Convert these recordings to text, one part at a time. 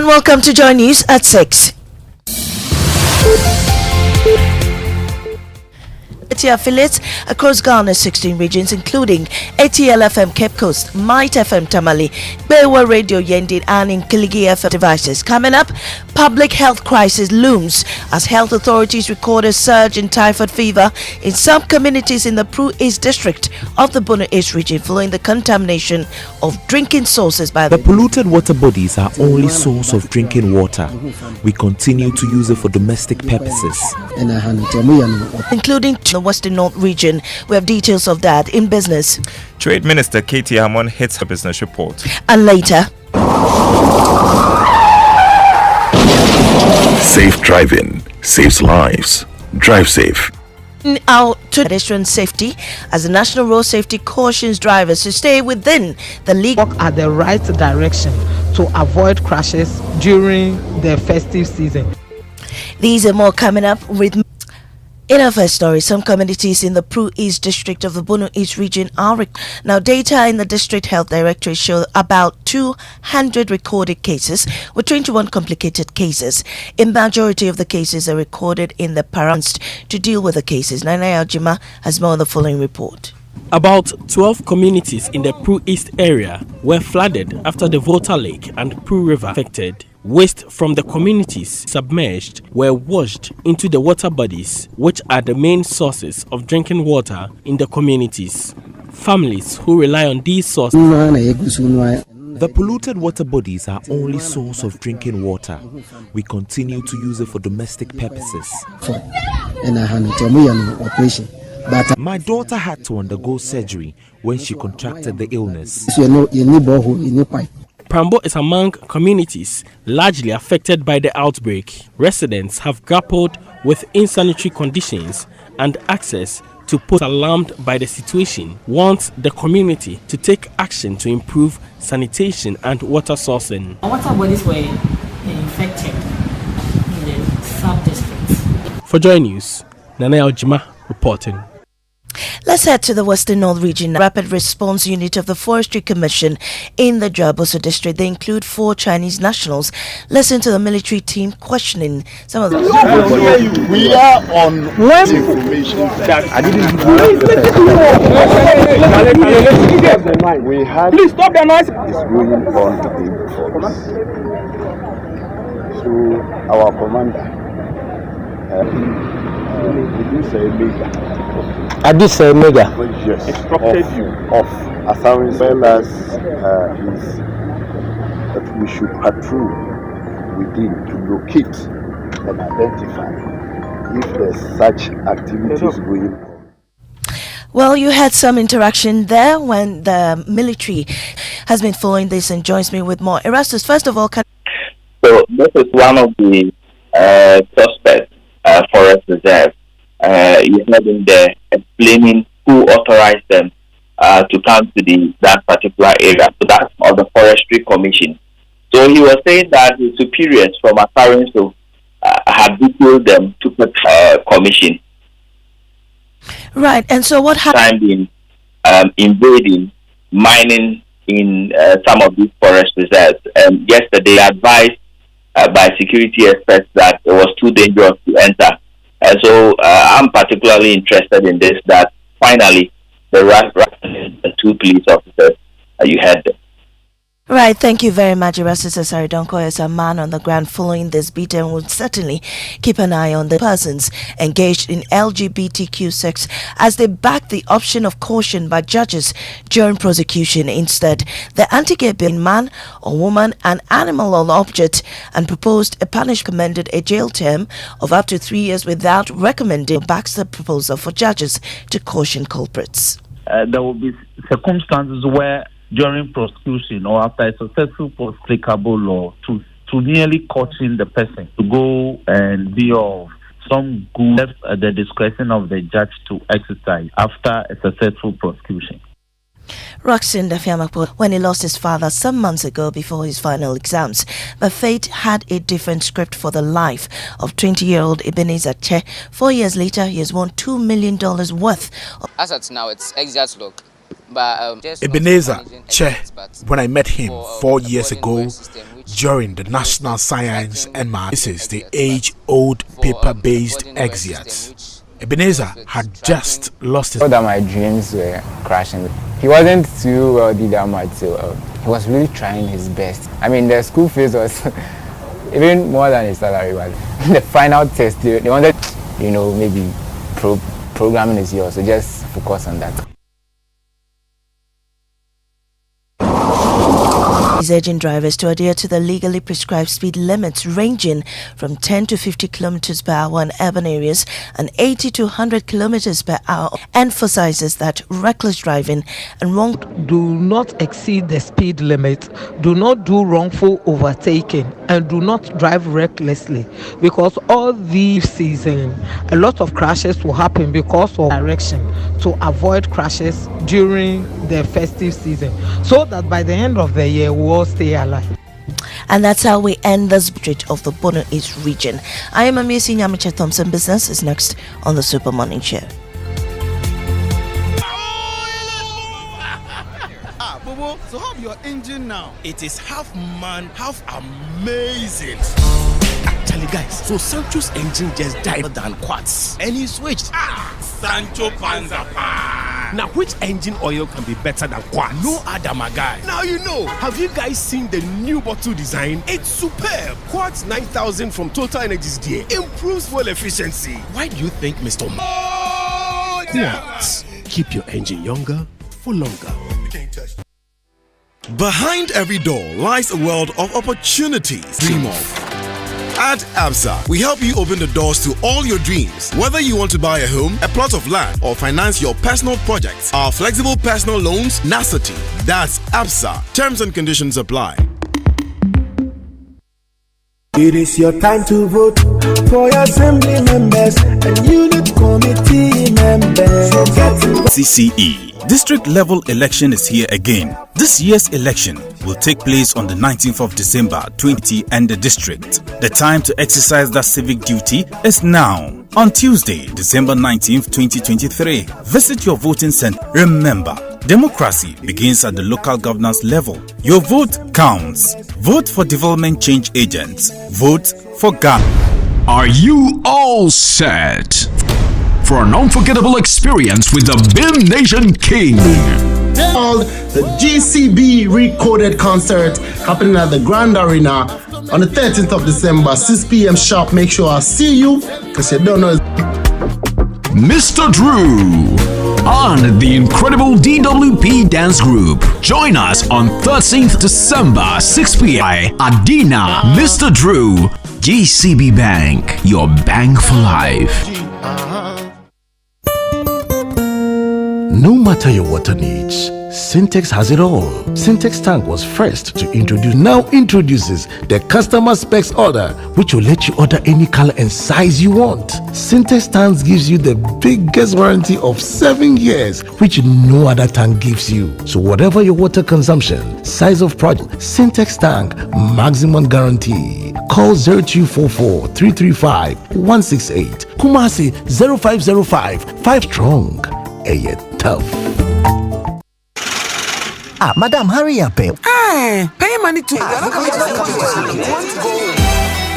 and welcome to Joy News at 6. Affiliates across Ghana's 16 regions, including ATL FM Cape Coast, Might FM Tamale, Bewa Radio Yendin, and in Kiligi FM devices. Coming up, public health crisis looms as health authorities record a surge in typhoid fever in some communities in the Pru East district of the Bono East region following the contamination of drinking sources by the polluted water bodies are only source of drinking water. We continue to use it for domestic purposes, including the Western North region. We have details of that in business. Trade Minister Katie Hammond hits her business report. And later, safe driving saves lives. Drive safe. Out to pedestrian safety as the National Road Safety cautions drivers to stay within the legal walk at the right direction to avoid crashes during the festive season. These are more coming up with. In our first story, some communities in the Pru East district of the Bono East region are now data in the district health directorate show about 200 recorded cases with 21 complicated cases. A majority of the cases are recorded in the Parans to deal with the cases. Nana Aljima has more on the following report. About 12 communities in the Pru East area were flooded after the Volta Lake and Pru River affected. Waste from the communities submerged were washed into the water bodies, which are the main sources of drinking water in the communities. Families who rely on these sources. The polluted water bodies are only source of drinking water. We continue to use it for domestic purposes. My daughter had to undergo surgery when she contracted the illness. Prambo is among communities largely affected by the outbreak. Residents have grappled with insanitary conditions and access to post alarmed by the situation, wants the community to take action to improve sanitation and water sourcing. Water bodies were infected in the sub-districts. For Joy News, Nana Aljima reporting. Let's head to the Western North region. Rapid Response Unit of the Forestry Commission in the Jaboso district. They include 4 Chinese nationals. Listen to the military team questioning some of them. We are on information that I didn't do. We had. Please stop the noise. It's going on for us. So our commander. Did you say mega? I did say mega. Yes. Instructed you of as well as that we should patrol within to locate and identify if there's such activities going on. Well, you had some interaction there when the military has been following this and joins me with more. Erastus, first of all, so this is one of the suspects forest reserve. You heard him there explaining who authorized them to come to that particular area. So that's of the Forestry Commission. So he was saying that his superiors from Akarenso had detailed them to the commission. Right, and so what happened? In invading, mining in some of these forest reserves. And yesterday advised by security experts that it was too dangerous to enter. And so I'm particularly interested in this, that finally the 2 police officers, you had them. Right, thank you very much, Erastus Asaridonko, as a man on the ground following this beat, and will certainly keep an eye on the persons engaged in LGBTQ sex as they back the option of caution by judges during prosecution. Instead, the anti-gay bill, man or woman, an animal or object, and proposed a punishment recommended a jail term of up to 3 years without recommending backs the proposal for judges to caution culprits. There will be circumstances where during prosecution or after a successful applicable law to nearly caution the person to go and be of some good left at the discretion of the judge to exercise after a successful prosecution. Roxin Dafiamakpo, when he lost his father some months ago before his final exams, but fate had a different script for the life of 20-year-old Ebenezer Che. 4 years later, he has won $2 million worth. As at now, it's exact look. But Ebenezer Che, when I met him 4 years ago, during the National Science and Math. This is the age-old paper-based exit. Ebenezer had just lost his... That my dreams were crashing. He wasn't too wealthy that much, so he was really trying his best. I mean, the school fees was even more than his salary. But the final test, they wanted, maybe programming is yours, so just focus on that. He's urging drivers to adhere to the legally prescribed speed limits ranging from 10 to 50 kilometers per hour in urban areas and 80 to 100 kilometers per hour. Emphasizes that reckless driving and wrong... Do not exceed the speed limit, do not do wrongful overtaking, and do not drive recklessly, because all these season a lot of crashes will happen because of direction, to avoid crashes during the festive season, so that by the end of the year we all stay alive. And that's how we end this bridge of the Bono East region. I am Amisi Nyamiche Thompson. Business is next on the Super Morning Show. Bobo, so how your engine now? It is half man, half amazing. Actually, guys, so Sancho's engine just died than Quartz, and he switched. Sancho Panzapa. Now, which engine oil can be better than Quartz? No other, my guy. Now you know. Have you guys seen the new bottle design? It's superb. Quartz 9000 from Total Energies DA improves fuel efficiency. Why do you think, Mr. Quartz? Keep your engine younger for longer. Behind every door lies a world of opportunities. Dream of. At ABSA, we help you open the doors to all your dreams. Whether you want to buy a home, a plot of land, or finance your personal projects, our flexible personal loans, NASAT. That's ABSA. Terms and conditions apply. It is your time to vote for your assembly members and unit committee members. CCE. District level election is here again. This year's election will take place on the 19th of December 2020 and the district. The time to exercise that civic duty is now. On Tuesday, December 19th, 2023. Visit your voting center. Remember, democracy begins at the local governance level. Your vote counts. Vote for development change agents. Vote for Ghana. Are you all set for an unforgettable experience with the BIM Nation King? Called the GCB Recoded Concert happening at the Grand Arena on the 13th of December, 6 p.m. sharp. Make sure I see you, because you don't know. Mr. Drew and the incredible DWP dance group. Join us on 13th December, 6 p.m. Adina, Mr. Drew, GCB Bank, your bank for life. No matter your water needs, Syntex has it all. Syntex Tank was first to introduces the customer specs order, which will let you order any color and size you want. Syntex Tank gives you the biggest warranty of 7 years, which no other tank gives you. So whatever your water consumption, size of project, Syntex Tank, maximum guarantee. Call 0244 335 168. Kumasi 0505 5 strong. Tough. Madam, hurry up. Pay money to...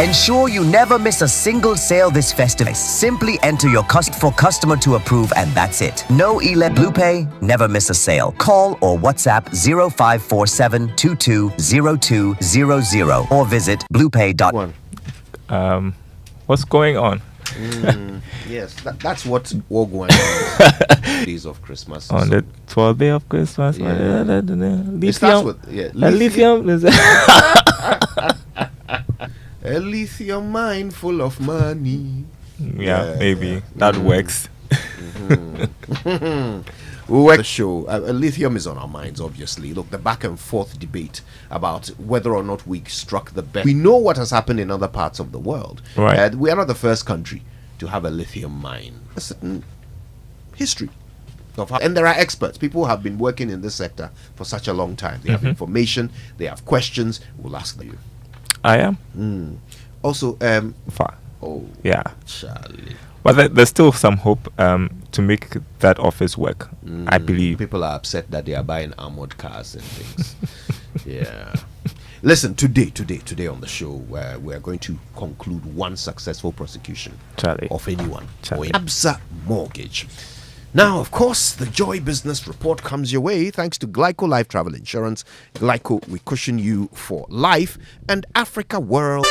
Ensure you never miss a single sale this festive. Simply enter your cost for customer to approve, and that's it. No BluePay, never miss a sale. Call or WhatsApp 0547 220200 or visit bluepay.com. What's going on? Yes, that's what Wogwan is. Days of Christmas. On the 12th day of Christmas. Yeah. Lithium. Lithium. A lithium mine full of money. Yeah, maybe. That works. We work the show. Lithium is on our minds, obviously. Look, the back and forth debate about whether or not we struck the best. We know what has happened in other parts of the world. Right. We are not the first country to have a lithium mine. A certain history of how, and there are experts. People who have been working in this sector for such a long time. They have information. They have questions. We'll ask them. I am. Also, oh yeah, Charlie. But there's still some hope to make that office work. I believe people are upset that they are buying armored cars and things. Yeah. Listen, today on the show, we're going to conclude one successful prosecution of anyone or Absa Mortgage. Now, of course, the Joy Business Report comes your way thanks to Glyco Life Travel Insurance. Glyco, we cushion you for life, and Africa World.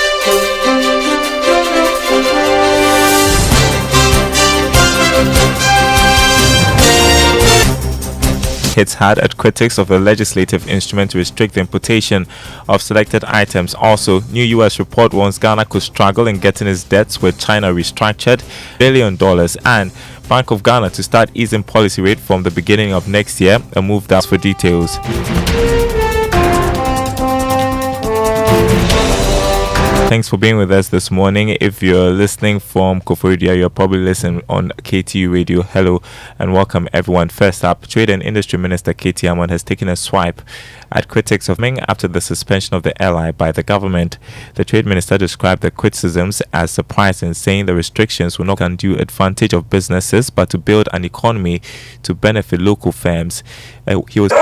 Hits hard at critics of the legislative instrument to restrict the importation of selected items. Also, new U.S. report warns Ghana could struggle in getting its debts with China restructured $1 billion, and Bank of Ghana to start easing policy rate from the beginning of next year. A move that's for details. Thanks for being with us this morning. If you're listening from Koforidua, you're probably listening on KTU Radio. Hello and welcome everyone. First up, Trade and Industry Minister Katie Amon has taken a swipe at critics of Ming after the suspension of the LI by the government. The Trade Minister described the criticisms as surprising, saying the restrictions will not undue advantage of businesses but to build an economy to benefit local firms. He was that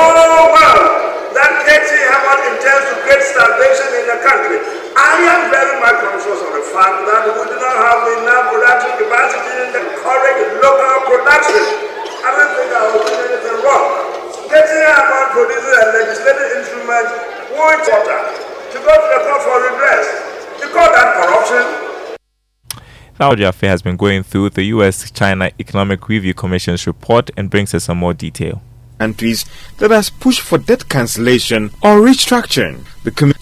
Katie Amon intends to create starvation in the country. I am very much conscious of the fact that we do not have enough production capacity in the current local production. I don't think I will do anything wrong. Getting about producing a legislative instrument which order to go to the court for redress. You call that corruption? Saudi Affair has been going through the U.S.-China Economic Review Commission's report and brings us some more detail. Countries that has pushed for debt cancellation or restructuring.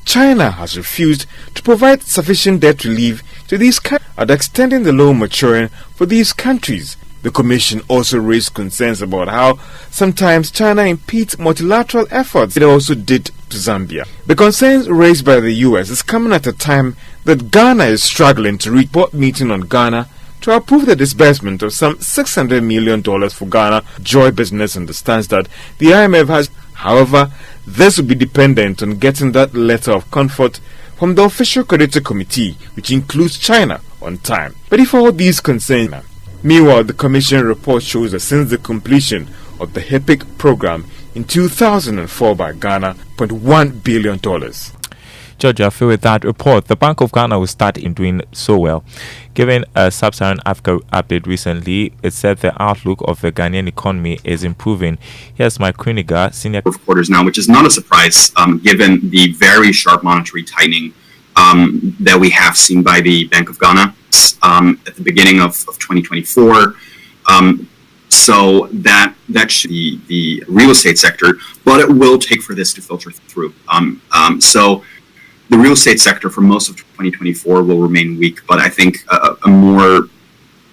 China has refused to provide sufficient debt relief to these countries and extending the loan maturing for these countries. The Commission also raised concerns about how sometimes China impedes multilateral efforts. It also did to Zambia. The concerns raised by the U.S. is coming at a time that Ghana is struggling to reach board meeting on Ghana to approve the disbursement of some $600 million for Ghana. Joy Business understands that the IMF has, however, this will be dependent on getting that letter of comfort from the official creditor committee, which includes China, on time. But if all these concerns... Meanwhile, the Commission report shows that since the completion of the HEPIC program in 2004 by Ghana, $0.1 billion. Georgia, I feel with that report, the Bank of Ghana will start in doing so well. Given a Sub-Saharan Africa update recently, it said the outlook of the Ghanaian economy is improving. Here's Mike Kruniger, senior quarters now, which is not a surprise given the very sharp monetary tightening that we have seen by the Bank of Ghana at the beginning of 2024. So that should be the real estate sector, but it will take for this to filter through. So the real estate sector for most of 2024 will remain weak, but I think a more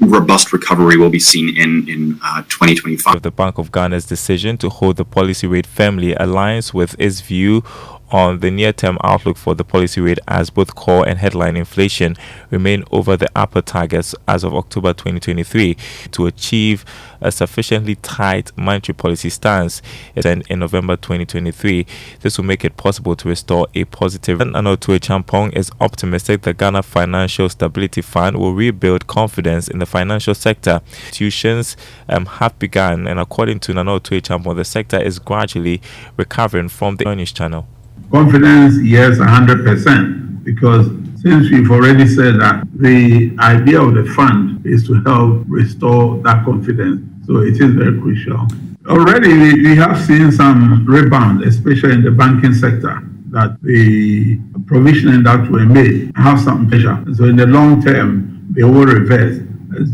robust recovery will be seen in 2025. The Bank of Ghana's decision to hold the policy rate firmly aligns with its view on the near-term outlook for the policy rate, as both core and headline inflation remain over the upper targets as of October 2023 to achieve a sufficiently tight monetary policy stance. And in November 2023, this will make it possible to restore a positive. Anotue Champong is optimistic the Ghana Financial Stability Fund will rebuild confidence in the financial sector. Institutions have begun, and according to Anotue Champong, the sector is gradually recovering from the earnings channel. Confidence, yes, 100%, because since we've already said that the idea of the fund is to help restore that confidence, so it is very crucial. Already we have seen some rebound, especially in the banking sector, that the provisioning that were made have some pressure. So in the long term, they will reverse.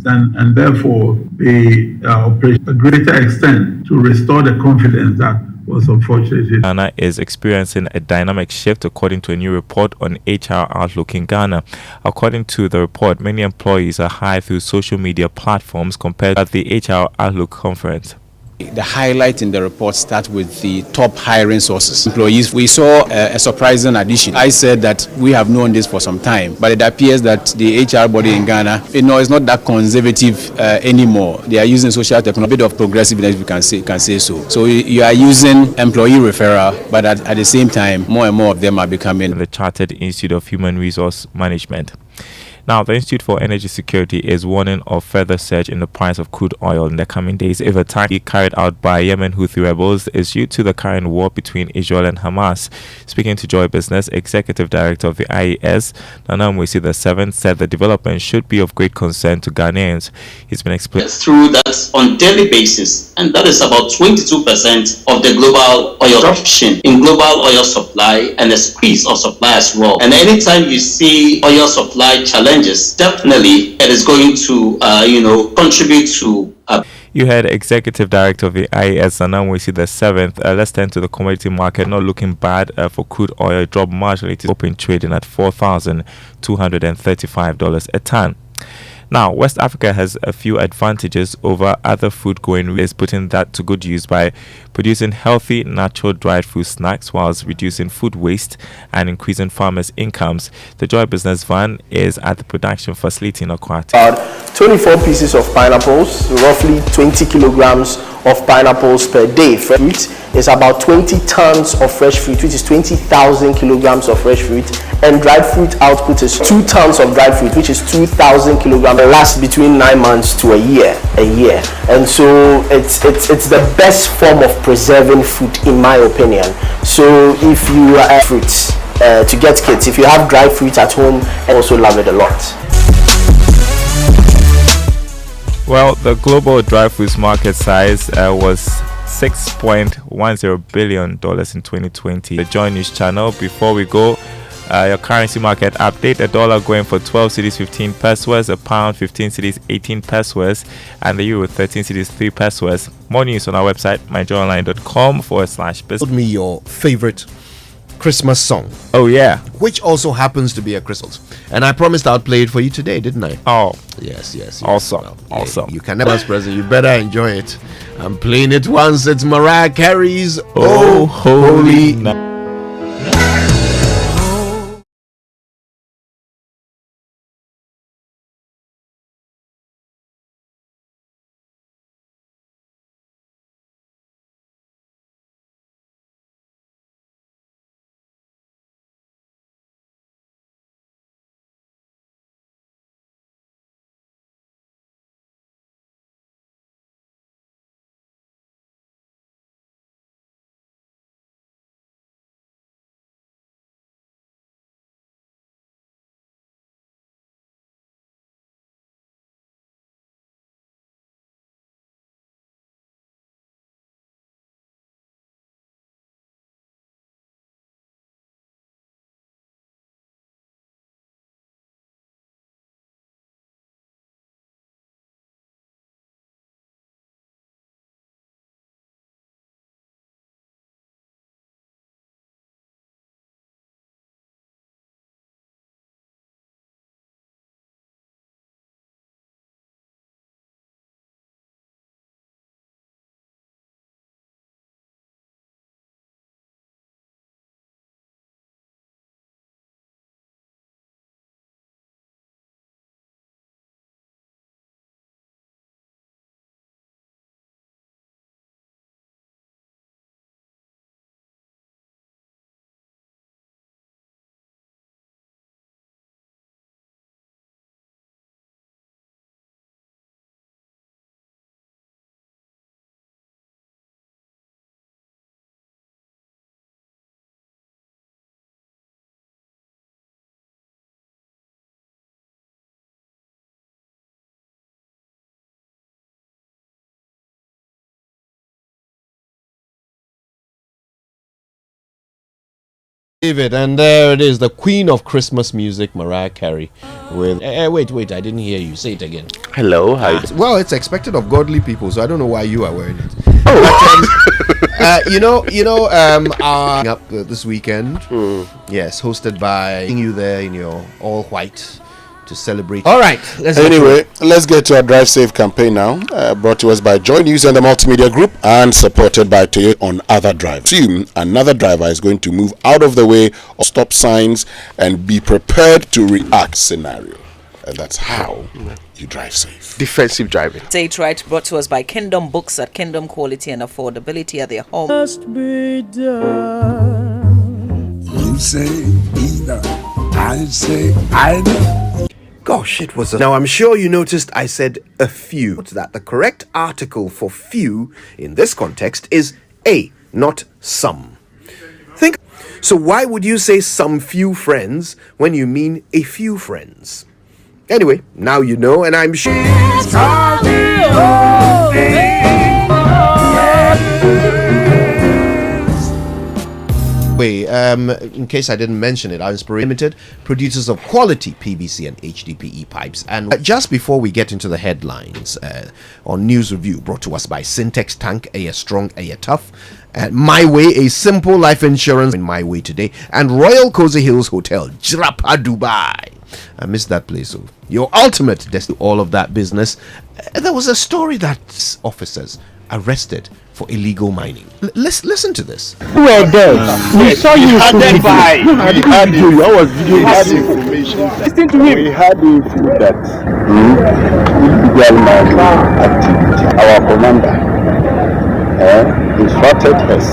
And therefore, the operation a greater extent to restore the confidence that was unfortunate. Ghana is experiencing a dynamic shift according to a new report on HR outlook in Ghana. According to the report, many employees are hired through social media platforms compared to the HR Outlook conference. The highlight in the report starts with the top hiring sources. Employees, we saw a surprising addition. I said that we have known this for some time, but it appears that the HR body in Ghana, is not that conservative anymore. They are using social technology, a bit of progressiveness, we can say so. So you are using employee referral, but at the same time, more and more of them are becoming the Chartered Institute of Human Resource Management. Now, the Institute for Energy Security is warning of further surge in the price of crude oil in the coming days if attack carried out by Yemen Houthi rebels is due to the current war between Israel and Hamas. Speaking to Joy Business, Executive Director of the IES, Nana Mwisi VII, said the development should be of great concern to Ghanaians. He's been explaining through that on daily basis, and that is about 22% of the global oil disruption in global oil supply and the squeeze of supply as well. And anytime you see oil supply challenges, definitely it is going to contribute to You heard Executive Director of the IES, Nana Mwisi VII. Let's turn to the commodity market. Not looking bad for crude oil. It dropped marginally to open trading at $4,235 a ton. Now, West Africa has a few advantages over other food-going regions, putting that to good use by producing healthy, natural dried fruit snacks whilst reducing food waste and increasing farmers' incomes. The Joy Business van is at the production facility in Okwati. About 24 pieces of pineapples, roughly 20 kilograms of pineapples per day. Fruit is about 20 tons of fresh fruit, which is 20,000 kilograms of fresh fruit, and dried fruit output is 2 tons of dried fruit, which is 2,000 kilograms. It lasts between 9 months to a year, and so it's the best form of preserving food, in my opinion. So if you are fruits to get kids, if you have dried fruit at home, I also love it a lot. Well, the global dry fruits market size was $6.10 billion in 2020. The Joy News channel. Before we go, your currency market update: a dollar going for 12 cedis 15 pesos, a pound 15 cedis 18 pesos, and the euro 13 cedis 3 pesos. More news on our website, myjoyonline.com/business. Told me your favorite Christmas song. Oh yeah, which also happens to be a Christmas, and I promised I'd play it for you today, didn't I? Oh yes. Awesome. Well, awesome. You can never present. You better enjoy it. I'm playing it once. It's Mariah Carey's "Oh Holy Night." David, and there it is, the queen of Christmas music, Mariah Carey. With wait, I didn't hear you. Say it again. Hello, how well, it's expected of godly people, so I don't know why you are wearing it. But, up this weekend, yes, hosted by you there in your all white to celebrate. All right, let's get to our Drive Safe campaign now. Brought to us by Joy News and the Multimedia Group, and supported by Toyota on other drives. Soon, another driver is going to move out of the way of stop signs and be prepared to react scenario. And that's how you drive safe. Defensive driving. Say it right, brought to us by Kingdom Books at Kingdom Quality and Affordability at their home. Must be done. You say either, I say either. Gosh, it was a... Now, I'm sure you noticed I said a few. That the correct article for few in this context is a, not some. Think. So why would you say some few friends when you mean a few friends? Anyway, now you know, and I'm sure... In case I didn't mention it, our Inspiration Limited, producers of quality PVC and HDPE pipes. And just before we get into the headlines on News Review, brought to us by Syntex Tank, a strong, a tough, My Way, a simple life insurance in My Way today, and Royal Cozy Hills Hotel, Jirapa, Dubai. I missed that place. So your ultimate destination, all of that business. There was a story that officers arrested for illegal mining. Listen to this. We were there. We saw you. Identify. I had you. I was videoing. We had information. Listen to him. We had info that illegal mining activity. Our commander instructed us.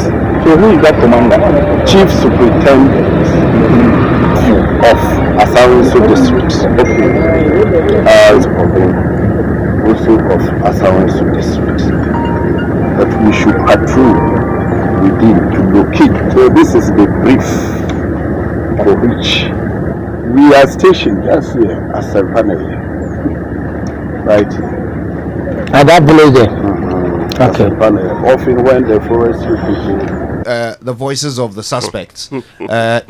So who is that commander? Chief Superintendent of Asawenso District. Also of Asawenso District. That we should patrol within to locate. So this is the brief for which we are stationed just here at Serpanel. Right here. At that village there? Okay. Often when the forestry people... the voices of the suspects.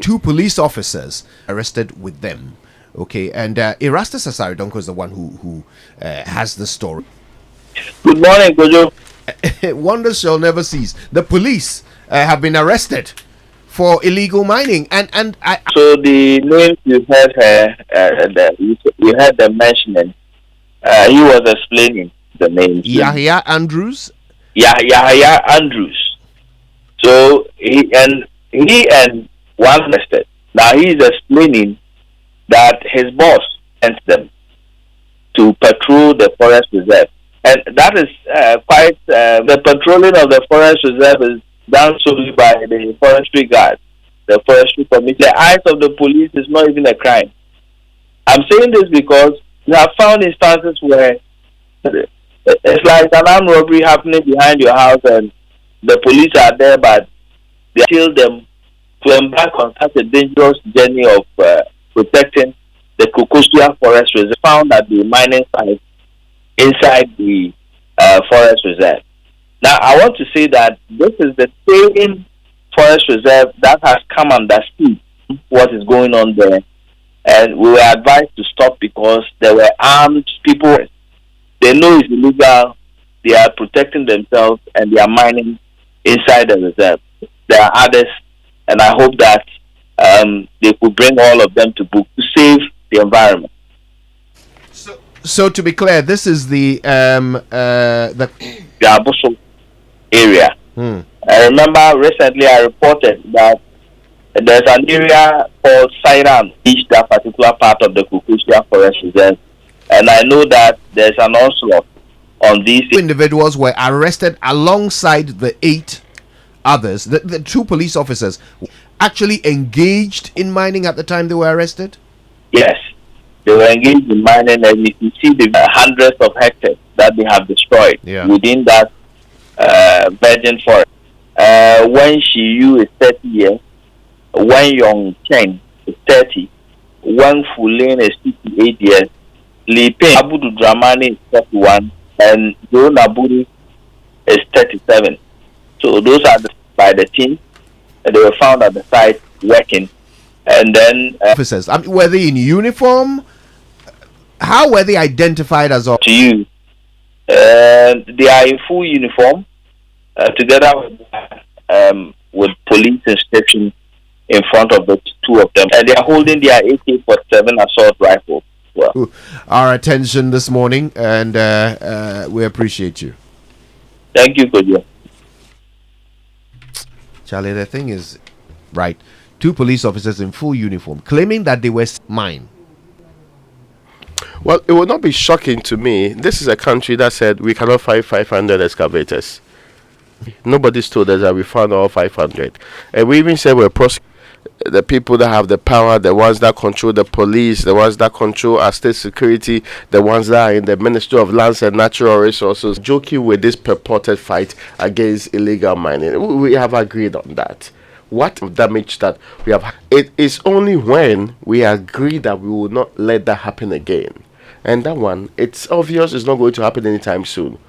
Two police officers arrested with them. Okay, and Erastus Asaridonko is the one who has the story. Good morning, Kojo. Wonders shall never cease. The police have been arrested for illegal mining, and so the names you heard you heard them mentioning. He was explaining the names. Yahya Andrews. Yahya Andrews. So he and one arrested. Now he is explaining that his boss sent them to patrol the forest reserve. And that is quite, the patrolling of the forest reserve is done solely by the forestry guard, the forestry committee. The eyes of the police is not even a crime. I'm saying this because we have found instances where it's like an armed robbery happening behind your house and the police are there, but they kill them to embark on such a dangerous journey of protecting the Kukusia forest reserve found at the mining site inside the forest reserve. Now, I want to say that this is the same forest reserve that has come under siege, what is going on there. And we were advised to stop because there were armed people. They know it's illegal. They are protecting themselves and they are mining inside the reserve. There are others, and I hope that they could bring all of them to book to save the environment. So to be clear, this is the Abuso area. I remember recently I reported that there's an area called Sairam, each that particular part of the Kukusia Forest Reserve, and I know that there's an onslaught on these individuals were arrested alongside the 8 others. The 2 police officers actually engaged in mining at the time they were arrested. Yes. They were engaged in mining, and you can see the hundreds of hectares that they have destroyed within that virgin forest. When Shiyu is 30 years, when Yong Chen is 30, when Fulin is 58 years, Li Ping Abudu Dramani is 31, and Jo Naburi is 37. So those are by the team, and they were found at the site working. And then officers, were they in uniform? How were they identified as to you? They are in full uniform, together with police inscription in front of the 2 of them, and they are holding their AK-47 assault rifle. Well, our attention this morning, and we appreciate you. Thank you, Kojo. Charlie, the thing is, right? 2 police officers in full uniform claiming that they were mine. Well, it would not be shocking to me. This is a country that said we cannot find 500 excavators. Nobody's told us that we found all 500. And we even said we're prosecuting. the people that have the power, the ones that control the police, the ones that control our state security, the ones that are in the Ministry of Lands and Natural Resources, joking with this purported fight against illegal mining. We have agreed on that. What damage that we have, it is only when we agree that we will not let that happen again. And that one, it's obvious it's not going to happen anytime soon.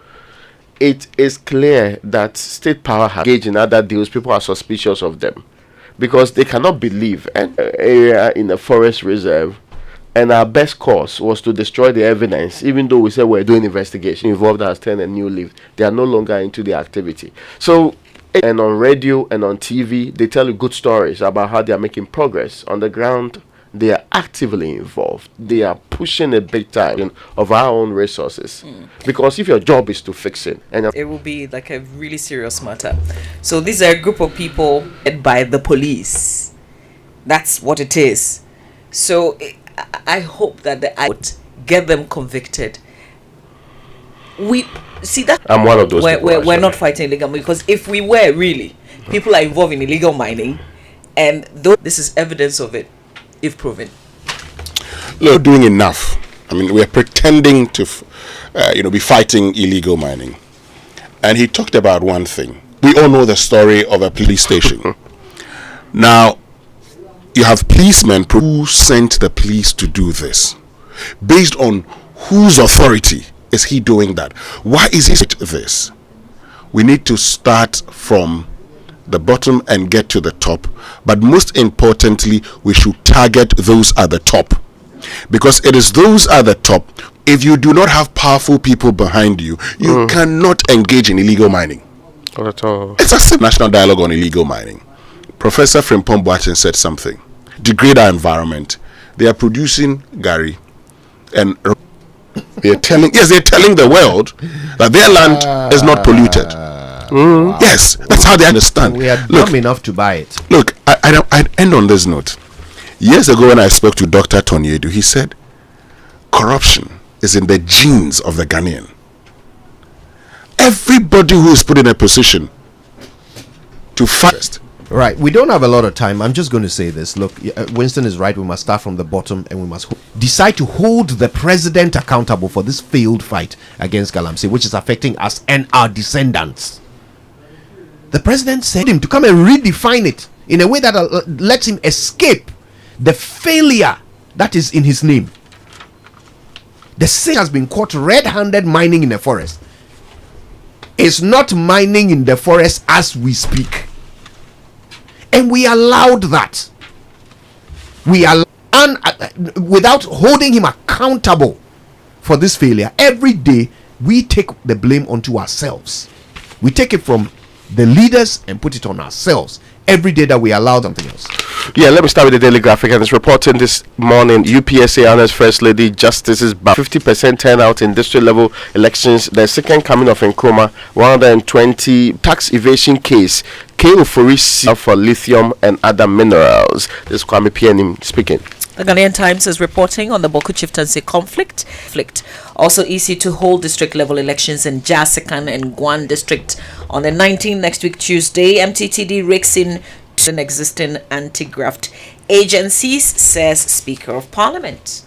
It is clear that state power has engaged in other deals. People are suspicious of them because they cannot believe an area in a forest reserve, and our best course was to destroy the evidence, even though we said we're doing investigation. Involved has turned a new leaf. They are no longer into the activity. So, and on radio and on TV, they tell you good stories about how they are making progress. On the ground, they are actively involved. They are pushing a big time of our own resources. Because if your job is to fix it, and it will be like a really serious matter. So these are a group of people led by the police. That's what it is. So I hope that I would get them convicted. We see that I'm one of those. We're not fighting illegal, because if we were really, people are involved in illegal mining, and this is evidence of it. If proven. Look, doing enough. I mean, we're pretending to, be fighting illegal mining. And he talked about one thing. We all know the story of a police station. Now, you have policemen who sent the police to do this. Based on whose authority is he doing that? Why is he doing this? We need to start from the bottom and get to the top, but most importantly, we should target those at the top, because it is those at the top. If you do not have powerful people behind you, you cannot engage in illegal mining. Not at all. It's a simple national dialogue on illegal mining. Professor Frimpong Boateng said something. Degrade our environment. They are producing Gary, and they're telling the world that their land is not polluted. Wow. Yes, that's how they understand. We are dumb enough to buy it. Look, I end on this note. Years ago, when I spoke to Dr. Tonyedu, he said corruption is in the genes of the Ghanaian. Everybody who is put in a position to fight. Right, we don't have a lot of time. I'm just going to say this. Look, Winston is right. We must start from the bottom, and we must decide to hold the president accountable for this failed fight against Galamsey, which is affecting us and our descendants. The president said him to come and redefine it in a way that lets him escape the failure that is in his name. The state has been caught red-handed mining in the forest. It's not mining in the forest as we speak. And we allowed that. Without holding him accountable for this failure. Every day we take the blame onto ourselves. We take it from the leaders and put it on ourselves every day that we allow something else. Yeah, let me start with the Daily Graphic, and it's reporting this morning UPSA Honest First Lady Justice's back 50% turnout in district level elections. The second coming of Nkrumah 120 tax evasion case. King for lithium and other minerals. This is Kwame PNM speaking. The Ghanaian Times is reporting on the Boku Chieftaincy conflict. Also easy to hold district level elections in Jasikan and Guan district on the 19th next week Tuesday. MTTD rakes in existing anti-graft agencies, says Speaker of Parliament.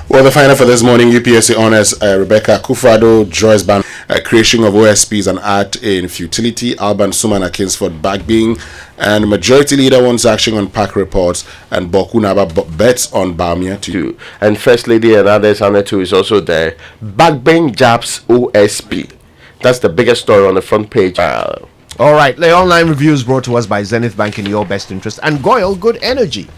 Well, the final for this morning, UPSA honors Rebecca Kufado, Joyce Ban, creation of OSPs and art in futility, Alban Sumana Kingsford Bagbing, and Majority Leader wants action on PAC reports, and Bokunaba bets on Bamia too. And First Lady and others, Anna too, is also there. Bagbing Japs OSP. That's the biggest story on the front page. All right, the online review is brought to us by Zenith Bank in your best interest and Goyle Good Energy.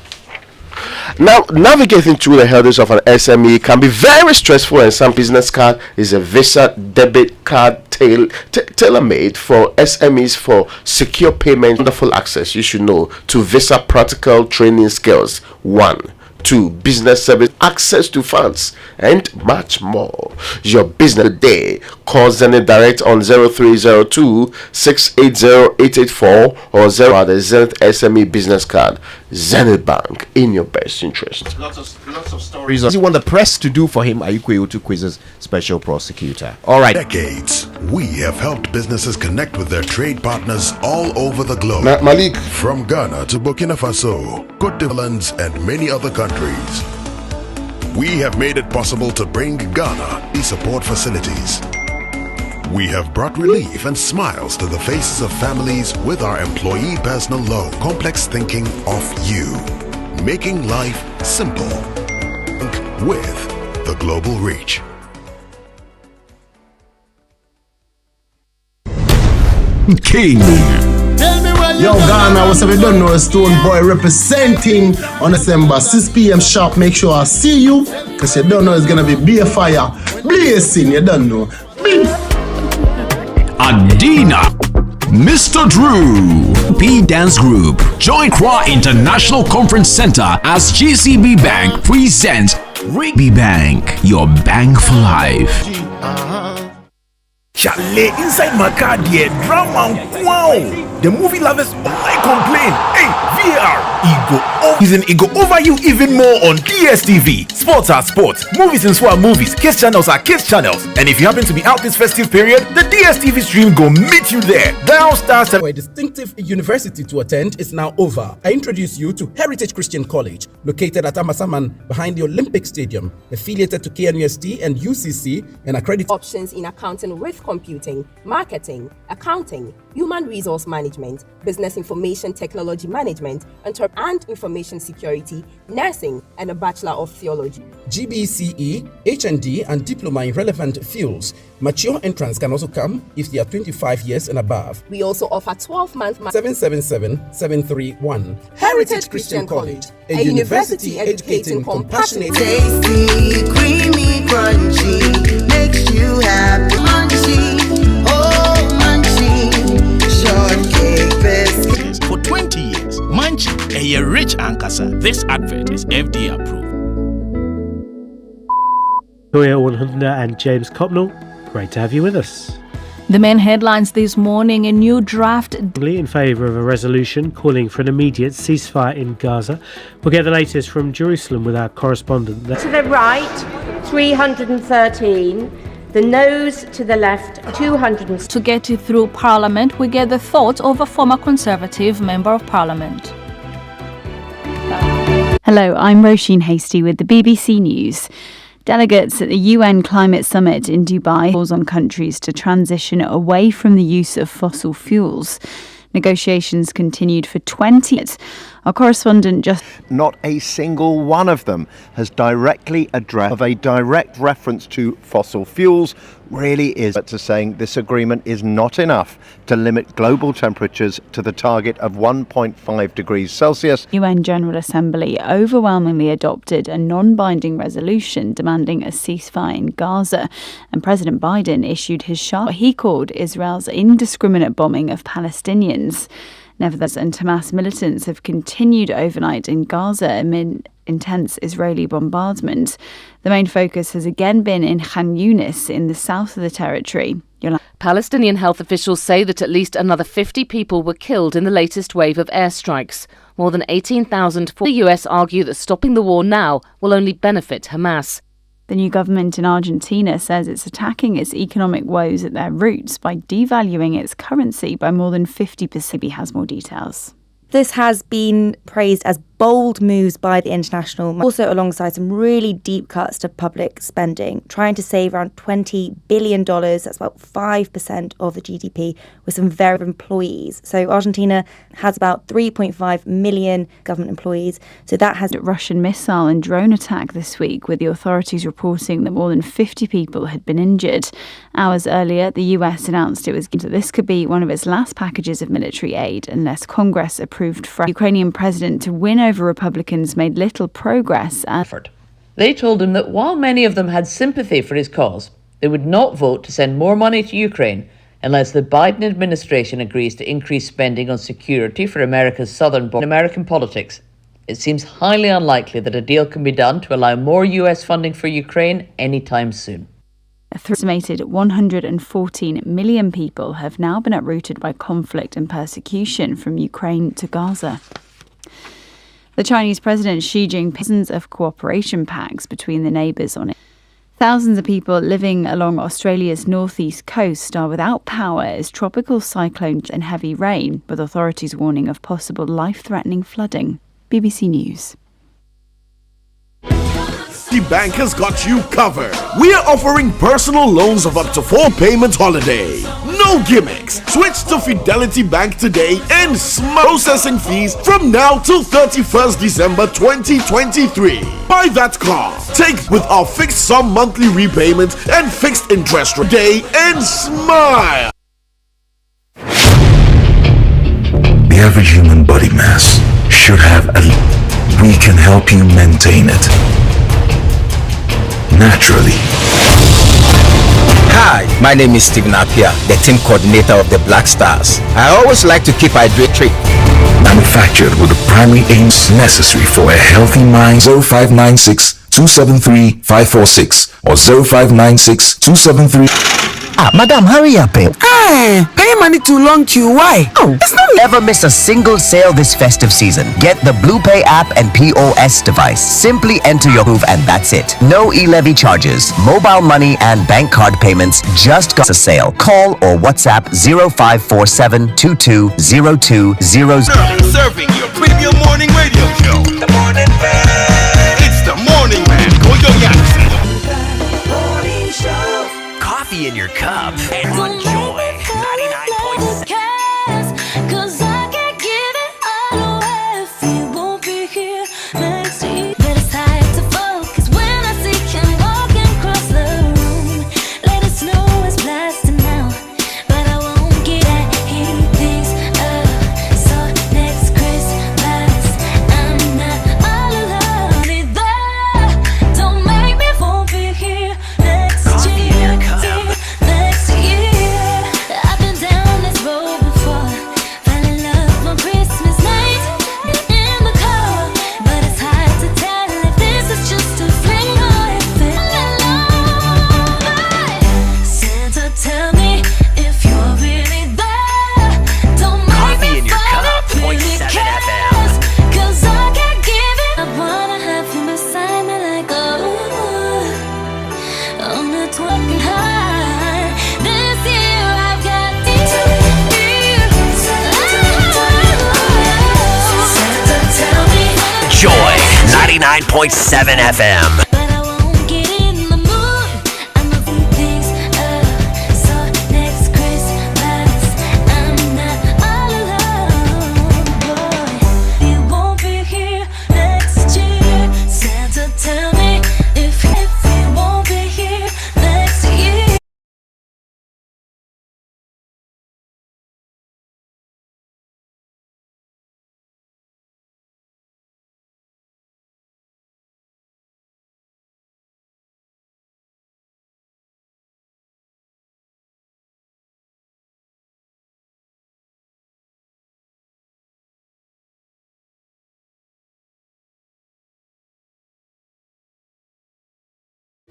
Now, navigating through the hurdles of an SME can be very stressful, and some business card is a Visa debit card tailor-made for SMEs for secure payment. Wonderful access, you should know, to Visa practical training skills. 1. 2. Business service, access to funds, and much more. Your business today. Call Zenith Direct on 0302 680 884 or 0 the Zenith SME business card. Zenith Bank, in your best interest. Lots of stories. What you want the press to do for him? Ayukwe Otu Quiz's special prosecutor. All right. Decades, we have helped businesses connect with their trade partners all over the globe. Malik. From Ghana to Burkina Faso, Cote d'Ivoire, and many other countries. We have made it possible to bring Ghana these support facilities. We have brought relief and smiles to the faces of families with our employee personal loan. Complex thinking of you. Making life simple with the global reach. King. Yo, Ghana, what's up? You don't know, Stone Boy representing on December 6 p.m. sharp. Make sure I see you, because you don't know it's gonna be beer fire blazing. You don't know. Adina, Mr. Drew, P Dance Group. Join Accra International Conference Center as GCB Bank presents Rigby Bank, your bank for life. Chalet inside my car, dear drama. Wow, the movie lovers I complain. Hey, VR, it go over you even more on DSTV. Sports are sports, movies and swap movies, kids channels are kids channels. And if you happen to be out this festive period, the DSTV stream go meet you there. Dial star for a distinctive university to attend is now over. I introduce you to Heritage Christian College, located at Amasaman behind the Olympic Stadium, affiliated to KNUST and UCC, and accredited options in accounting with computing, marketing, accounting, human resource management, business information technology management, and information security, nursing, and a Bachelor of Theology. GBCE, HND, and diploma in relevant fields. Mature entrants can also come if they are 25 years and above. We also offer 12-month 777-731. Heritage Christian College, a university educating compassionate. Tasty, creamy, crunchy, makes you happy. Munchy, oh munchy, shortcake biscuits. For 20 years, Munchy, a rich ankasa. This advert is FDA approved. Toya Hunter and James Copnell, great to have you with us. The main headlines this morning: a new draft in favour of a resolution calling for an immediate ceasefire in Gaza. We'll get the latest from Jerusalem with our correspondent there. To the right, 313. The noes to the left, 200. To get it through Parliament, we get the thoughts of a former Conservative Member of Parliament. Hello, I'm Roisin Hastie with the BBC News. Delegates at the UN Climate Summit in Dubai calls on countries to transition away from the use of fossil fuels. Negotiations continued for 20 minutes. Our correspondent just... Not a single one of them has directly addressed of a direct reference to fossil fuels really is to saying this agreement is not enough to limit global temperatures to the target of 1.5 degrees Celsius. UN General Assembly overwhelmingly adopted a non-binding resolution demanding a ceasefire in Gaza, and President Biden issued his what he called Israel's indiscriminate bombing of Palestinians. Nevertheless, and Hamas militants have continued overnight in Gaza amid intense Israeli bombardment. The main focus has again been in Khan Yunis in the south of the territory. Palestinian health officials say that at least another 50 people were killed in the latest wave of airstrikes. More than 18,000. The US argue that stopping the war now will only benefit Hamas. The new government in Argentina says it's attacking its economic woes at their roots by devaluing its currency by more than 50%. He has more details. This has been praised as bold moves by the international, also alongside some really deep cuts to public spending, trying to save around $20 billion, that's about 5% of the GDP, with some very employees. So Argentina has about 3.5 million government employees. So that has... Russian missile and drone attack this week, with the authorities reporting that more than 50 people had been injured. Hours earlier, the US announced it was that this could be one of its last packages of military aid unless Congress approved for the Ukrainian president to win over Republicans made little progress. They told him that while many of them had sympathy for his cause, they would not vote to send more money to Ukraine unless the Biden administration agrees to increase spending on security for America's southern border. In American politics, it seems highly unlikely that a deal can be done to allow more US funding for Ukraine anytime soon. An estimated 114 million people have now been uprooted by conflict and persecution from Ukraine to Gaza. The Chinese President Xi Jinping dozens of cooperation pacts between the neighbours on it. Thousands of people living along Australia's northeast coast are without power as tropical cyclones and heavy rain, with authorities warning of possible life-threatening flooding. BBC News. The bank has got you covered. We are offering personal loans of up to 4 payment holiday. No gimmicks. Switch to Fidelity Bank today and processing fees from now till 31st December 2023. Buy that car. Take with our fixed sum monthly repayment and fixed interest rate day and smile. The average human body mass should have we can help you maintain it naturally. Hi, my name is Stephen Appiah, the team coordinator of the Black Stars. I always like to keep hydrated. Manufactured with the primary aims necessary for a healthy mind. 0596 273 546 or 0596 273. Madam, hurry up. Pay money too long queue. Why? It's not never miss a single sale this festive season. Get the BluePay app and POS device. Simply enter your proof and that's it. No e-levy charges, mobile money and bank card payments. Just got a sale. Call or WhatsApp 0547 220200. Serving your premium morning radio show. The Morning Man. It's the Morning Man. Koyo Jackson. Coffee in your cup and on Joy 99.7. Joy 99.7 FM.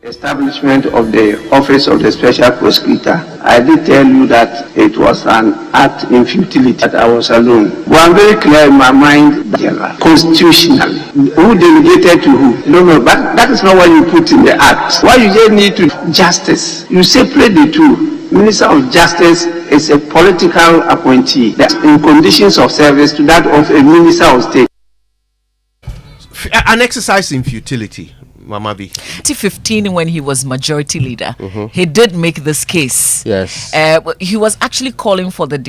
Establishment of the Office of the Special Prosecutor, I did tell you that it was an act in futility, that I was alone. But I'm very clear in my mind, constitutionally, who delegated to who? No, but that is not what you put in the act. Why you just need to justice? You separate the two. Minister of Justice is a political appointee that's in conditions of service to that of a Minister of State. An exercise in futility. Mama B. 2015, when he was majority leader, he did make this case. Yes. He was actually calling for the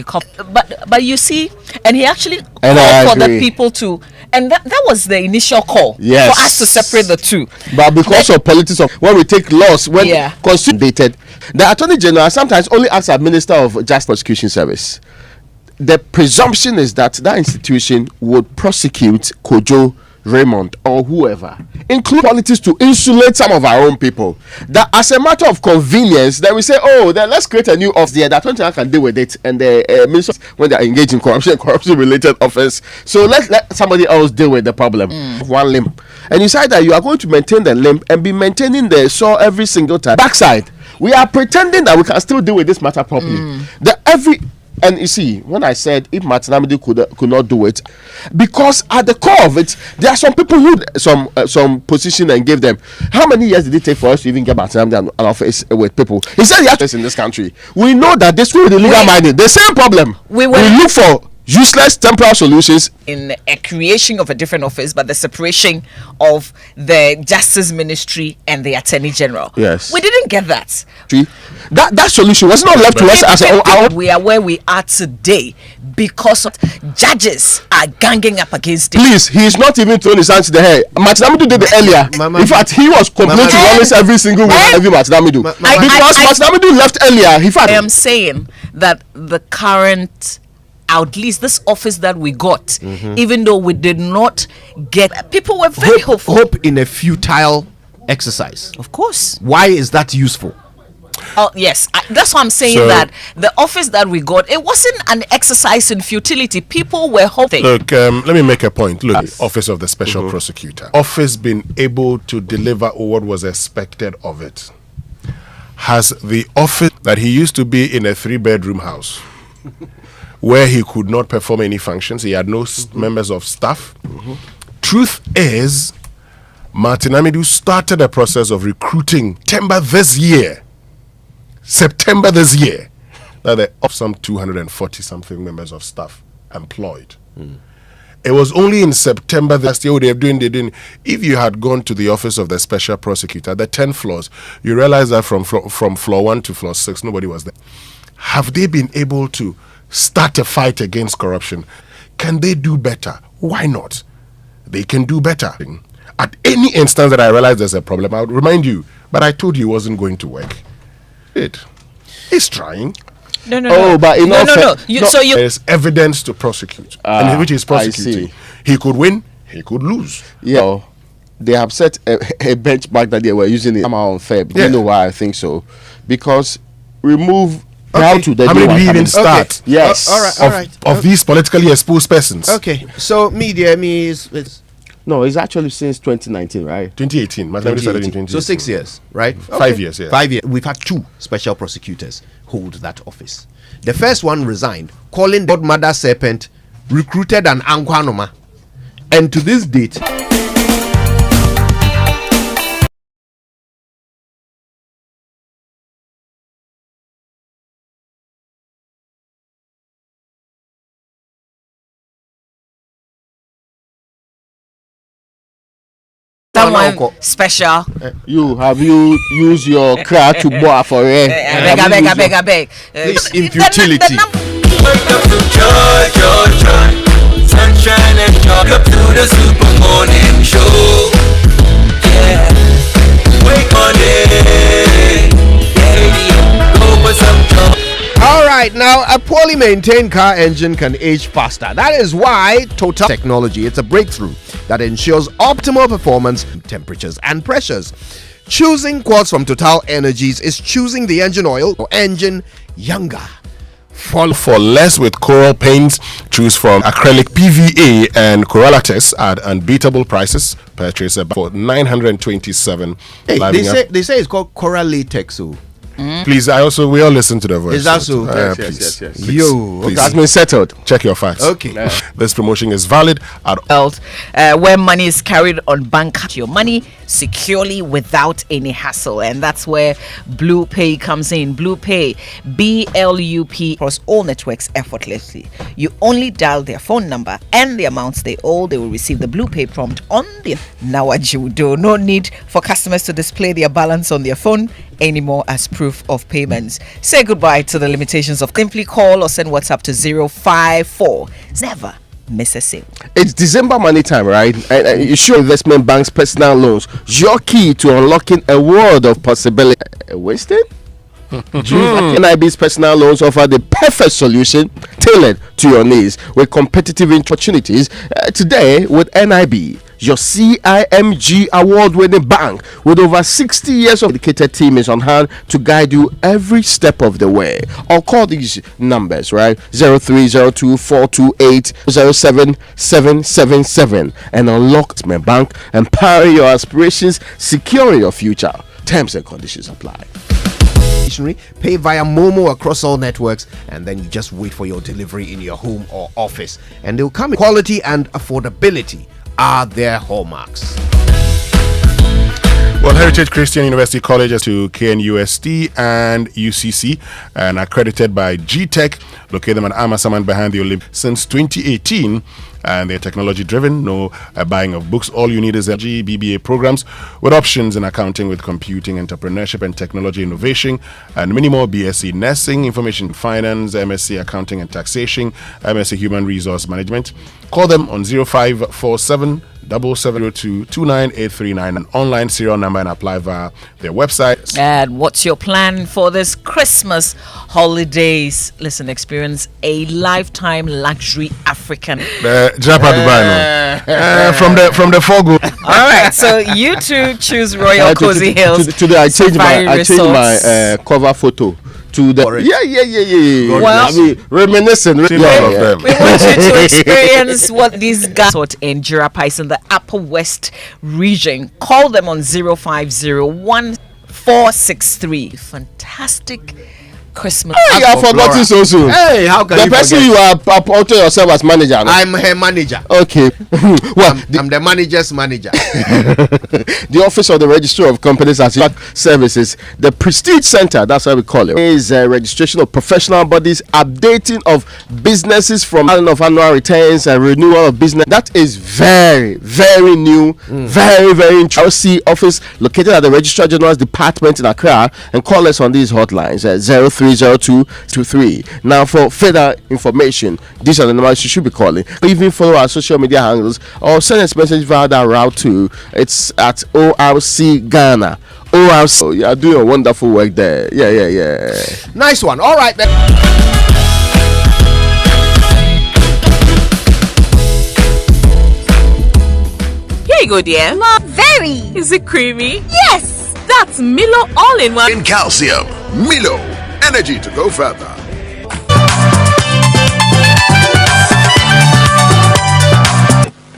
but you see, and he actually called for the people to, and that was the initial call for us to separate the two. But because of politics, when we take laws, when consolidated, the Attorney General sometimes only acts as Minister of Justice Prosecution Service. The presumption is that that institution would prosecute Kojo, Raymond, or whoever, include politics to insulate some of our own people. That as a matter of convenience, then we say, oh, then let's create a new office there that can deal with it, and the ministers, when they are engaged in corruption related offense, so let somebody else deal with the problem. One limb, and you say that you are going to maintain the limb and be maintaining the saw every single time. Backside, we are pretending that we can still deal with this matter properly. And you see, when I said if Martin Amidu could not do it, because at the core of it, there are some people who some position and gave them. How many years did it take for us to even get Martin Amidu an office with people? He said he has this in this country. We know that this will the legal minded. The same problem. We look for useless temporal solutions in a creation of a different office, but the separation of the Justice Ministry and the Attorney General. Yes, we didn't get that. That solution was not left to us as our. We are where we are today because of judges are ganging up against him. Please, he is not even throwing his hands to the hair. Martin Amidu did it earlier. In fact, he was completely honest every single week. Every Martin Amidu because Martin Amidu left earlier. In fact, I am saying that the current. At least this office that we got, even though we did not get, people were very hopeful. Hope in a futile exercise. Of course. Why is that useful? Oh yes, that's why I'm saying that the office that we got, it wasn't an exercise in futility. People were hoping. Look, let me make a point. Look, Office of the Special Prosecutor, office been able to deliver what was expected of it. Has the office that he used to be in a 3-bedroom house where he could not perform any functions, he had no members of staff. Truth is, Martin Amidu started a process of recruiting September this year, that they have some 240 something members of staff employed. It was only in September last year they didn't. If you had gone to the office of the special prosecutor, the 10 floors, you realize that from floor 1 to floor 6, nobody was there. Have they been able to start a fight against corruption? Can they do better? Why not? They can do better. At any instance that I realize there's a problem, I would remind you, but I told you it wasn't going to work. It's trying. No. There's evidence to prosecute, and which is prosecuting. He could win, he could lose. Yeah. They have set a benchmark that they were using it somehow unfair. Do you know why I think so? Because remove. How many did we even start? Yes. All right. Of these politically exposed persons. Okay. So media is no, it's actually since 2019, right? 2018. My started in 2018. So 6 years, right? 5 years, yeah. 5 years. We've had 2 special prosecutors hold that office. The first one resigned, calling Godmother Serpent, recruited an Ankwanoma. And to this date, someone special. Have you used your car to boa for it? I beg. This infutility. Wake up to joy, sunshine and joy. Wake up to the super morning show. Yeah, wake on it. Yeah, go for some joy. All right, now a poorly maintained car engine can age faster. That is why Total Technology, it's a breakthrough that ensures optimal performance, temperatures and pressures. Choosing quartz from Total Energies is choosing the engine oil or engine younger. For less with coral paints, choose from acrylic PVA and Coralatex at unbeatable prices. Purchase about 927. Hey, they say it's called Coral Latex. So. Please, we all listen to the voice. Is that so? Yes. Yo, please. That's been settled. Check your facts. Okay. This promotion is valid at where money is carried on bank. Your money securely without any hassle, and that's where Blue Pay comes in. Blue Pay, BLUP, across all networks effortlessly. You only dial their phone number and the amounts they owe. They will receive the Blue Pay prompt on the Nawajudo. No need for customers to display their balance on their phone anymore as proof of payments. Say goodbye to the limitations of simply call or send WhatsApp to 054. Never miss a sale. It's December money time, right? And you show investment banks personal loans your key to unlocking a world of possibility. Wasted? NIB's personal loans offer the perfect solution tailored to your needs with competitive opportunities. Today with NIB, your CIMG award-winning bank with over 60 years of dedicated team is on hand to guide you every step of the way. Or call these numbers, right? 0302-428-07777 and unlock my bank, empower your aspirations, secure your future. Terms and conditions apply. stationery. Pay via Momo across all networks, and then you just wait for your delivery in your home or office. And they'll come in. Quality and affordability are their hallmarks. Well, Heritage Christian University Colleges to KNUST and UCC, and accredited by GTech, locate them at Amasaman behind the Olymp since 2018. And they're technology driven, no buying of books. All you need is LG BBA programs with options in accounting, with computing, entrepreneurship, and technology innovation, and many more. BSc Nursing, Information Finance, MSc Accounting and Taxation, MSc Human Resource Management. Call them on 0547 702 29839, an online serial number, and apply via their website. And what's your plan for this Christmas holidays? Listen, experience a lifetime luxury African. From the Fogo. All right, so you two choose Royal Cozy Hills. Today I changed my cover photo to the Well, I mean, reminiscent. We want you to experience what these guys taught in Jurapais in the Upper West region. Call them on 0501 463. Fantastic Christmas. Hey, I forgot this also. Hey, how can the you person forget? you are appointed yourself as manager? No? I'm her manager. Okay. Well, I'm the manager's manager. The Office of the Registrar of Companies and Services, the Prestige Center, that's how we call it, is registration of professional bodies, updating of businesses from filing of annual returns and renewal of business. That is very, very new, very, very interesting. Office located at the Registrar General's Department in Accra, and call us on these hotlines at 030223. Now, for further information, these are the numbers you should be calling. Even follow our social media handles or send us a message via that route too. It's at ORC Ghana. ORC. You are doing a wonderful work there. Yeah. Nice one. All right then. Here you go, dear. Mom, very. Is it creamy? Yes. That's Milo all-in-one. In calcium, Milo, energy to go further.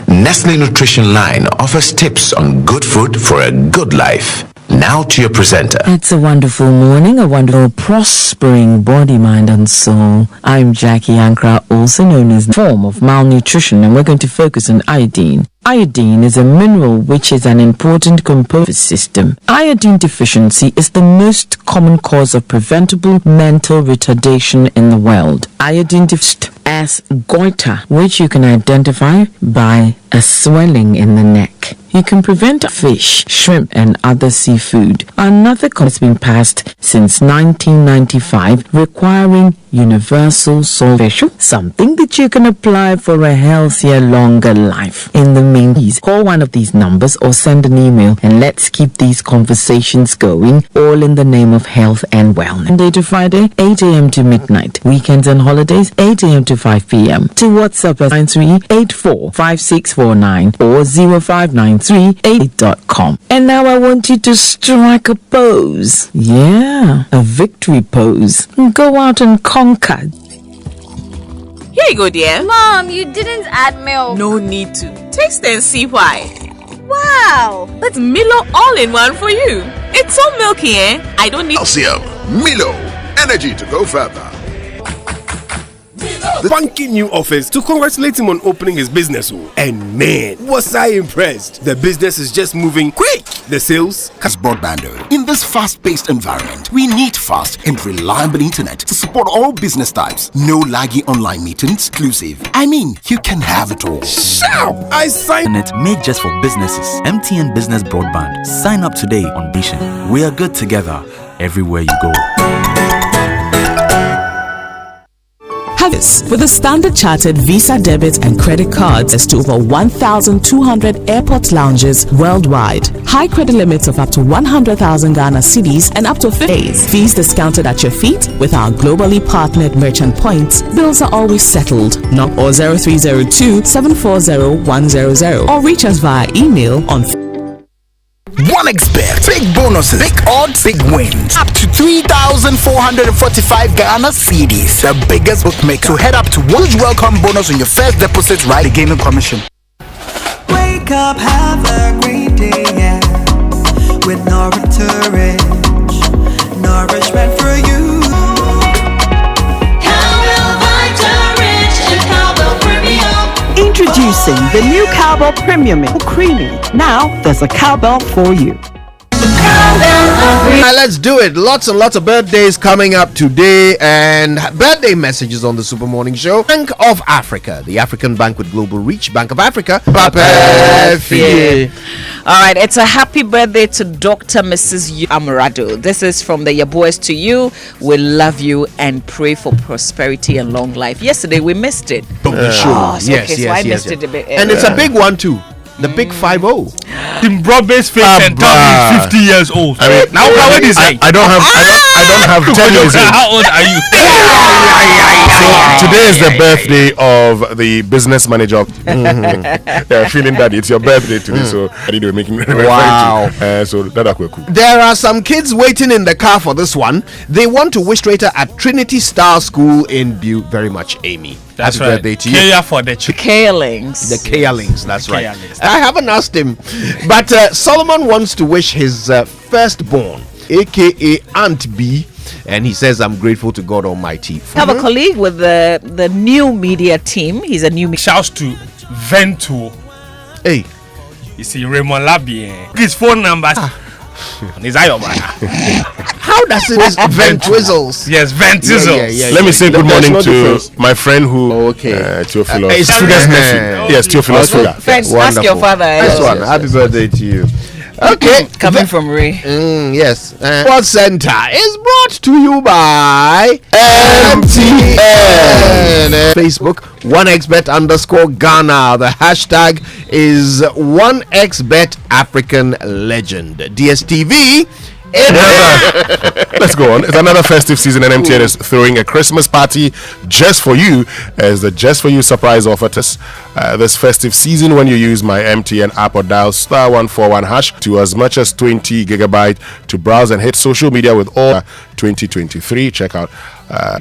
Nestle Nutrition Line offers tips on good food for a good life. Now to your presenter. It's a wonderful morning, a wonderful prospering body, mind and soul. I'm Jackie Ankra, also known as form of malnutrition, and we're going to focus on iodine. Iodine is a mineral which is an important component of the system. Iodine deficiency is the most common cause of preventable mental retardation in the world. Iodine deficiency as goiter, which you can identify by a swelling in the neck. You can prevent fish, shrimp, and other seafood. Another code has been passed since 1995 requiring universal solvency, something that you can apply for a healthier, longer life. In the meantime, please call one of these numbers or send an email, and let's keep these conversations going, all in the name of health and wellness. Monday to Friday, 8 a.m. to midnight. Weekends and holidays, 8 a.m. to 5 p.m. To WhatsApp at 93845649 or 059388.com. And now I want you to strike a pose. Yeah, a victory pose. Go out and conquer. Here you go, dear. Mom, you didn't add milk. No need to. Taste and see why. Wow. That's Milo all-in-one for you. It's so milky, eh? I don't need calcium, Milo, energy to go further. The funky new office to congratulate him on opening his business. And man, was I impressed. The business is just moving quick. The sales has broadband. In this fast-paced environment, we need fast and reliable internet to support all business types. No laggy online meetings, exclusive. I mean, you can have it all. Sharp! I signed it made just for businesses. MTN Business Broadband. Sign up today on Vision. We are good together everywhere you go. With a Standard Chartered Visa debit and credit cards as to over 1,200 airport lounges worldwide. High credit limits of up to 100,000 Ghana cedis and up to 50 days. Fees discounted at your feet with our globally partnered merchant points. Bills are always settled. Knock or 0302 740 100 or reach us via email on 1xBet. Big bonuses, big odds, big wins. Up to 3,445 Ghana cedis. The biggest bookmaker. So head up to huge welcome bonus on your first deposit, right? The Gaming Commission. Wake up, have a great day, yeah. With Northern Rich. nourishment for you. Introducing the new Cowbell Premium Milk Creamy. Now there's a cowbell for you. Let's do it. Lots and lots of birthdays coming up today, and birthday messages on the Super Morning Show. Bank of Africa, the African bank with global reach. Bank of Africa. All right, it's a happy birthday to Dr. Mrs. Amrado. This is from the Yaboys to you. We love you and pray for prosperity and long life. Yesterday we missed it. I missed it a bit. And it's a big one too. The big 5-0. In broad-based face and tell me 50 years old. I mean, now what is it? I don't have 10 years old. How old are you? So today is the birthday of the business manager. They're feeling that it's your birthday today, so I did making wow. So that's cool. There are some kids waiting in the car for this one. They want to wish Trader at Trinity Star School in Butte very much, Amy. That's Happy right. birthday to you. Care for the Kaelings. The Kaelings, that's The right. Kaelings. I haven't asked him, but Solomon wants to wish his firstborn, aka Aunt B, and he says, I'm grateful to God Almighty. I have a colleague with the new media team. He's a new Shouts to Vento. Hey. You see, Raymond Labien. His phone number. Is that your brother? How does it is Ventwizzles? Yes, Ventwizzles. Let me say good morning to my friend who Theophilus. It's Fuga's nephew. Yes, Theophilus Fuga. Friends, ask your father. This one. Happy birthday to you. Okay, coming from Ray. Yes. Sports Center is brought to you by MTN. Facebook 1xbet_Ghana. The hashtag is 1xbet African Legend. DSTV. Let's go on. It's another festive season, and MTN is throwing a Christmas party just for you as the Just For You surprise offer this festive season when you use my MTN app or dial *141# to as much as 20 gigabyte to browse and hit social media with all 2023. Check out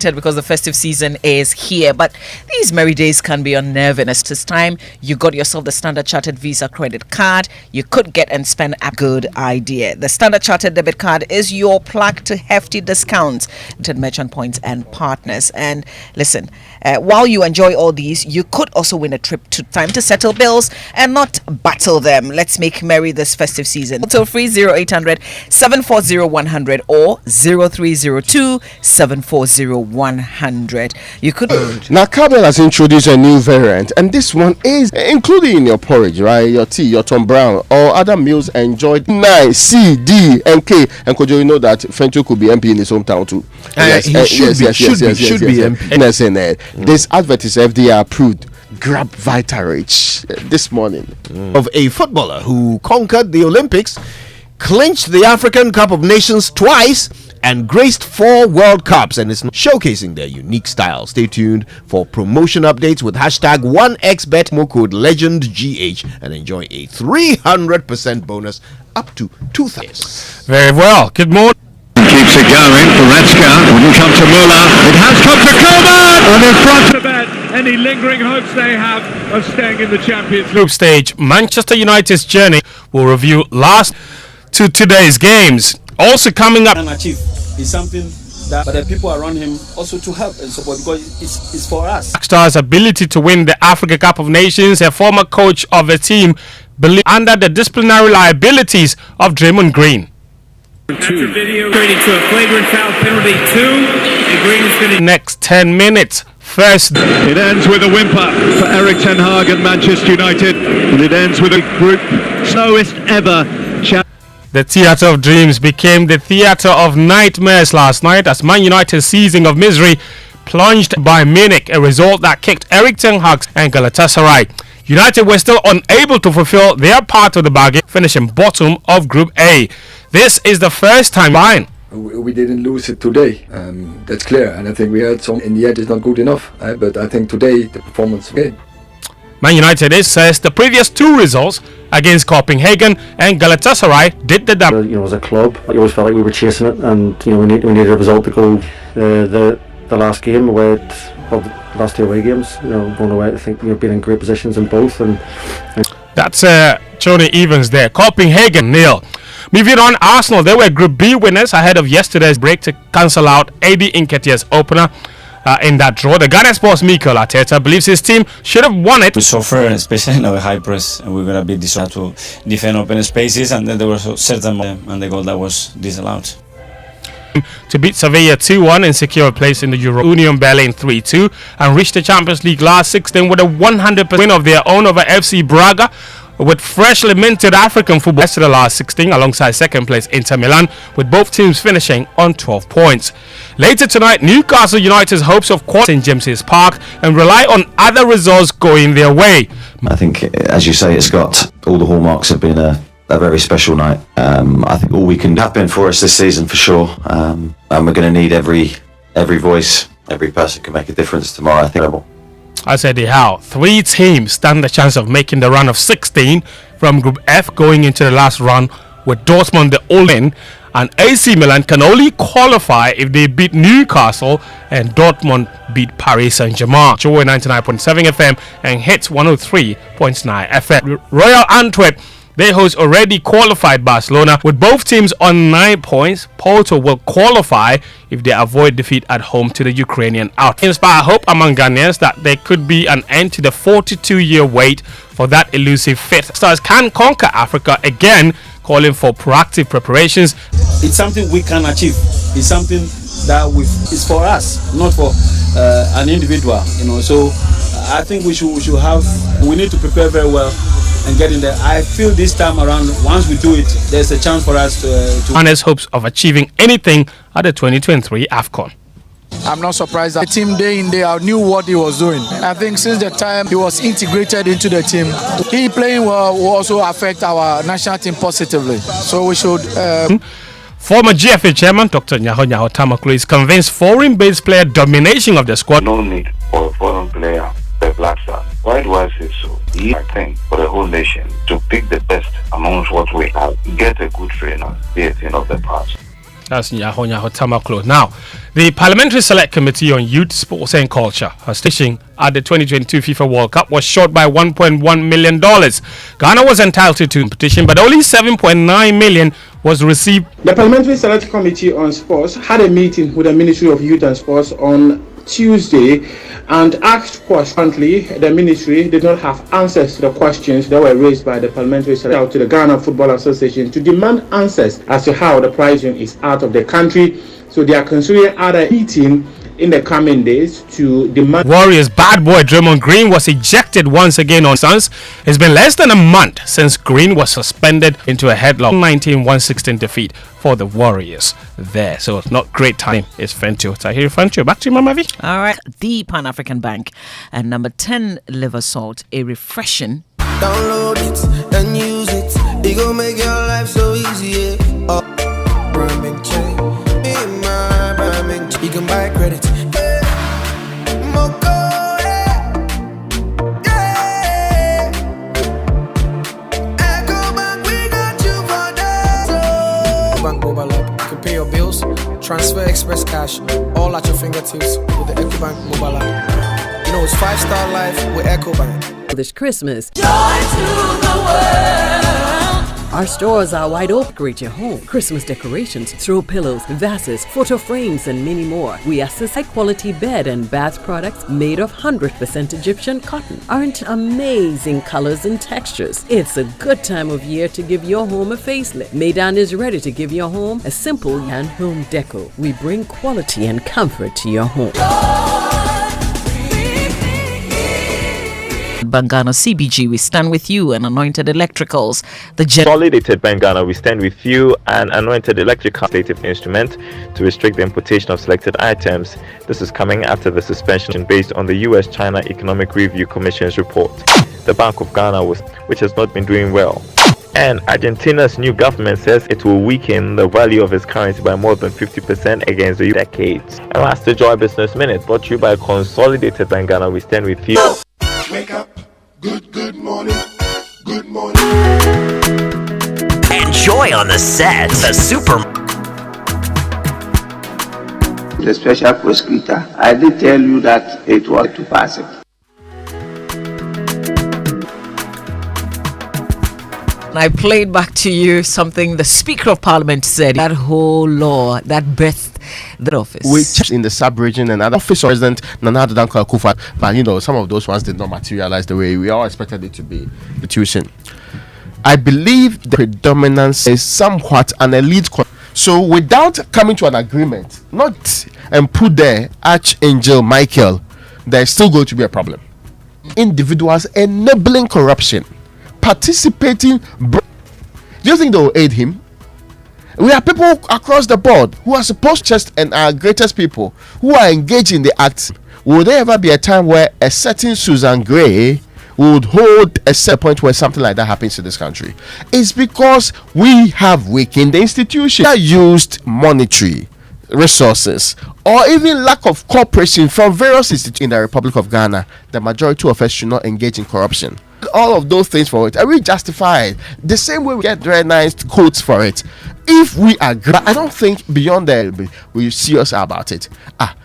because the festive season is here, but these merry days can be unnerving. As this time you got yourself the Standard Chartered Visa credit card, you could get and spend a good idea. The Standard Chartered debit card is your plug to hefty discounts to merchant points and partners. And listen, while you enjoy all these, you could also win a trip to time to settle bills and not battle them. Let's make merry this festive season. Toll free 0800 740 100 or 0302 740 100. You could now Cowbell has introduced a new variant, and this one is included in your porridge, right? Your tea, your Tom Brown, or other meals enjoyed. 9 C, D, and K. And Kojo, you know that Fencho could be MP in his hometown too. He should be MP. And this advert is FDA approved. Grab Vitarich this morning. Of a footballer who conquered the Olympics, clinched the African Cup of Nations twice, and graced 4 World Cups, and is showcasing their unique style. Stay tuned for promotion updates with hashtag 1xbet, promo code LEGENDGH, and enjoy a 300% bonus up to 2,000. Very well. Good morning. Keeps it going for Redska. Wouldn't come to Muller. It has come to Coleman. And in front of it, any lingering hopes they have of staying in the Champions League Group stage, Manchester United's journey will review last to today's games. Also coming up, and achieve is something that but the people around him also to help and support, because it's for us. Star's ability to win the Africa Cup of Nations, a former coach of the team, believed under the disciplinary liabilities of Draymond Green. Video leading to a flagrant foul penalty 2, and Green is going to next 10 minutes. First, it ends with a whimper for Eric Ten Hag and Manchester United, and it ends with a group slowest ever. The Theatre of Dreams became the Theatre of Nightmares last night as Man United's season of misery plunged by Munich, a result that kicked Eric Ten Hag and Galatasaray. United were still unable to fulfill their part of the bargain, finishing bottom of Group A. This is the first time buying. We didn't lose it today, that's clear, and I think we had some in the end. It's not good enough, but I think today the performance okay. Man United says the previous 2 results against Copenhagen and Galatasaray did the damage. You know, as a club, I always felt like we were chasing it, and you know we needed a result to go the last game away at, well, the last 2 away games. You know, going away, I think being in great positions in both, and that's Johnny Evans there. Copenhagen 0. Moving on, Arsenal, they were Group B winners ahead of yesterday's break to cancel out Eddie Nketiah's opener in that draw. The Ghana Sports Mikel Arteta believes his team should have won it. We suffer, especially in our high press, and we're gonna be disallowed to defend open spaces, and then there was a certain and the goal that was disallowed. To beat Sevilla 2-1 and secure a place in the Euro. Union Berlin 3-2 and reached the Champions League last 16 with a 100% win of their own over FC Braga, with freshly minted African football to the last 16 alongside second place Inter Milan, with both teams finishing on 12 points. Later tonight, Newcastle United's hopes of qualifying St James's Park and rely on other results going their way. I think, as you say, it's got all the hallmarks have been a very special night. I think all we can happen for us this season for sure, and we're going to need every voice, every person can make a difference tomorrow. I think. I said how 3 teams stand the chance of making the run of 16 from Group F going into the last round, with Dortmund the all-in, and AC Milan can only qualify if they beat Newcastle and Dortmund beat Paris Saint-Germain. Joy 99.7 FM and Hits 103.9 FM. Royal Antwerp, they host already qualified Barcelona, with both teams on 9 points. Porto will qualify if they avoid defeat at home to the Ukrainian outfit. Inspire hope among Ghanaians that there could be an end to the 42-year wait for that elusive fifth. Stars can conquer Africa again, calling for proactive preparations. It's something we can achieve. It's something that it's for us, not for an individual. So I think we need to prepare very well and get in there. I feel this time around, once we do it, there's a chance for us to Ghana's hopes of achieving anything at the 2023 AFCON. I'm not surprised that the team day in day out knew what he was doing. I think since the time he was integrated into the team, he playing well will also affect our national team positively. So we should. Former GFA chairman Dr. Nyaho Tamakulu is convinced foreign-based player domination of the squad. No need for a foreign player, the Black Stars. Why do I say so? I think for the whole nation to pick the best amongst what we have, get a good trainer, be a thing of the past. That's Nyaho Tamakulu. Now, the Parliamentary Select Committee on Youth, Sports and Culture, hosting at the 2022 FIFA World Cup, was short by $1.1 million. Ghana was entitled to competition, but only $7.9 million was received. The Parliamentary Select Committee on Sports had a meeting with the Ministry of Youth and Sports on Tuesday and asked questions. Currently, the ministry did not have answers to the questions that were raised by the Parliamentary Select to the Ghana Football Association to demand answers as to how the pricing is out of the country. So they are considering other meeting in the coming days to demand. Warriors bad boy Draymond Green was ejected once again on Suns. It's been less than a month since Green was suspended into a headlock 19-116 defeat for the Warriors there. So not great time. It's Fentio. Tahir Fentio. Back to you, Mama V. All right. The Pan-African Bank and number 10 liver salt, a refreshing. Download it and use it. It gon' make your life so easy. You can buy credit. Bank mobile app. You can pay your bills, transfer express cash, all at your fingertips with the EcoBank mobile app. You know it's 5-star life with EcoBank. This Christmas, joy to the world. Our stores are wide open. Decorate your home. Christmas decorations, throw pillows, vases, photo frames, and many more. We assist high-quality bed and bath products made of 100% Egyptian cotton. Aren't amazing colors and textures? It's a good time of year to give your home a facelift. Maydan is ready to give your home a simple and home deco. We bring quality and comfort to your home. Bangano CBG, we stand with you, and Anointed Electricals. Consolidated Bangano, we stand with you, and Anointed Electrical legislative instrument to restrict the importation of selected items. This is coming after the suspension based on the US-China Economic Review Commission's report. The Bank of Ghana, which has not been doing well. And Argentina's new government says it will weaken the value of its currency by more than 50% against the decades. And last, the Joy Business Minute, brought to you by Consolidated Bangano, we stand with you. Wake up, good morning, good morning. Enjoy on the set, the super. The special prosecutor, I did tell you that it was to pass it. And I played back to you something the Speaker of Parliament said. That whole law that birthed the office. Which in the sub-region and other office of President Nana Addo Dankwa Akufo, but some of those ones did not materialize the way we all expected it to be. Institution. I believe the predominance is somewhat an elite. So without coming to an agreement, not and put there Archangel Michael, there's still going to be a problem. Individuals enabling corruption, participating. Do you think they will aid him? We have people across the board who are supposed to just and our greatest people who are engaged in the acts. Will there ever be a time where a certain Susan Gray would hold a set point where something like that happens to this country? It's because we have weakened the institution, used monetary resources, or even lack of cooperation from various institutions in the Republic of Ghana. The majority of us should not engage in corruption. All of those things for it, and we justify it the same way we get very nice quotes for it. If we agree, I don't think beyond that we're serious about it.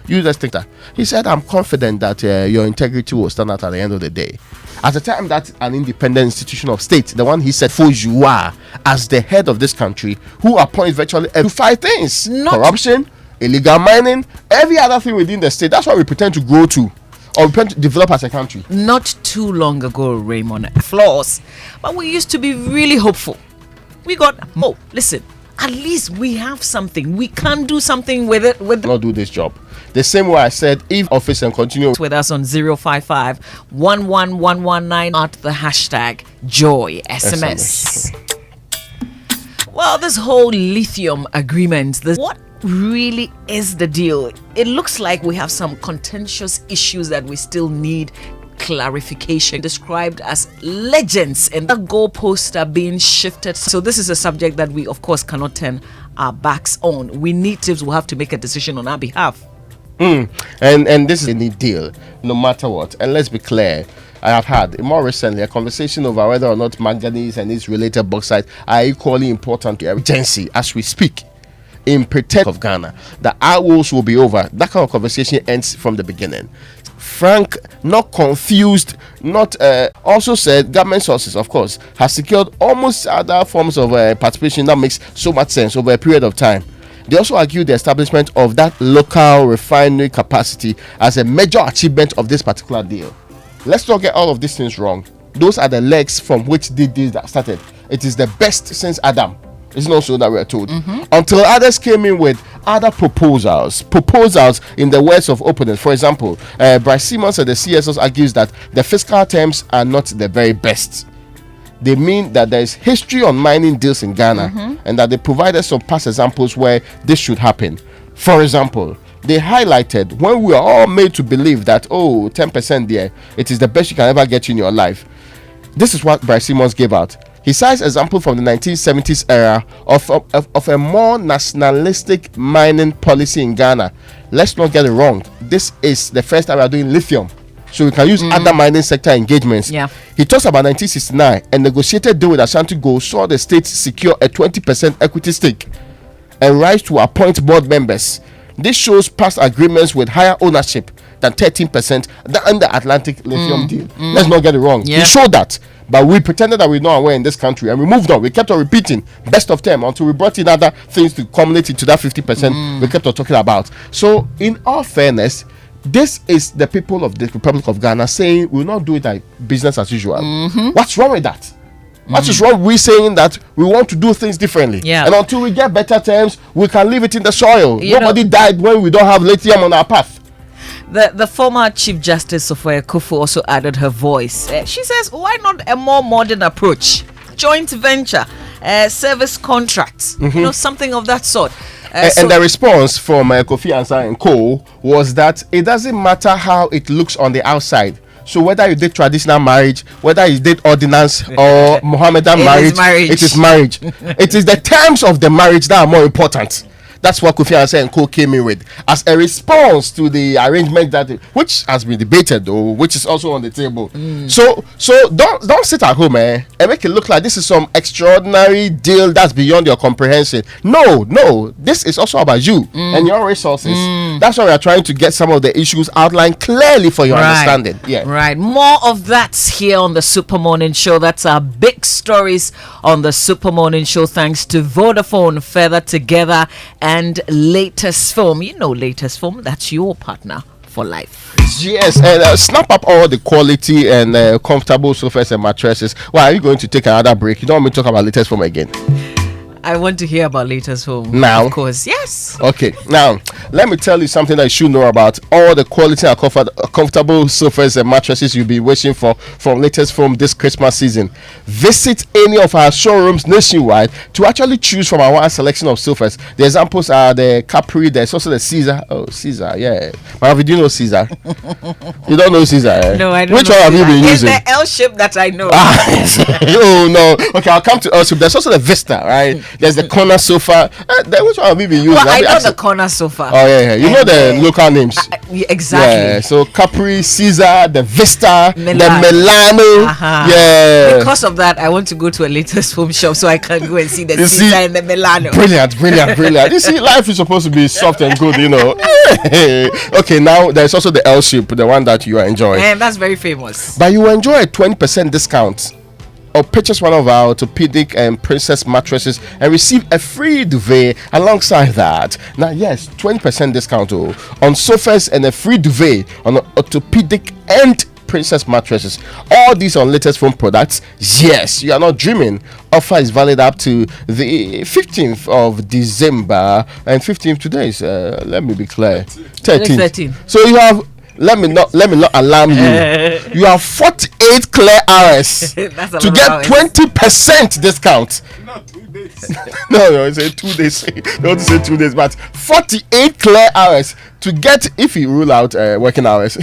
You just think that he said, I'm confident that your integrity will stand out at the end of the day. At the time that an independent institution of state, the one he said for you are as the head of this country, who appoints virtually every 5 things: corruption, illegal mining, every other thing within the state. That's what we pretend to grow to, or we pretend to develop as a country. Not too long ago, Raymond, flaws, but we used to be really hopeful. We got listen, at least we have something. We can do something with it. Not do this job. The same way I said, if office and continue with us on 055 11119 at the hashtag Joy SMS. Well, this whole lithium agreement, what really is the deal? It looks like we have some contentious issues that we still need clarification, described as legends, and the goalposts are being shifted. So this is a subject that we of course cannot turn our backs on. We need tips. We'll have to make a decision on our behalf. And this is a deal no matter what. And let's be clear, I have had more recently a conversation over whether or not manganese and its related bauxite are equally important to urgency as we speak. In protect of Ghana, the hours will be over. That kind of conversation ends from the beginning. Frank, not confused, also said government sources, of course, have secured almost other forms of participation that makes so much sense over a period of time. They also argued the establishment of that local refinery capacity as a major achievement of this particular deal. Let's not get all of these things wrong. Those are the legs from which the deal that started. It is the best since Adam. It's not so that we are told. Until others came in with other proposals in the words of opponents. For example, Bryce Simmons at the CSOs argues that the fiscal terms are not the very best. They mean that there is history on mining deals in Ghana, and that they provided some past examples where this should happen. For example, they highlighted when we are all made to believe that 10% there, it is the best you can ever get in your life. This is what Bryce Simmons gave out. He cites example from the 1970s era of a more nationalistic mining policy in Ghana. Let's not get it wrong. This is the first time we are doing lithium, so we can use other mining sector engagements. He talks about 1969, a negotiated deal with Ashanti Gold saw the state secure a 20% equity stake and rights to appoint board members. This shows past agreements with higher ownership than 13% than the Atlantic Lithium deal. Let's not get it wrong. He showed that, but we pretended that we know our way in this country, and we moved on. We kept on repeating best of them until we brought in other things to culminate into that 50% we kept on talking about. So in all fairness, this is the people of the Republic of Ghana saying we'll not do it like business as usual. What's wrong with that? What is wrong with saying that we want to do things differently? And until we get better terms, we can leave it in the soil. Nobody died when we don't have lithium on our path. The former Chief Justice of Kufu also added her voice. She says, why not a more modern approach? Joint venture, service contracts, something of that sort. And the response from Kofi Ansah and co was that it doesn't matter how it looks on the outside. So whether you did traditional marriage, whether you did ordinance or Mohammedan marriage, it is marriage. It is the terms of the marriage that are more important. That's what Kofi Annan and Co came in with as a response to the arrangement which has been debated though, which is also on the table. So don't sit at home, and make it look like this is some extraordinary deal that's beyond your comprehension. No, this is also about you and your resources. That's why we are trying to get some of the issues outlined clearly for your understanding. Yeah, right. More of that here on the Super Morning Show. That's our big stories on the Super Morning Show. Thanks to Vodafone, Further Together, and Latest Film. You know Latest Film. That's your partner for life. Yes, and snap up all the quality and comfortable sofas and mattresses. Why are you going to take another break? You don't want me to talk about Latest Film again? I want to hear about Latest Film. Now? Of course, yes. Okay, now, let me tell you something that you should know about all the quality and comfortable sofas and mattresses you've been wishing for from Latest Film this Christmas season. Visit any of our showrooms nationwide to actually choose from our wide selection of sofas. The examples are the Capri, there's also the Caesar. Oh, Caesar, yeah. But do you know Caesar? You don't know Caesar? Eh? No, I don't Which know one have you been It's using? the L shape that I know. Oh, no. Okay, I'll come to L shape. There's also the Vista, right? There's the corner sofa. Which one have you been using? Well, I know the corner sofa. Oh, yeah. You know the local names. Exactly. Yeah, so Capri, Caesar, the Vista, the Milano. Yeah. Because of that, I want to go to a Latest Film shop so I can go and see the Caesar and the Milano. Brilliant. You see, life is supposed to be soft and good, you know. Okay, now there's also the L shape, the one that you are enjoying. And that's very famous. But you will enjoy a 20% discount or purchase one of our orthopedic and princess mattresses and receive a free duvet alongside that. Now, yes, 20% discount on sofas and a free duvet on orthopedic and princess mattresses. All these on Latest Film products. Yes, you are not dreaming. Offer is valid up to the 15th of December, and 15th today is let me be clear, 13th. So you have let me not alarm you. You have 48 clear hours to get 20% discount. Not 2 days. No, it's a 2 days. Don't say 2 days, but 48 clear hours to get, if you rule out working hours.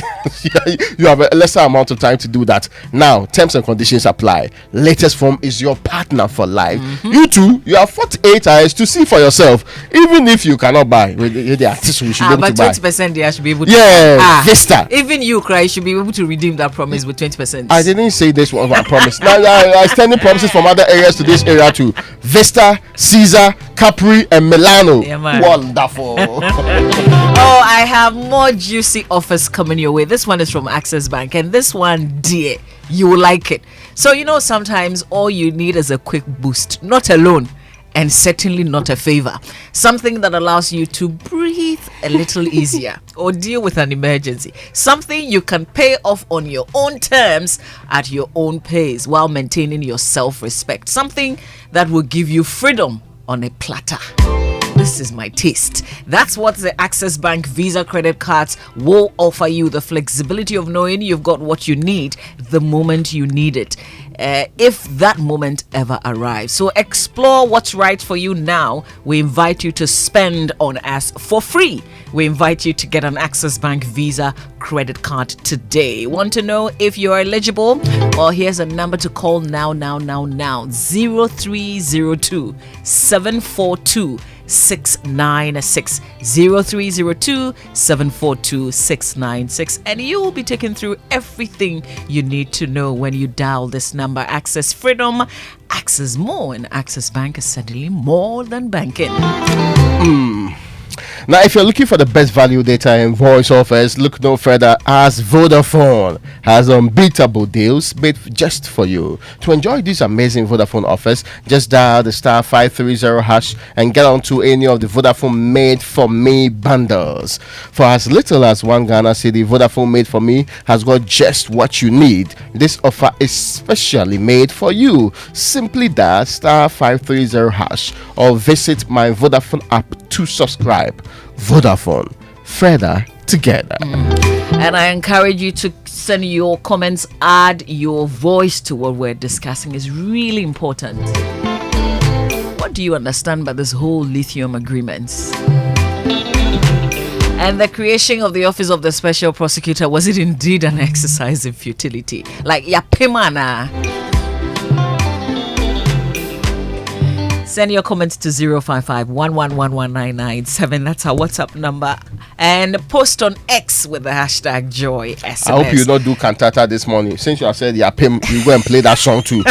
You have a lesser amount of time to do that. Now, terms and conditions apply. Latest Film is your partner for life. You too, you have 48 hours to see for yourself. Even if you cannot buy with the artist, we should be able to buy. But 20% they should be able to. Yeah, Vista. Even you, Cry, should be able to redeem that promise with 20%. I didn't say this was my promise. Now, I extending promises from other areas to this area too. Vista, Caesar, Capri, and Milano. Yeah, man. Wonderful. Oh, I have more juicy offers coming your way. This one is from Access Bank, and this one, dear, you will like it. So, you know, sometimes all you need is a quick boost, not a loan, and certainly not a favor. Something that allows you to breathe a little easier or deal with an emergency. Something you can pay off on your own terms at your own pace while maintaining your self-respect. Something that will give you freedom on a platter. This is my taste. That's what the Access Bank Visa credit cards will offer you. The flexibility of knowing you've got what you need the moment you need it. If that moment ever arrives. So explore what's right for you now. We invite you to spend on us for free. We invite you to get an Access Bank Visa credit card today. Want to know if you're eligible? Well, here's a number to call now. 0302 742 696 0302 742 696, and you will be taken through everything you need to know when you dial this number. Access freedom, access more, and Access Bank is certainly more than banking. Now, if you're looking for the best value data and voice offers, look no further as Vodafone has unbeatable deals made just for you. To enjoy these amazing Vodafone offers, just dial the star 530 hash and get onto any of the Vodafone Made For Me bundles. For as little as one Ghana cedi, Vodafone Made For Me has got just what you need. This offer is specially made for you. Simply dial star 530 hash or visit my Vodafone app to subscribe. Vodafone, further together. And I encourage you to send your comments, add your voice to what we're discussing. Is really important. What do you understand by this whole lithium agreements? And the creation of the Office of the Special Prosecutor, was it indeed an exercise in futility? Like, yapimana. Send your comments to 055-1111997. That's our WhatsApp number. And post on X with the hashtag Joy SMS. I hope you don't do cantata this morning. Since you have said you go and play that song too.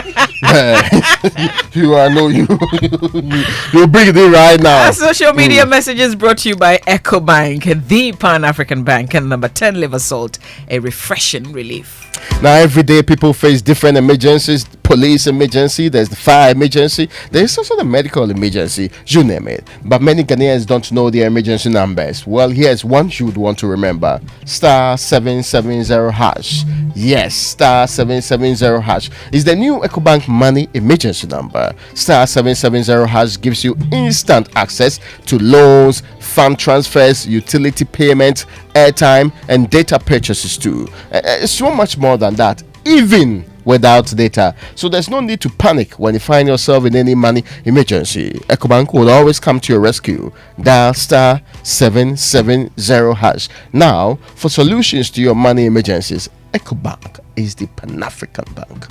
You'll bring it in right now. Our social media messages brought to you by EcoBank, the Pan-African Bank, and number 10 liver salt, a refreshing relief. Now, every day people face different emergencies. Police emergency, there's the fire emergency, there's also the medical emergency, you name it. But many Ghanaians don't know their emergency numbers. Well, here's one you would want to remember: star 770 hash. Yes, star 770 hash is the new EcoBank money emergency number. Star 770 hash gives you instant access to loans, fund transfers, utility payments, airtime, and data purchases too. So much more than that, even without data. So there's no need to panic when you find yourself in any money emergency. EcoBank will always come to your rescue. Dial star 770 hash now for solutions to your money emergencies. EcoBank is the Pan-African Bank.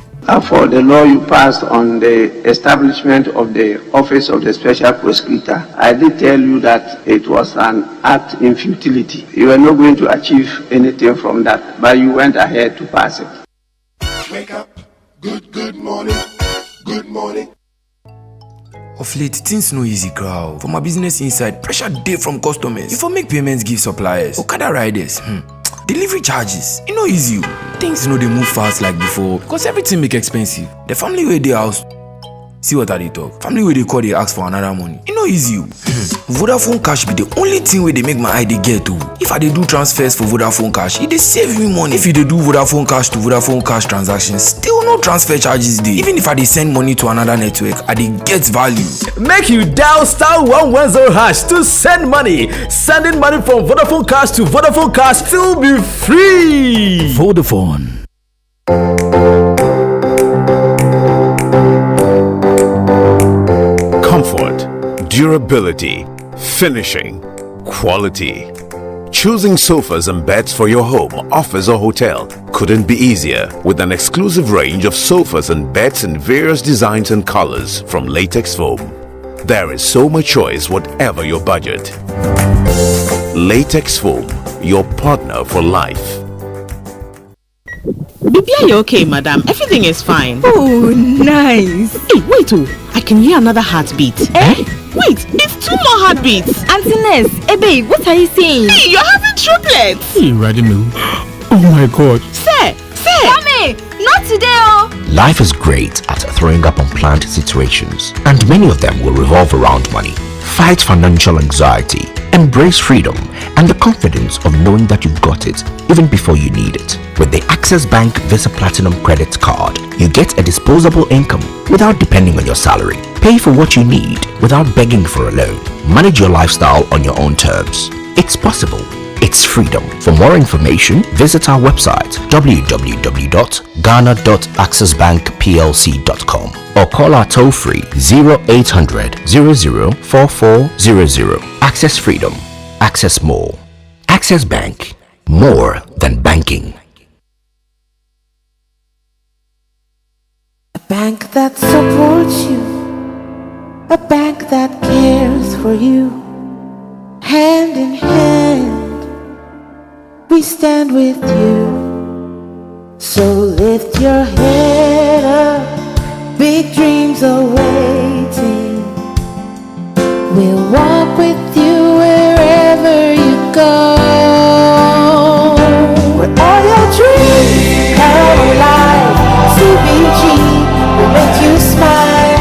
For the law you passed on the establishment of the Office of the Special Prosecutor, I did tell you that it was an act in futility. You were not going to achieve anything from that, but you went ahead to pass it. Wake up, good morning, good morning. Of late, things no easy, crowd. For my business inside, pressure day from customers. If I make payments, give suppliers, Okada riders, delivery charges, e no easy. Things no dey move fast like before because everything make expensive. The family wey dey house, see what I dey talk. Family wey dey call dey ask for another money, e no easy. Vodafone Cash be the only thing wey dey make my eye dey get o. If I dey do transfers for Vodafone Cash, e dey save me money. If you dey do Vodafone Cash to Vodafone Cash transactions, still no transfer charges dey. Even if I dey send money to another network, I dey get value. Make you dial star 110 hash to send money. Sending money from Vodafone Cash to Vodafone Cash still be free. Vodafone. Comfort, durability, finishing, quality. Choosing sofas and beds for your home, office or hotel couldn't be easier with an exclusive range of sofas and beds in various designs and colors from Latex Foam. There is so much choice whatever your budget. Latex Foam, your partner for life. Baby, are you okay, madam? Everything is fine. Oh, nice. Hey, wait, I can hear another heartbeat. Eh? Wait, it's 2 more heartbeats. Auntie Ness, babe, what are you saying? Hey, you're having triplets. Hey, Radimu. Oh my God. Sir. Mommy, not today, oh. Life is great at throwing up unplanned situations, and many of them will revolve around money. Fight financial anxiety, embrace freedom, and the confidence of knowing that you've got it even before you need it. With the Access Bank Visa Platinum Credit Card, you get a disposable income without depending on your salary. Pay for what you need without begging for a loan. Manage your lifestyle on your own terms. It's possible. It's freedom. For more information, visit our website www.ghana.accessbankplc.com or call our toll-free 0800 004400. Access freedom. Access more. Access Bank. More than banking. A bank that supports you. A bank that cares for you. Hand in hand, we stand with you. So lift your head up, big dreams are waiting. We'll walk with you wherever you go. Where all your dreams come alive, CBG will make you smile.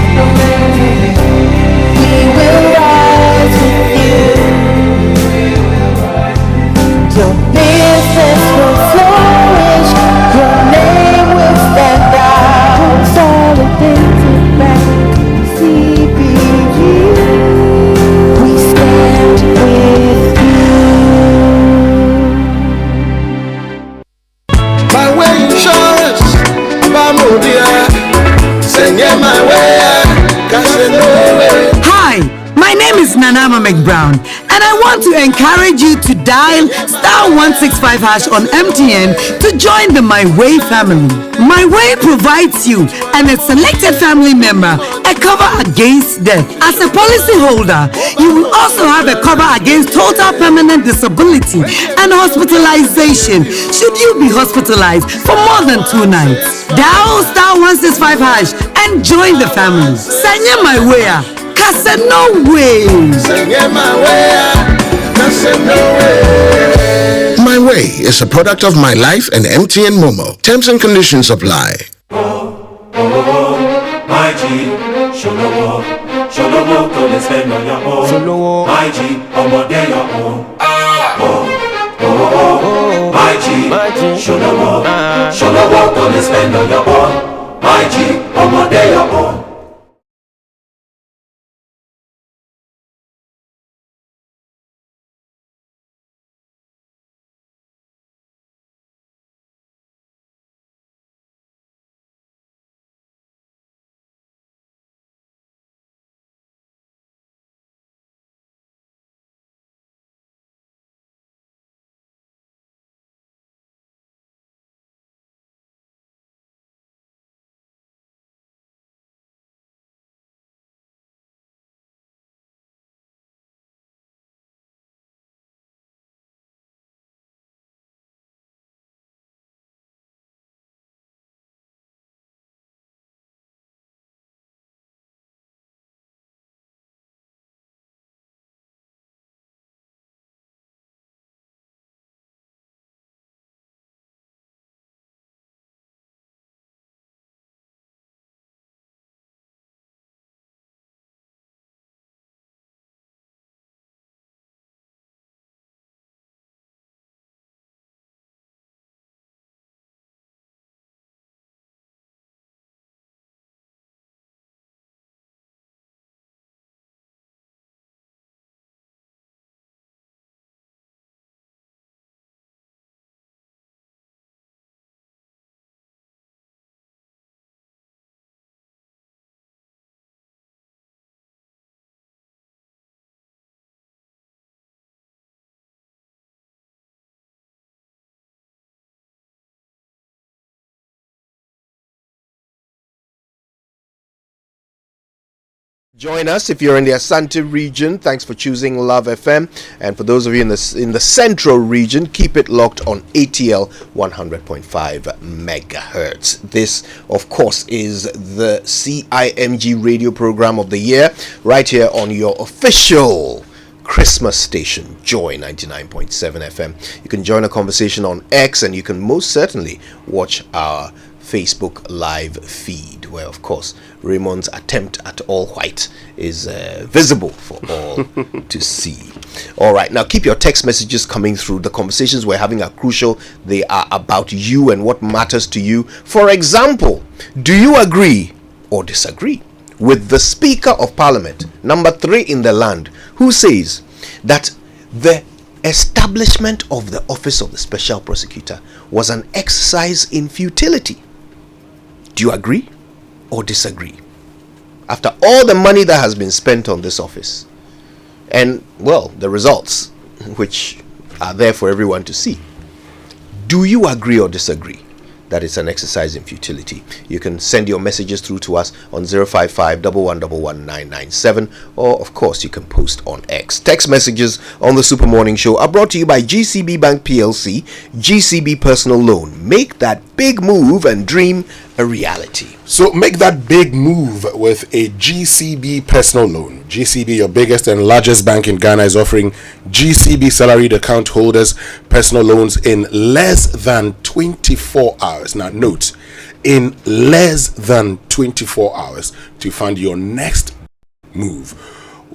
We will rise with you. Your business will flourish, your name will stand out. Consolidated Bank, CBG, we stand with you. My way insurance, Bamudia, send my way, Hi, my name is Nanama McBrown, and I want to encourage you to dial star 165 hash on MTN to join the My Way family. My Way provides you and a selected family member a cover against death. As a policyholder, you will also have a cover against total permanent disability and hospitalization should you be hospitalized for more than 2 nights. Dial *165# and join the family. Sanya my way, Kasa no way. Sanya my way, Kasa no way. My Way is a product of My Life and MTN Momo. Terms and conditions apply. My G, Sholowo, don't spend on your own. My G, ọmọdé your own. My G, Sholowo, don't spend on your own. My G, ọmọdé your own. Join us if you're in the Asante region. Thanks for choosing Love FM. And for those of you in the central region, keep it locked on ATL 100.5 megahertz. This, of course, is the CIMG radio program of the year, right here on your official Christmas station, Joy 99.7 FM. You can join a conversation on X, and you can most certainly watch our Facebook live feed, where of course Raymond's attempt at all white is visible for all to see. All right, now keep your text messages coming through. The conversations we're having are crucial. They are about you and what matters to you. For example, do you agree or disagree with the Speaker of Parliament, number 3 in the land, who says that the establishment of the office of the Special Prosecutor was an exercise in futility? Do you agree or disagree? After all the money that has been spent on this office, and well, the results which are there for everyone to see, do you agree or disagree that it's an exercise in futility? You can send your messages through to us on 055-1111-997, or of course you can post on X. Text messages on the Super Morning Show are brought to you by GCB Bank PLC, GCB Personal Loan. Make that big move and dream a reality. So make that big move with a GCB personal loan. GCB, your biggest and largest bank in Ghana, is offering GCB salaried account holders personal loans in less than 24 hours. Now note, in less than 24 hours to fund your next move.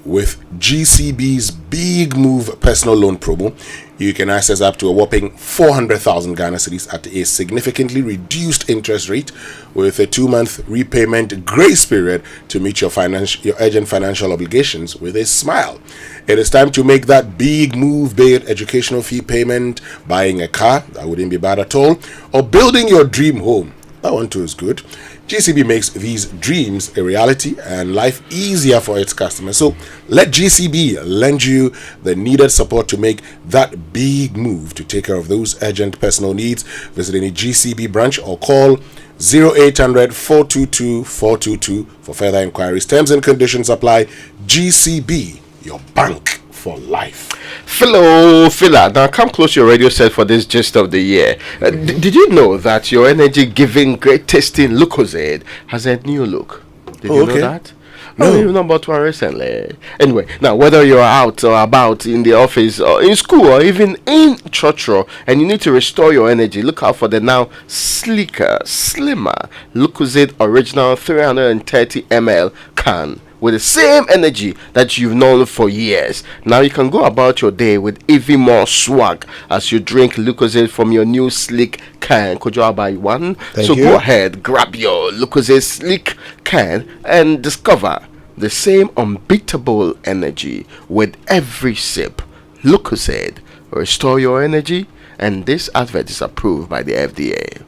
With GCB's Big Move personal loan promo, you can access up to a whopping 400,000 Ghana cedis at a significantly reduced interest rate, with a 2-month repayment grace period to meet your urgent financial obligations with a smile. It is time to make that big move, be it educational fee payment, buying a car, that wouldn't be bad at all, or building your dream home. That one too is good. GCB makes these dreams a reality and life easier for its customers. So let GCB lend you the needed support to make that big move to take care of those urgent personal needs. Visit any GCB branch or call 0800 422 422 for further inquiries. Terms and conditions apply. GCB, your bank for life. Phila, now come close to your radio set for this gist of the year. Did you know that your energy giving, great tasting Lucozade has a new look? Did you know that? No, you know about one recently. Anyway, now whether you're out or about in the office or in school or even in church and you need to restore your energy, look out for the now sleeker, slimmer Lucozade Original 330 ml can with the same energy that you've known for years. Now you can go about your day with even more swag as you drink Lucozade from your new sleek can. Could you buy one? Go ahead, grab your Lucozade sleek can and discover the same unbeatable energy with every sip. Lucozade, restore your energy, and this advert is approved by the FDA.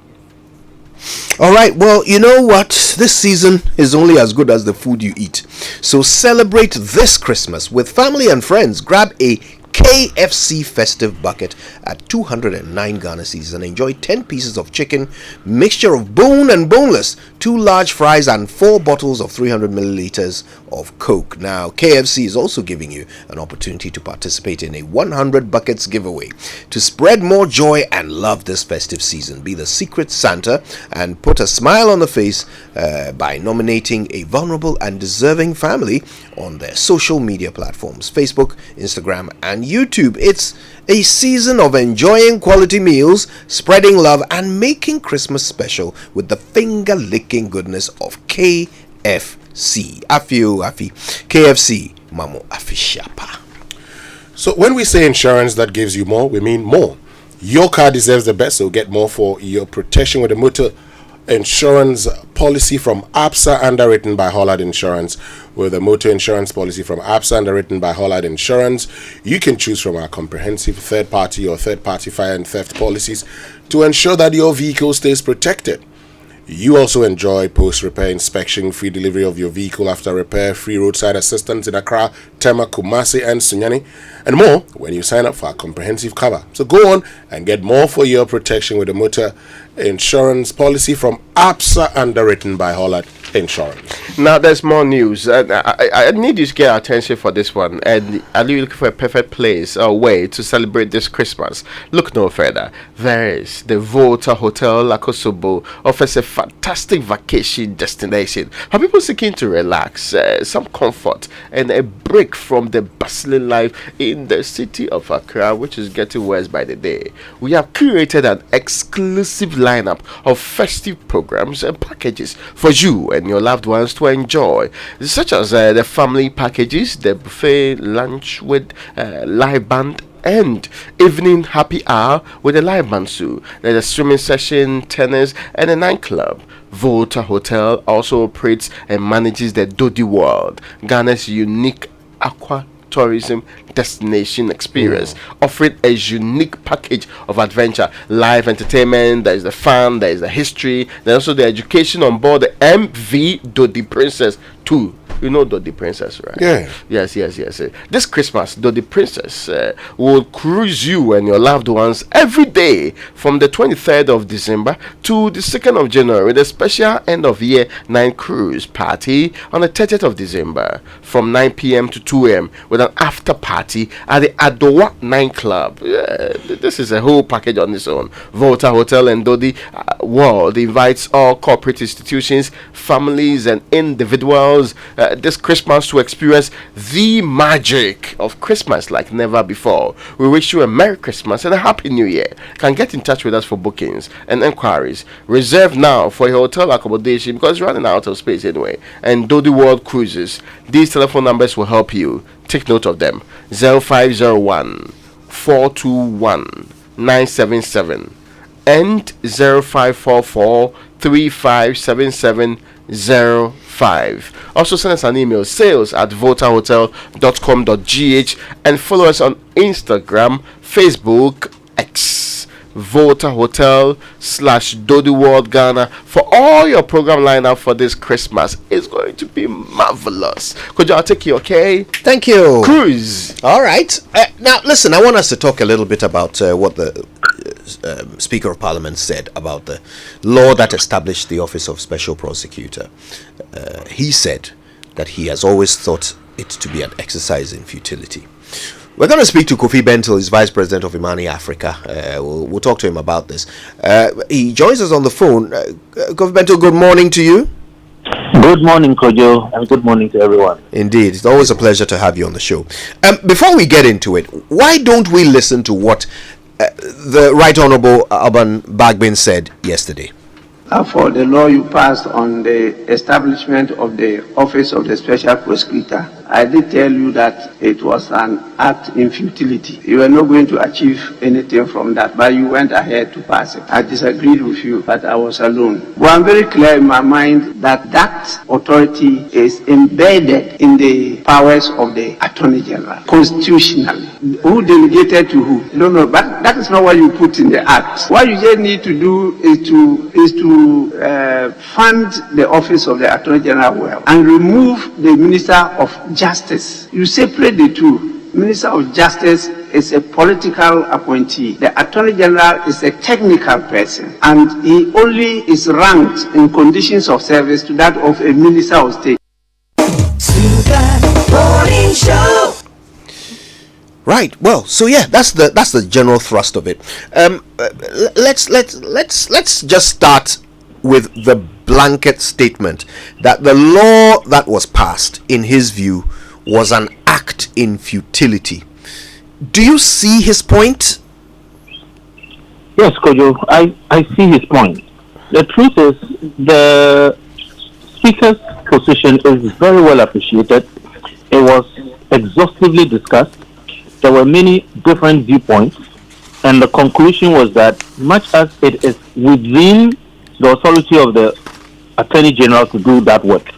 All right, well, you know what? This season is only as good as the food you eat. So celebrate this Christmas with family and friends. Grab a KFC festive bucket at 209 Ghana cedis and enjoy 10 pieces of chicken, mixture of bone and boneless, 2 large fries and 4 bottles of 300 milliliters of Coke. Now, KFC is also giving you an opportunity to participate in a 100 buckets giveaway. To spread more joy and love this festive season, be the secret Santa and put a smile on the face by nominating a vulnerable and deserving family on their social media platforms, Facebook, Instagram, and YouTube. It's a season of enjoying quality meals, spreading love, and making Christmas special with the finger-licking goodness of KFC. Afi KFC, Mamo Afishapa. So when we say insurance that gives you more, we mean more. Your car deserves the best, so get more for your protection with a motor insurance policy from APSA, underwritten by Hollard Insurance. With a motor insurance policy from APSA, underwritten by Hollard Insurance, you can choose from our comprehensive third-party or third-party fire and theft policies to ensure that your vehicle stays protected. You also enjoy post-repair inspection, free delivery of your vehicle after repair, free roadside assistance in Accra, Tema, Kumasi, and Sunyani, and more when you sign up for our comprehensive cover. So go on and get more for your protection with a motor insurance policy from APSA, underwritten by Hollard Insurance. Now there's more news. I need you to get attention for this one. And are you looking for a perfect place or way to celebrate this Christmas? Look no further. There is the Volta Hotel Lakosobo, offers a fantastic vacation destination for people seeking to relax, some comfort, and a break from the bustling life in the city of Accra, which is getting worse by the day. We have curated an exclusive lineup of festive programs and packages for you and your loved ones to enjoy, such as the family packages, the buffet lunch with live band, and evening happy hour with a live band too. There's a swimming session, tennis, and a nightclub. Volta Hotel also operates and manages the Dodi World, Ghana's unique aqua tourism destination experience, offering a unique package of adventure, live entertainment. There is the fun, there is the history, there's also the education on board the MV Dodi Princess 2. You know Dodi Princess, right? Yeah. Yes. This Christmas, Dodi Princess will cruise you and your loved ones every day from the 23rd of December to the 2nd of January with a special end of year night cruise party on the 30th of December from 9 p.m. to 2 a.m. with an after party at the Adowa nightclub. This is a whole package on its own. Volta Hotel and Dodi World invites all corporate institutions, families, and individuals this Christmas to experience the magic of Christmas like never before. We wish you a Merry Christmas and a Happy New Year. Can get in touch with us for bookings and enquiries. Reserve now for your hotel accommodation because it's running out of space anyway. And Dodi World Cruises. These telephone numbers will help you. Take note of them. 0501 421 977 and 0544 357705. Also send us an email, sales@voltahotel.com.gh, and follow us on Instagram, Facebook, X. Volta Hotel / Dodi World Ghana for all your program lineup for this Christmas. It's going to be marvelous. Could y'all take you, okay? Thank you. Cruise. All right. Now, listen, I want us to talk a little bit about what the Speaker of Parliament said about the law that established the Office of Special Prosecutor. He said that he has always thought it to be an exercise in futility. We're going to speak to Kofi Bentil, he's Vice President of Imani Africa. We'll talk to him about this. He joins us on the phone. Kofi Bentil, good morning to you. Good morning, Kojo, and good morning to everyone. Indeed, it's always a pleasure to have you on the show. Before we get into it, why don't we listen to what the Right Honourable Alban Bagbin said yesterday? For the law you passed on the establishment of the Office of the Special Prosecutor, I did tell you that it was an act in futility. You were not going to achieve anything from that, but you went ahead to pass it. I disagreed with you, but I was alone. But I'm very clear in my mind that that authority is embedded in the powers of the Attorney General, constitutionally. Who delegated to who? No, but that is not what you put in the act. What you just need to do is to fund the office of the Attorney General well and remove the Minister of Justice. You separate the two. Minister of Justice is a political appointee. The Attorney General is a technical person, and he only is ranked in conditions of service to that of a Minister of State. Morning Show. Right. Well, so yeah, that's the general thrust of it. Let's just start with the blanket statement that the law that was passed, in his view, was an act in futility. Do you see his point? Yes, Kojo, I see his point. The truth is, the Speaker's position is very well appreciated. It was exhaustively discussed. There were many different viewpoints, and the conclusion was that much as it is within the authority of the Attorney General to do that work,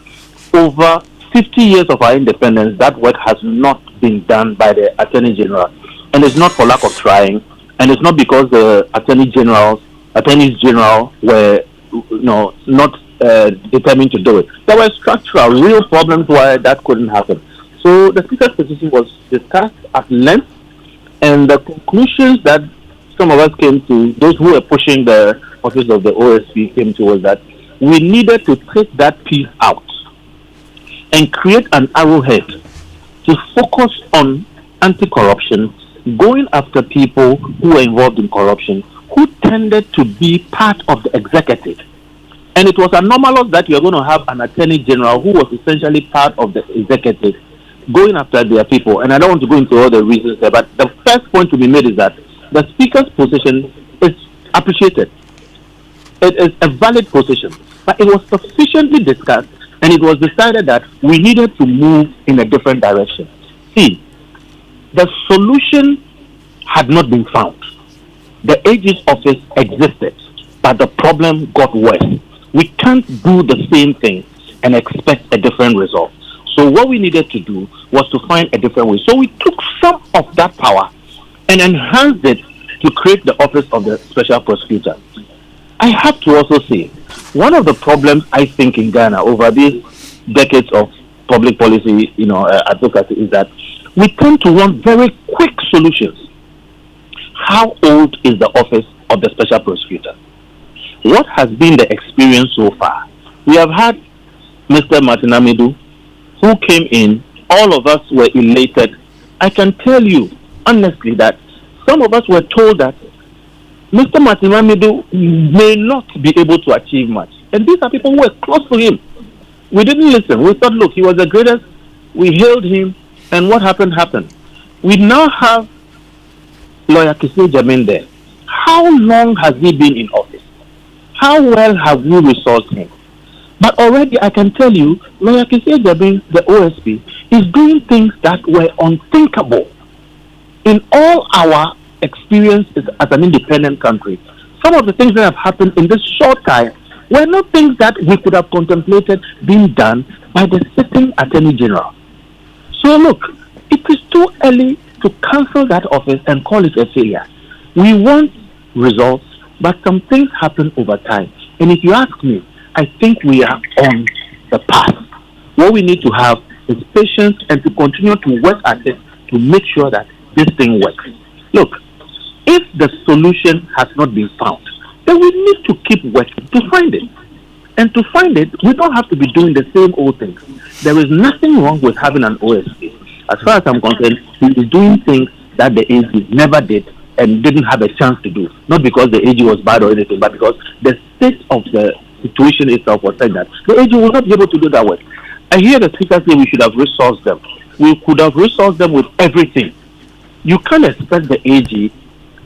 over 50 years of our independence, that work has not been done by the Attorney General. And it's not for lack of trying, and it's not because the Attorneys General were not determined to do it. There were structural, real problems why that couldn't happen. So the Speaker's position was discussed at length, and the conclusions that some of us came to, those who were pushing the office of the OSP came to, was that we needed to take that piece out and create an arrowhead to focus on anti-corruption, going after people who were involved in corruption, who tended to be part of the executive. And it was anomalous that you're going to have an Attorney General who was essentially part of the executive going after their people. And I don't want to go into all the reasons there, but the first point to be made is that the Speaker's position is appreciated. It is a valid position, but it was sufficiently discussed, and it was decided that we needed to move in a different direction. See, the solution had not been found. The AG's office existed, but the problem got worse. We can't do the same thing and expect a different result. So what we needed to do was to find a different way. So we took some of that power and enhanced it to create the office of the Special Prosecutor. I have to also say, one of the problems I think in Ghana over these decades of public policy, advocacy, is that we tend to want very quick solutions. How old is the office of the Special Prosecutor? What has been the experience so far? We have had Mr. Martin Amidu, who came in. All of us were elated. I can tell you honestly that some of us were told that Mr. Martin Amidu may not be able to achieve much. And these are people who were close to him. We didn't listen. We thought, look, he was the greatest. We hailed him, and what happened. We now have Lawyer Kisile Jamin there. How long has he been in office? How well have we resourced him? But already I can tell you, Lawyer Kisile Jamin, the OSP, is doing things that were unthinkable in all our experience as an independent country. Some of the things that have happened in this short time were not things that we could have contemplated being done by the sitting Attorney General. So look, it is too early to cancel that office and call it a failure. We want results, but some things happen over time. And if you ask me, I think we are on the path. What we need to have is patience and to continue to work at it to make sure that this thing works. Look, if the solution has not been found, then we need to keep working to find it. And to find it, we don't have to be doing the same old things. There is nothing wrong with having an OSP. As far as I'm concerned, he is doing things that the AG never did and didn't have a chance to do. Not because the AG was bad or anything, but because the state of the situation itself was said that the AG will not be able to do that work. I hear the speaker say we should have resourced them. We could have resourced them with everything. You can't expect the AG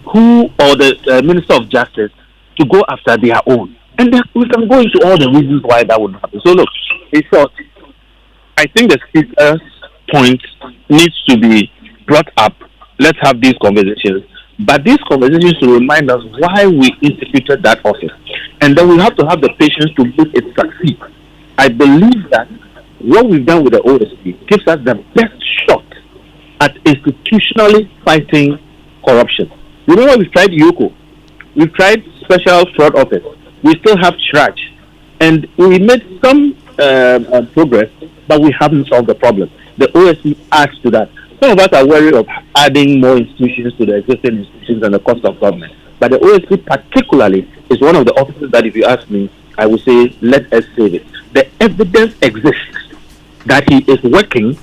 or the Minister of Justice to go after their own. And then we can go into all the reasons why that would happen. So look, in short, I think the speaker's point needs to be brought up. Let's have these conversations. But these conversations will remind us why we instituted that office. And then we have to have the patience to make it succeed. I believe that what we've done with the OSP gives us the best shot at institutionally fighting corruption. Remember, we've tried YOKO. We've tried Special Fraud Office. We still have SHRAJ. And we made some progress, but we haven't solved the problem. The OSP adds to that. Some of us are wary of adding more institutions to the existing institutions and the cost of government. But the OSP particularly is one of the offices that, if you ask me, I would say, let us save it. The evidence exists that he is working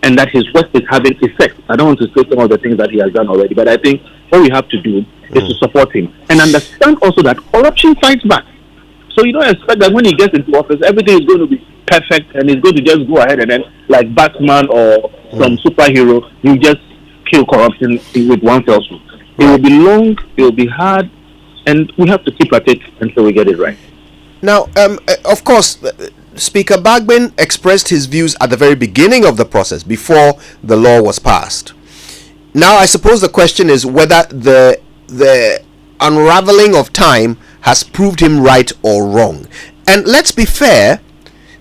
and that his work is having effect. I don't want to say some of the things that he has done already, but I think what we have to do is to support him and understand also that corruption fights back. So you don't expect that when he gets into office, everything is going to be perfect and he's going to just go ahead and then, like Batman or some superhero, you just kill corruption with one fell swoop. It will be long, it will be hard, and we have to keep at it until we get it right. Now, of course, Speaker Bagbin expressed his views at the very beginning of the process, before the law was passed. Now, I suppose the question is whether the unraveling of time has proved him right or wrong. And let's be fair,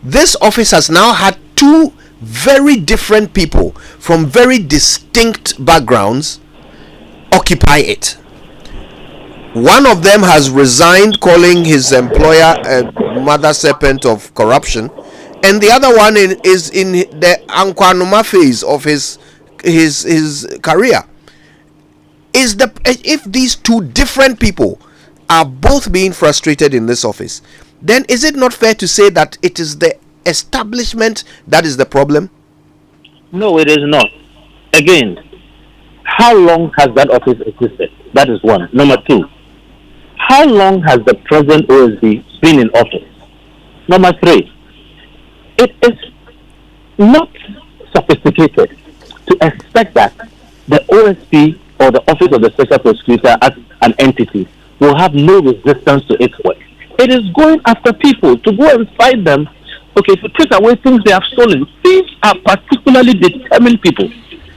this office has now had two very different people from very distinct backgrounds occupy it. One of them has resigned, calling his employer a mother serpent of corruption, and the other one is in the Ankwanuma phase of his career. If these two different people are both being frustrated in this office, then is it not fair to say that it is the establishment that is the problem? No, it is not. Again, how long has that office existed? That is one. Number two, how long has the present OSB been in office? Number three, it is not sophisticated to expect that the OSP or the Office of the Special Prosecutor as an entity will have no resistance to its work. It is going after people to go and fight them. Okay, to take away things they have stolen. These are particularly determined people.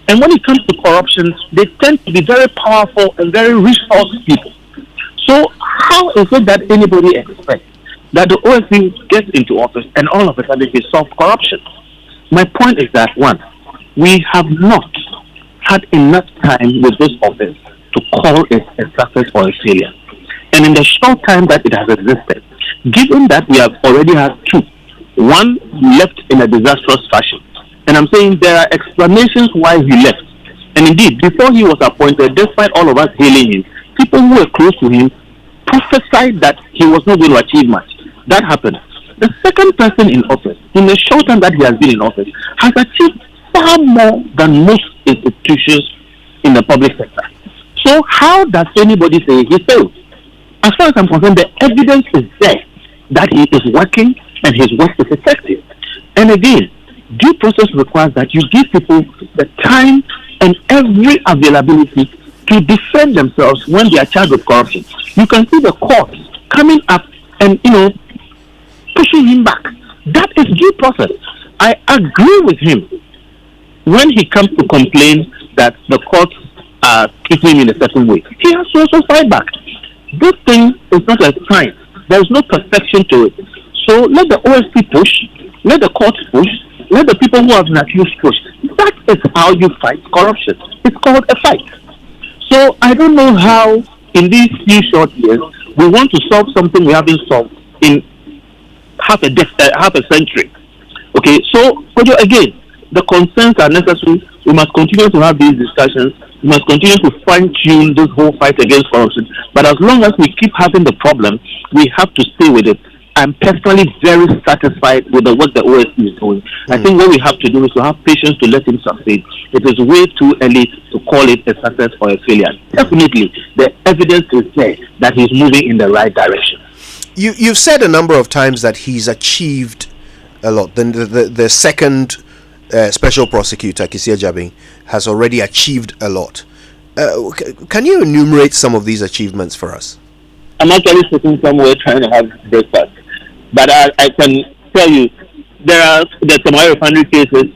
And when it comes to corruption, they tend to be very powerful and very resource people. So how is it that anybody expects that the OSP gets into office and all of a sudden they solve corruption? My point is that, one, we have not had enough time with this office to call it a success or a failure. And in the short time that it has existed, given that we have already had two, one left in a disastrous fashion, and I'm saying there are explanations why he left. And indeed, before he was appointed, despite all of us hailing him, people who were close to him prophesied that he was not going to achieve much. That happened. The second person in office, in the short time that he has been in office, has achieved far more than most institutions in the public sector. So how does anybody say he failed? As far as I'm concerned, the evidence is there that he is working and his work is effective. And again, due process requires that you give people the time and every availability to defend themselves when they are charged with corruption. You can see the courts coming up and, pushing him back. That is due process. I agree with him when he comes to complain that the courts are treating him in a certain way. He has to also fight back. This thing is not a science. There is no perfection to it. So let the OSP push, let the courts push, let the people who have been accused push. That is how you fight corruption. It's called a fight. So I don't know how in these few short years, we want to solve something we haven't solved in half a century. Okay, so again, the concerns are necessary. We must continue to have these discussions. We must continue to fine-tune this whole fight against corruption. But as long as we keep having the problem, we have to stay with it. I'm personally very satisfied with the work the OSP is doing. I think what we have to do is to have patience to let him succeed. It is way too early to call it a success or a failure. Definitely, the evidence is there that he's moving in the right direction. You've said a number of times that he's achieved a lot. The second special prosecutor, Kisia Jabing, has already achieved a lot. Can you enumerate some of these achievements for us? I'm actually sitting somewhere trying to have breakfast. But I can tell you, there's some oil refinery cases,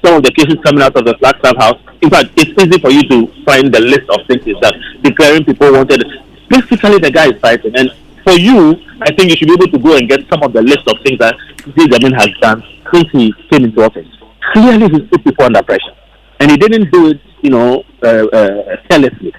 some of the cases coming out of the Flagstaff House. In fact, it's easy for you to find the list of things that declaring people wanted. Basically, the guy is fighting. And for you, I think you should be able to go and get some of the list of things that Jamin has done since he came into office. Clearly, he's put people under pressure. And he didn't do it, carelessly.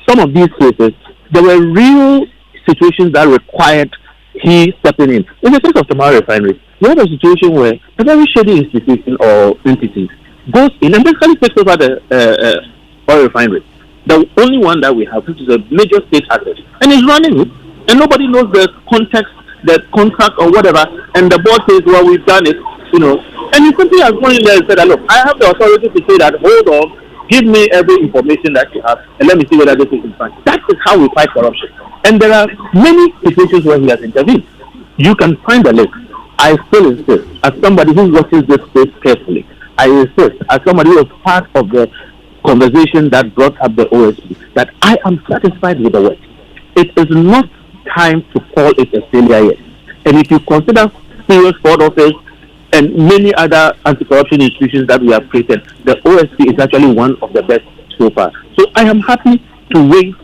Some of these cases, there were real situations that required he stepping in. In the case of Tamale Refinery, you have a situation where a very shady institution or entity goes in and basically takes over the oil refinery. The only one that we have, which is a major state asset, and is running it, and nobody knows the context, the contract or whatever, and the board says, well, we've done it, and you simply have gone in there and said, look, I have the authority to say that, hold on, give me every information that you have, and let me see whether this is in fact. That is how we fight corruption. And there are many situations where he has intervened. You can find a list. I still insist, as somebody who watches this space carefully, I insist, as somebody who was part of the conversation that brought up the OSP, that I am satisfied with the work. It is not time to call it a failure yet. And if you consider serious fraud office and many other anti-corruption institutions that we have created, the OSP is actually one of the best so far. So I am happy to wait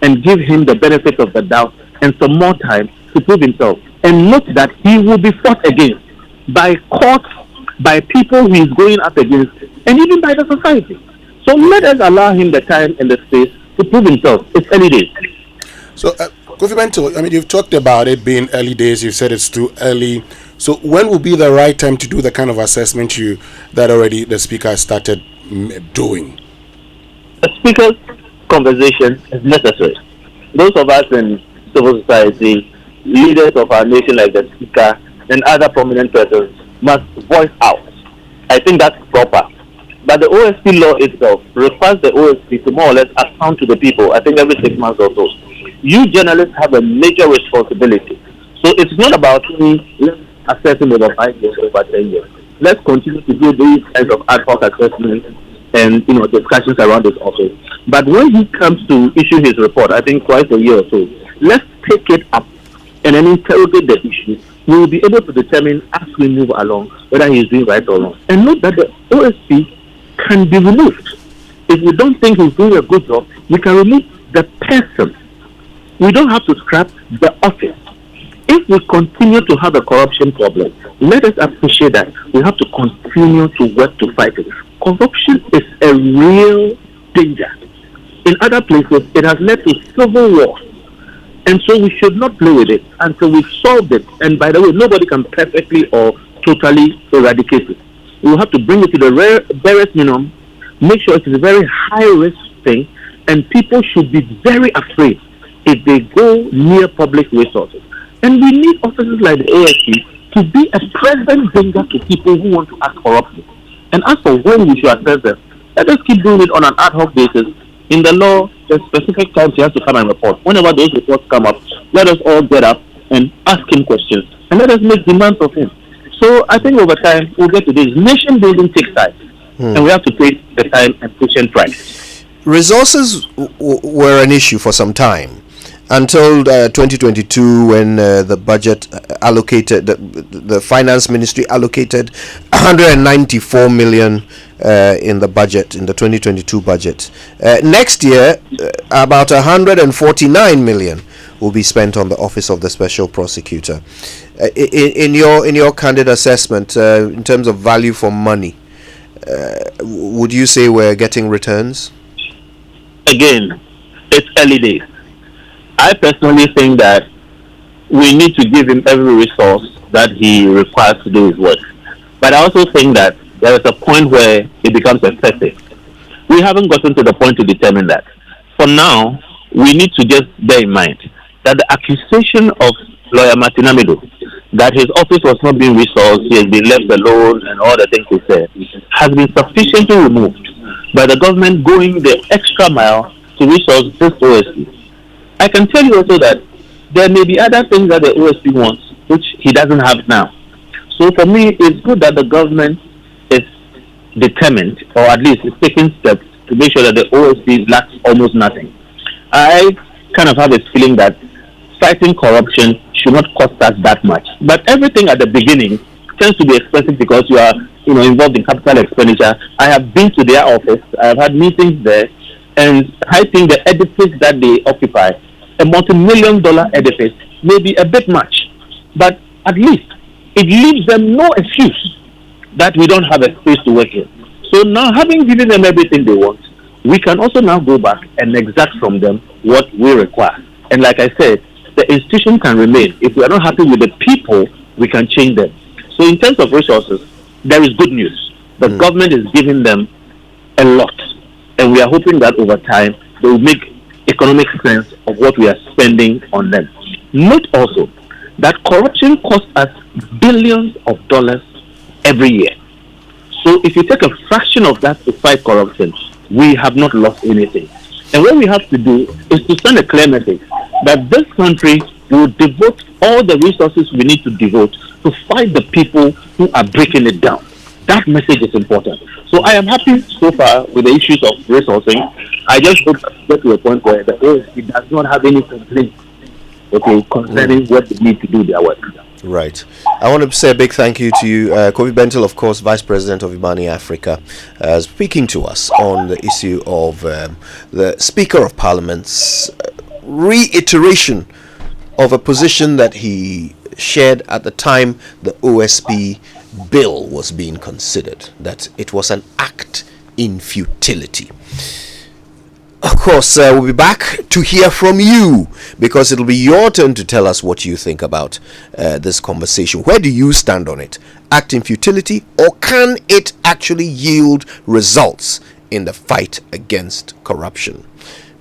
and give him the benefit of the doubt and some more time to prove himself. And note that he will be fought against by courts, by people he is going up against, and even by the society. So let us allow him the time and the space to prove himself. It's early days. So, Kofi Bento, I mean, you've talked about it being early days. You've said it's too early. So when will be the right time to do the kind of assessment that already the speaker has started doing? The speaker's conversation is necessary. Those of us in civil society, leaders of our nation like the speaker and other prominent persons must voice out. I think that's proper. But the OSP law itself requires the OSP to more or less account to the people, I think every 6 months or so. You journalists have a major responsibility. So it's not about assessing over 5 years, over 10 years. Let's continue to do these kinds of ad hoc assessments and discussions around this office. But when he comes to issue his report, I think twice a year or so, let's take it up and then interrogate the issue. We will be able to determine as we move along whether he is doing right or wrong. And note that the OSP can be removed. If we don't think he's doing a good job, we can remove the person. We don't have to scrap the office. If we continue to have a corruption problem, let us appreciate that we have to continue to work to fight it. Corruption is a real danger. In other places, it has led to civil war. And so we should not play with it until we've solved it. And by the way, nobody can perfectly or totally eradicate it. We will have to bring it to the barest minimum, make sure it is a very high-risk thing, and people should be very afraid if they go near public resources. And we need officers like the OSP to be a present danger to people who want to act corruptly. And as for when we should assess them, let us keep doing it on an ad hoc basis. In the law, there's specific times he has to come and report. Whenever those reports come up, let us all get up and ask him questions. And let us make demands of him. So I think over time, we'll get to this. Nation building takes time. And we have to take the time and patient right. Resources were an issue for some time. Until 2022, when the budget allocated, the finance ministry allocated 194 million in the budget, in the 2022 budget. Next year, about 149 million will be spent on the office of the special prosecutor. In your candid assessment, in terms of value for money, would you say we're getting returns? Again, it's early days. I personally think that we need to give him every resource that he requires to do his work. But I also think that there is a point where it becomes excessive. We haven't gotten to the point to determine that. For now, we need to just bear in mind that the accusation of Lawyer Martin Amido, that his office was not being resourced, he has been left alone, and all the things he said, has been sufficiently removed by the government going the extra mile to resource this OSP. I can tell you also that there may be other things that the OSP wants, which he doesn't have now. So for me, it's good that the government is determined, or at least is taking steps to make sure that the OSP lacks almost nothing. I kind of have a feeling that fighting corruption should not cost us that much. But everything at the beginning tends to be expensive because you are, involved in capital expenditure. I have been to their office. I have had meetings there, and I think the edifice that they occupy, a multi-million-dollar edifice, may be a bit much. But at least it leaves them no excuse that we don't have a space to work in. So now, having given them everything they want, we can also now go back and exact from them what we require. And like I said, the institution can remain. If we are not happy with the people, we can change them. So in terms of resources, there is good news. The government is giving them a lot. And we are hoping that over time, they will make economic sense of what we are spending on them. Note also that corruption costs us billions of dollars every year. So if you take a fraction of that to fight corruption, we have not lost anything. And what we have to do is to send a clear message that this country will devote all the resources we need to devote to fight the people who are breaking it down. That message is important. So I am happy so far with the issues of resourcing. I just hope to get to a point where the OSP does not have any complaints, concerning what they need to do their work. Right. I want to say a big thank you to you, Kofi Bentil, of course, Vice President of Imani Africa, speaking to us on the issue of the Speaker of Parliament's reiteration of a position that he shared at the time the OSP bill was being considered, that it was an act in futility. Of course, we'll be back to hear from you, because it'll be your turn to tell us what you think about this conversation. Where do you stand on it? Act in futility, or can it actually yield results in the fight against corruption?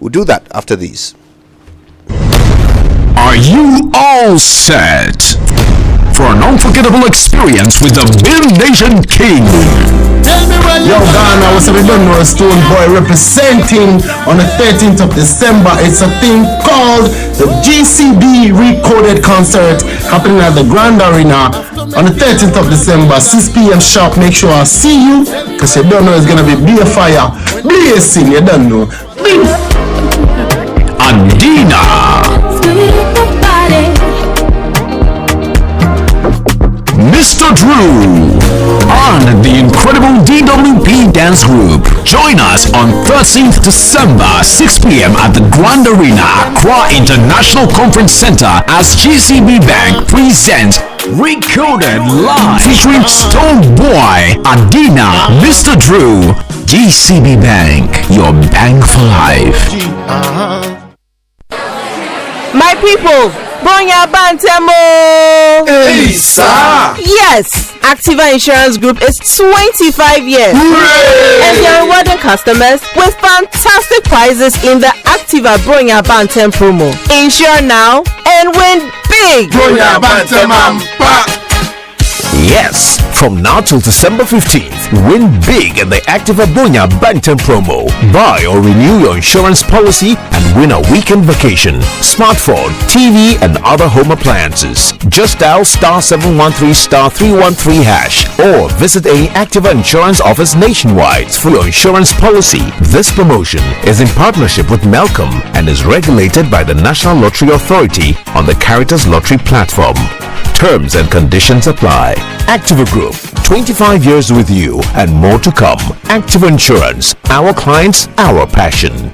We'll do that after these. Are you all set for an unforgettable experience with the Bill Nation King? Yo, Ghana, what's up? We don't know a Stone Boy representing on the 13th of December. It's a thing called the GCB Recoded Concert happening at the Grand Arena on the 13th of December, 6 p.m. sharp. Make sure I see you, because you don't know it's gonna be beer fire, blazing. You don't know. Andina, Mr. Drew, and the incredible DWP Dance Group. Join us on 13th December, 6 p.m. at the Grand Arena, Accra International Conference Center, as GCB Bank presents Recoded Live, featuring Stone Boy, Adina, Mr. Drew. GCB Bank, your bank for life. My people, Bonya Bantemo! Hey, sir! Yes! Activa Insurance Group is 25 years. Hooray! And they are rewarding customers with fantastic prizes in the Activa Bonya Bantem promo. Insure now and win big! Bonya Bantem Ampa! Yes, from now till December 15th, win big in the Activa Bonya Bantam promo. Buy or renew your insurance policy and win a weekend vacation, smartphone, TV and other home appliances. Just dial *713 *313 hash or visit any Activa Insurance office nationwide for your insurance policy. This promotion is in partnership with Malcolm and is regulated by the National Lottery Authority on the Caritas Lottery platform. Terms and conditions apply. Activa Group, 25 years with you and more to come. Activa Insurance, our clients, our passion.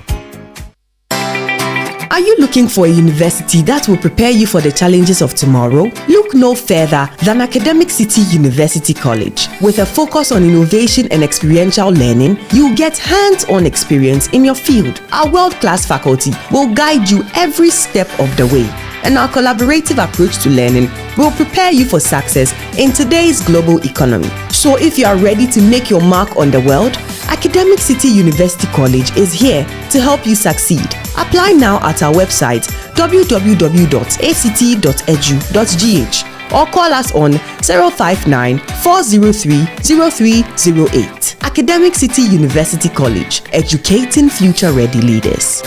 Are you looking for a university that will prepare you for the challenges of tomorrow? Look look no further than Academic City University College. With a focus on innovation and experiential learning, you'll get hands-on experience in your field. Our world-class faculty will guide you every step of the way, and our collaborative approach to learning will prepare you for success in today's global economy. So if you are ready to make your mark on the world, Academic City University College is here to help you succeed. Apply now at our website www.act.edu.gh or call us on 059-403-0308. Academic City University College, educating future-ready leaders.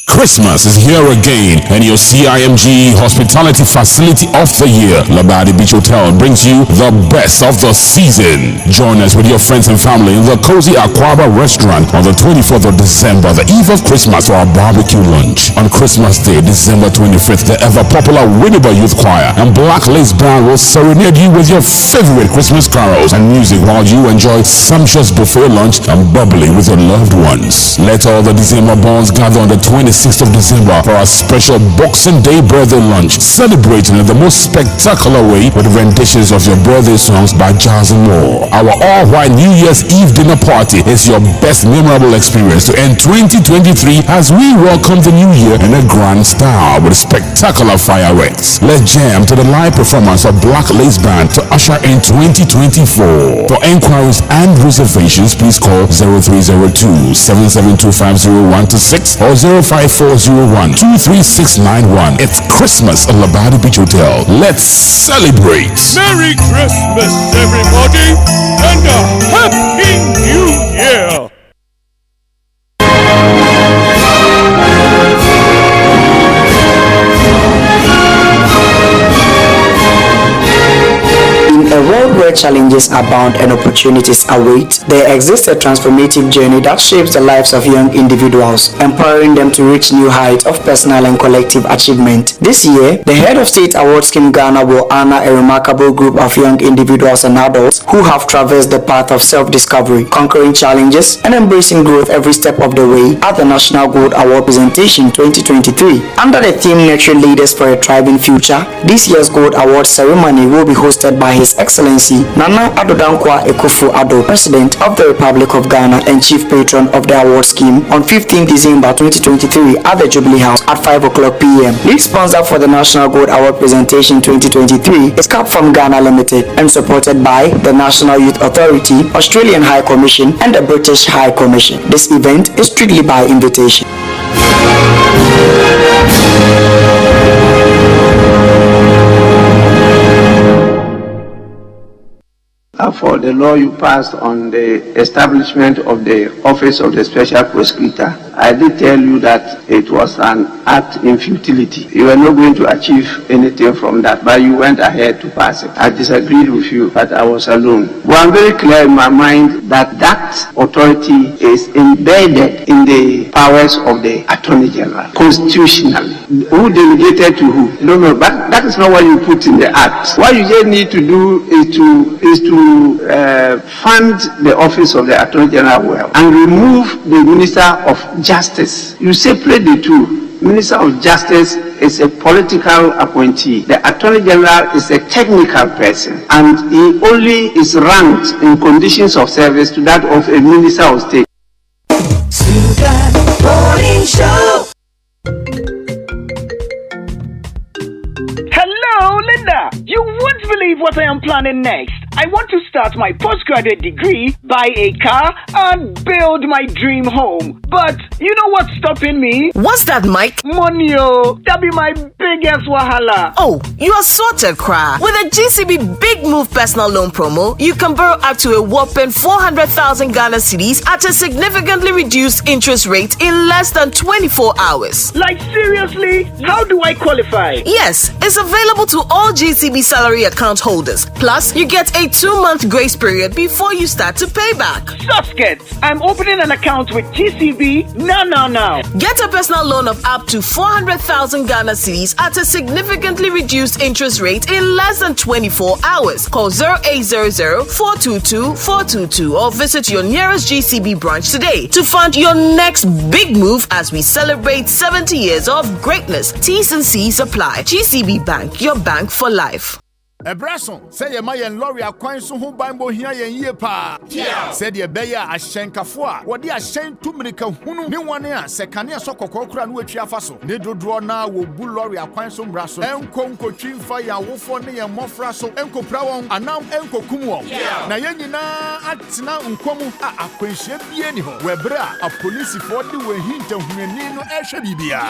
Christmas is here again, and your CIMG Hospitality Facility of the Year, Labadi Beach Hotel, brings you the best of the season. Join us with your friends and family in the Cozy Aquaba Restaurant on the 24th of December, the eve of Christmas, for our barbecue lunch. On Christmas Day, December 25th, the ever-popular Winneba Youth Choir and Black Lace Band will serenade you with your favorite Christmas carols and music while you enjoy sumptuous buffet lunch and bubbly with your loved ones. Let all the December bonds gather on the 26th of December for our special Boxing Day birthday lunch, celebrating in the most spectacular way with renditions of your birthday songs by Jazz and more. Our all-white New Year's Eve dinner party is your best memorable experience to end 2023 as we welcome the new year in a grand style with spectacular fireworks. Let's jam to the live performance of Black Lace Band to usher in 2024. For enquiries and reservations, please call 0302-772-5016 or 05401-23691. It's Christmas at Labadi Beach Hotel. Let's celebrate. Merry Christmas, everybody, and a Happy New Year. In a world where challenges abound and opportunities await, there exists a transformative journey that shapes the lives of young individuals, empowering them to reach new heights of personal and collective achievement. This year, the Head of State Award Scheme Ghana will honor a remarkable group of young individuals and adults who have traversed the path of self-discovery, conquering challenges, and embracing growth every step of the way at the National Gold Award Presentation 2023. Under the theme Nurturing Leaders for a Thriving Future, this year's Gold Award ceremony will be hosted by His Excellency Nana Addo Dankwa Akufo-Addo, President of the Republic of Ghana and Chief Patron of the award scheme, on 15 December 2023 at the Jubilee House at 5 o'clock p.m. Lead sponsor for the National Gold Award Presentation 2023 is Cap from Ghana Limited and supported by the National Youth Authority, Australian High Commission and the British High Commission. This event is strictly by invitation. For the law you passed on the establishment of the Office of the Special Prosecutor, I did tell you that it was an act in futility. You were not going to achieve anything from that, but you went ahead to pass it. I disagreed with you, but I was alone. But I'm very clear in my mind that that authority is embedded in the powers of the Attorney General, constitutionally. Who delegated to who? No, but that is not what you put in the act. What you just need to do is to fund the office of the Attorney General well and remove the Minister of Justice. You separate the two. Minister of Justice is a political appointee. The Attorney General is a technical person, and he only is ranked in conditions of service to that of a Minister of State. Morning Show. Hello, Linda. You won't believe what I am planning next. I want to start my postgraduate degree, buy a car, and build my dream home. But you know what's stopping me? What's that, Mike? Money, oh. That'll be my biggest wahala. Oh, you are sorted, Kra. With a GCB Big Move personal loan promo, you can borrow up to a whopping 400,000 Ghana cedis at a significantly reduced interest rate in less than 24 hours. Like, seriously? How do I qualify? Yes, it's available to all GCB salary account holders. Plus, you get a a 2-month grace period before you start to pay back. Suskets, I'm opening an account with GCB now. Get a personal loan of up to 400,000 Ghana cedis at a significantly reduced interest rate in less than 24 hours. Call 0800-422-422 or visit your nearest GCB branch today to fund your next big move as we celebrate 70 years of greatness. T's and C's apply. GCB Bank, your bank for life. Ebrason, say ye ma yen lorry akwan so ho banbo hia yen yie pa. Said ye beya ahyenkafo a wo de ahyen tumirika hunu ne wane a sekane so kokokora no atwa fa so. Ne dodro na wo bu lorry akwan so mra so. Enko nkotwimfa ya wofo ne ye mofra so. Enko pra won anam enko kum won. Na yen nyina atena nkomu a akwanhye bie ni ho. Webra a police for de we hinta hunani no ehwe bibia.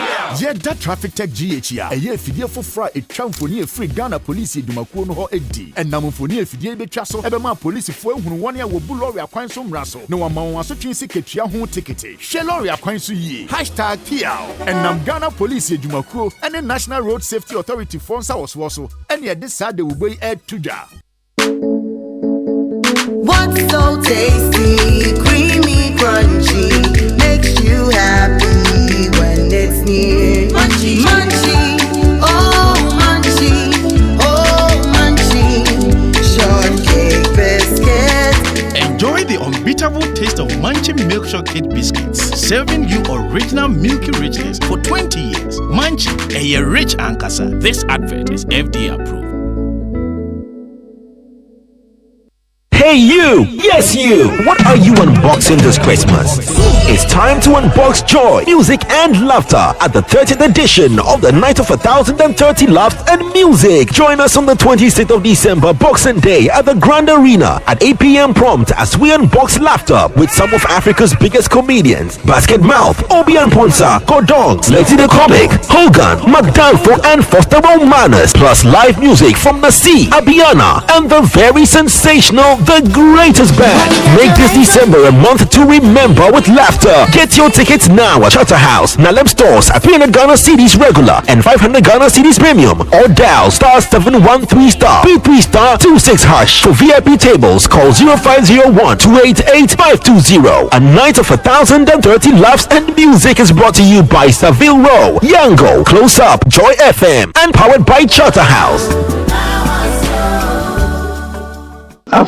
Ye da traffic tech GH a eye fidie fofra etwamfoni e free Ghana police edumaku no ho edi enamfoni afidie betwa so ebema police fo ehunu won ya wo bu lorry akwan so mra so ne wama won asotwe siketua ho tikete she lorry akwan so yi #PL enam Ghana police edumakuo ene National Road Safety Authority fonsa wo so ene ye de saa de wo boy tuja. What's so tasty, creamy, crunchy, makes you happy when it's near. Munchie, munchie, oh munchie, shortcake biscuits. Enjoy the unbeatable taste of Munchie Milk Shortcake Biscuits, serving you original milky richness for 20 years. Munchie, a rich ankasa. This advert is FDA approved. Hey you! Yes you! What are you unboxing this Christmas? It's time to unbox joy, music and laughter at the 30th edition of the Night of 1,030 Laughs and Music. Join us on the 26th of December, Boxing Day at the Grand Arena at 8 p.m. prompt as we unbox laughter with some of Africa's biggest comedians. Basket Mouth, Obian Ponsa, Kodongs, Lexi the Comic, Hogan, McDalfo and Foster Romanas, plus live music from the Sea, Abiana and the very sensational The Greatest Band. Make this December a month to remember with laughter. Get your tickets now at Charterhouse, Nalem stores at 300 Ghana cedis regular and 500 Ghana cedis premium, or dial *713*33*26#. For VIP tables, call 0501-288-520. A night of 1,030 laughs and music is brought to you by Savile Row, Yango, Close Up, Joy FM, and powered by Charterhouse.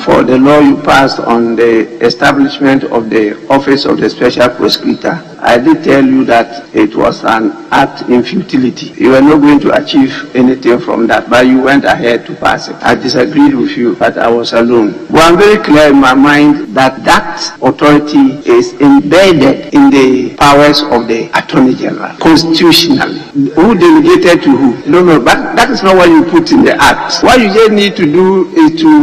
For the law you passed on the establishment of the Office of the Special Prosecutor, I did tell you that it was an act in futility. You were not going to achieve anything from that, but you went ahead to pass it. I disagreed with you, but I was alone. But I'm very clear in my mind that that authority is embedded in the powers of the Attorney General, constitutionally. Who delegated to who? No, but that is not what you put in the act. What you just need to do is to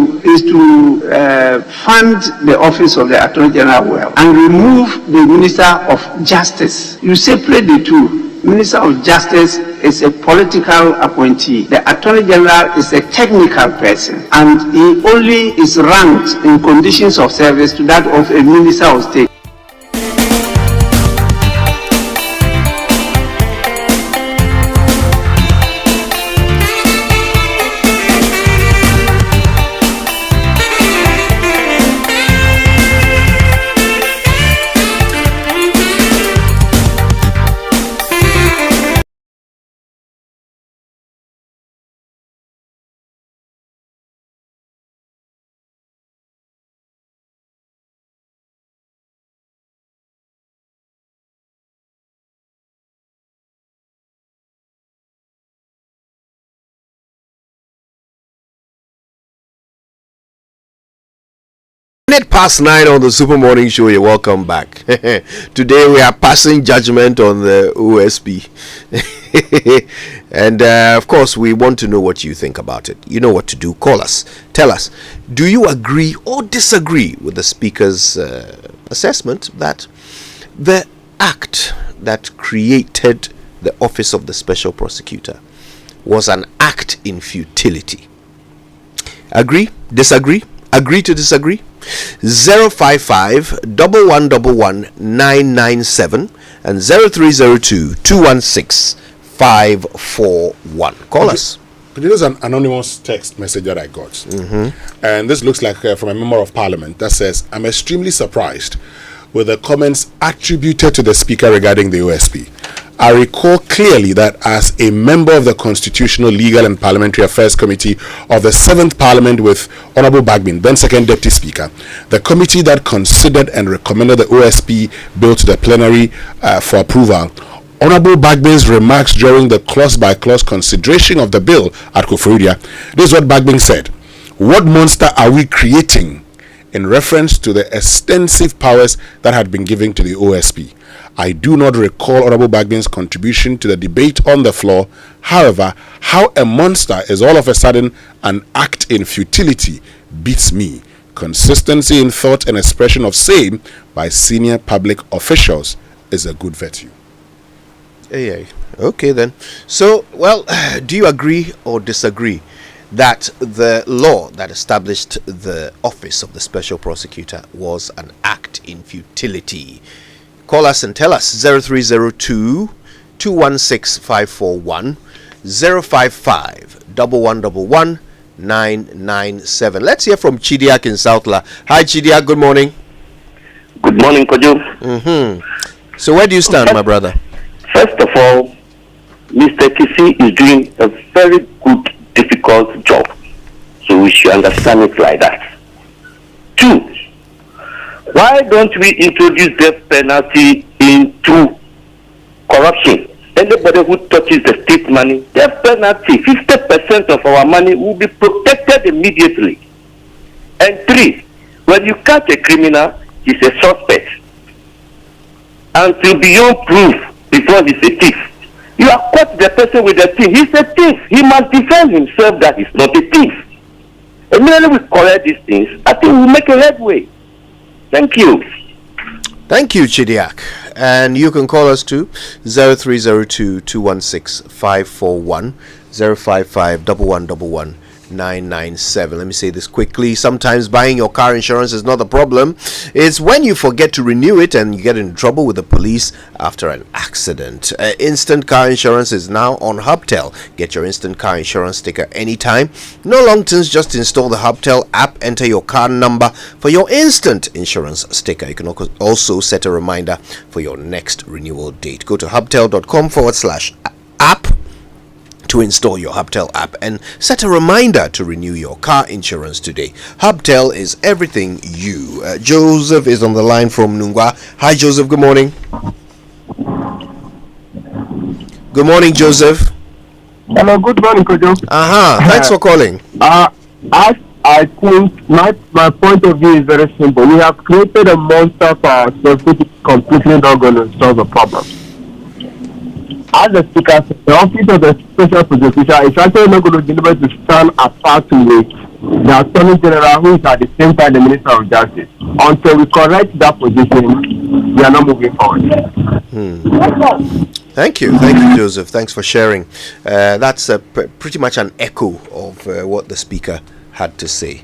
fund the office of the Attorney General well and remove the Minister of Justice. You separate the two. Minister of Justice is a political appointee. The Attorney General is a technical person, and he only is ranked in conditions of service to that of a Minister of State. Past 9 on the Super Morning Show. You're welcome back. Today we are passing judgment on the OSP. And of course we want to know what you think about it. You know what to do. Call us. Tell us, do you agree or disagree with the Speaker's assessment that the act that created the Office of the Special Prosecutor was an act in futility? Agree? Disagree? Agree to disagree? 055-1111-997 and 0302-216-541. Call us. This is an anonymous text message that I got. And this looks like from a member of parliament that says, I'm extremely surprised with the comments attributed to the speaker regarding the OSP. I recall clearly that as a member of the Constitutional, Legal and Parliamentary Affairs Committee of the 7th Parliament with Honorable Bagbin, then second Deputy Speaker, the committee that considered and recommended the OSP bill to the plenary for approval, Honorable Bagbin's remarks during the clause-by-clause consideration of the bill at Koforidua, this is what Bagbin said. What monster are we creating? In reference to the extensive powers that had been given to the OSP. I do not recall Honorable Bagbin's contribution to the debate on the floor. However, how a monster is all of a sudden an act in futility beats me. Consistency in thought and expression of same by senior public officials is a good virtue. Yeah. Okay then. So, well, do you agree or disagree that the law that established the office of the special prosecutor was an act in futility? Call us and tell us. 0302 216 541 055 1111 997. Let's hear from Chidiak in Southla. Hi Chidiak, good morning. Good morning, Kojo. So where do you stand, my brother? First of all, Mr. Kisi is doing a very good, difficult job. So we should understand it like that. 2, why don't we introduce death penalty into corruption? Anybody who touches the state money, death penalty, 50% of our money will be protected immediately. And 3, when you catch a criminal, he's a suspect. Until beyond proof, before he's a thief. You have caught the person with the thief. He's a thief. He must defend himself that he's not a thief. Immediately we correct these things, I think we'll make a headway. Thank you. Thank you, Chidiak. And you can call us to 0302 216 541 055 1111 997. Let me say this quickly. Sometimes buying your car insurance is not the problem. It's when you forget to renew it and you get in trouble with the police after an accident. Instant car insurance is now on Hubtel. Get your instant car insurance sticker anytime. No long terms, just install the Hubtel app, enter your car number for your instant insurance sticker. You can also set a reminder for your next renewal date. Go to hubtel.com/app to install your Hubtel app and set a reminder to renew your car insurance today. Hubtel is everything you. Joseph is on the line from Nungwa. Hi Joseph, good morning. Good morning, Joseph. Hello, good morning, Kojo. Thanks for calling. I think my point of view is very simple. We have created a monster for ourselves which is completely not going to solve the problem. As the speaker said, the office of the special prosecutor is actually not going to deliver to stand apart with the Attorney General, who is at the same time the Minister of Justice. Until we correct that position, we are not moving forward. Thank you, Joseph. Thanks for sharing. That's pretty much an echo of what the speaker had to say.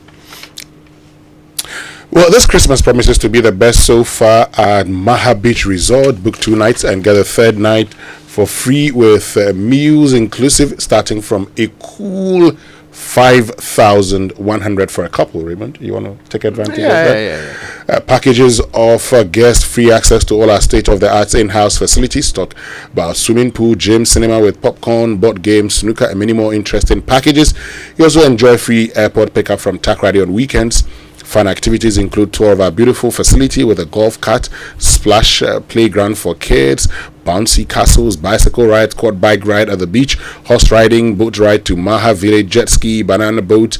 Well, this Christmas promises to be the best so far at Maha Beach Resort. Book 2 nights and get a third night for free with meals inclusive, starting from a cool 5,100 for a couple. Raymond, you want to take advantage of that? Packages offer guests free access to all our state-of-the-art in-house facilities. Talk about swimming pool, gym, cinema with popcorn, board games, snooker, and many more interesting packages. You also enjoy free airport pickup from Takrady on weekends. Fun activities include tour of our beautiful facility with a golf cart, splash playground for kids, bouncy castles, bicycle ride, quad bike ride at the beach, horse riding, boat ride to Maha Village, jet ski, banana boat,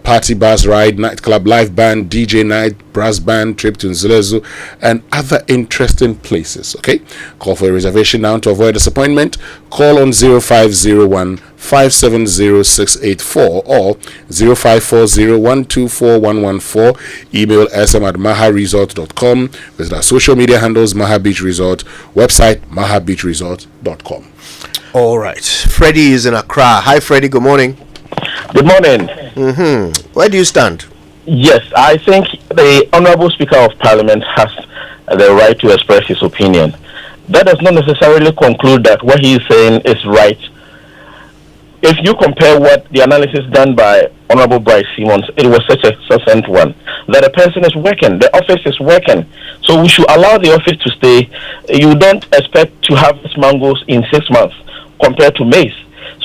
party bus ride, nightclub, live band, DJ night, brass band, trip to Nzilezu, and other interesting places. Okay, call for a reservation now to avoid disappointment. Call on 0501 570-684 or 0540-124-114. Email sm@maharesort.com. Visit our social media handles, Maha Beach Resort, website mahabeachresort.com. All right, Freddie is in Accra. Hi Freddie, good morning. Good morning. Where do you stand? Yes, I think the Honorable Speaker of Parliament has the right to express his opinion. That does not necessarily conclude that what he is saying is right. if you compare what the analysis done by Honorable Bryce Simmons, it was such a succinct one that a person is working, the office is working. So we should allow the office to stay. You don't expect to have this mangoes in 6 months compared to maize.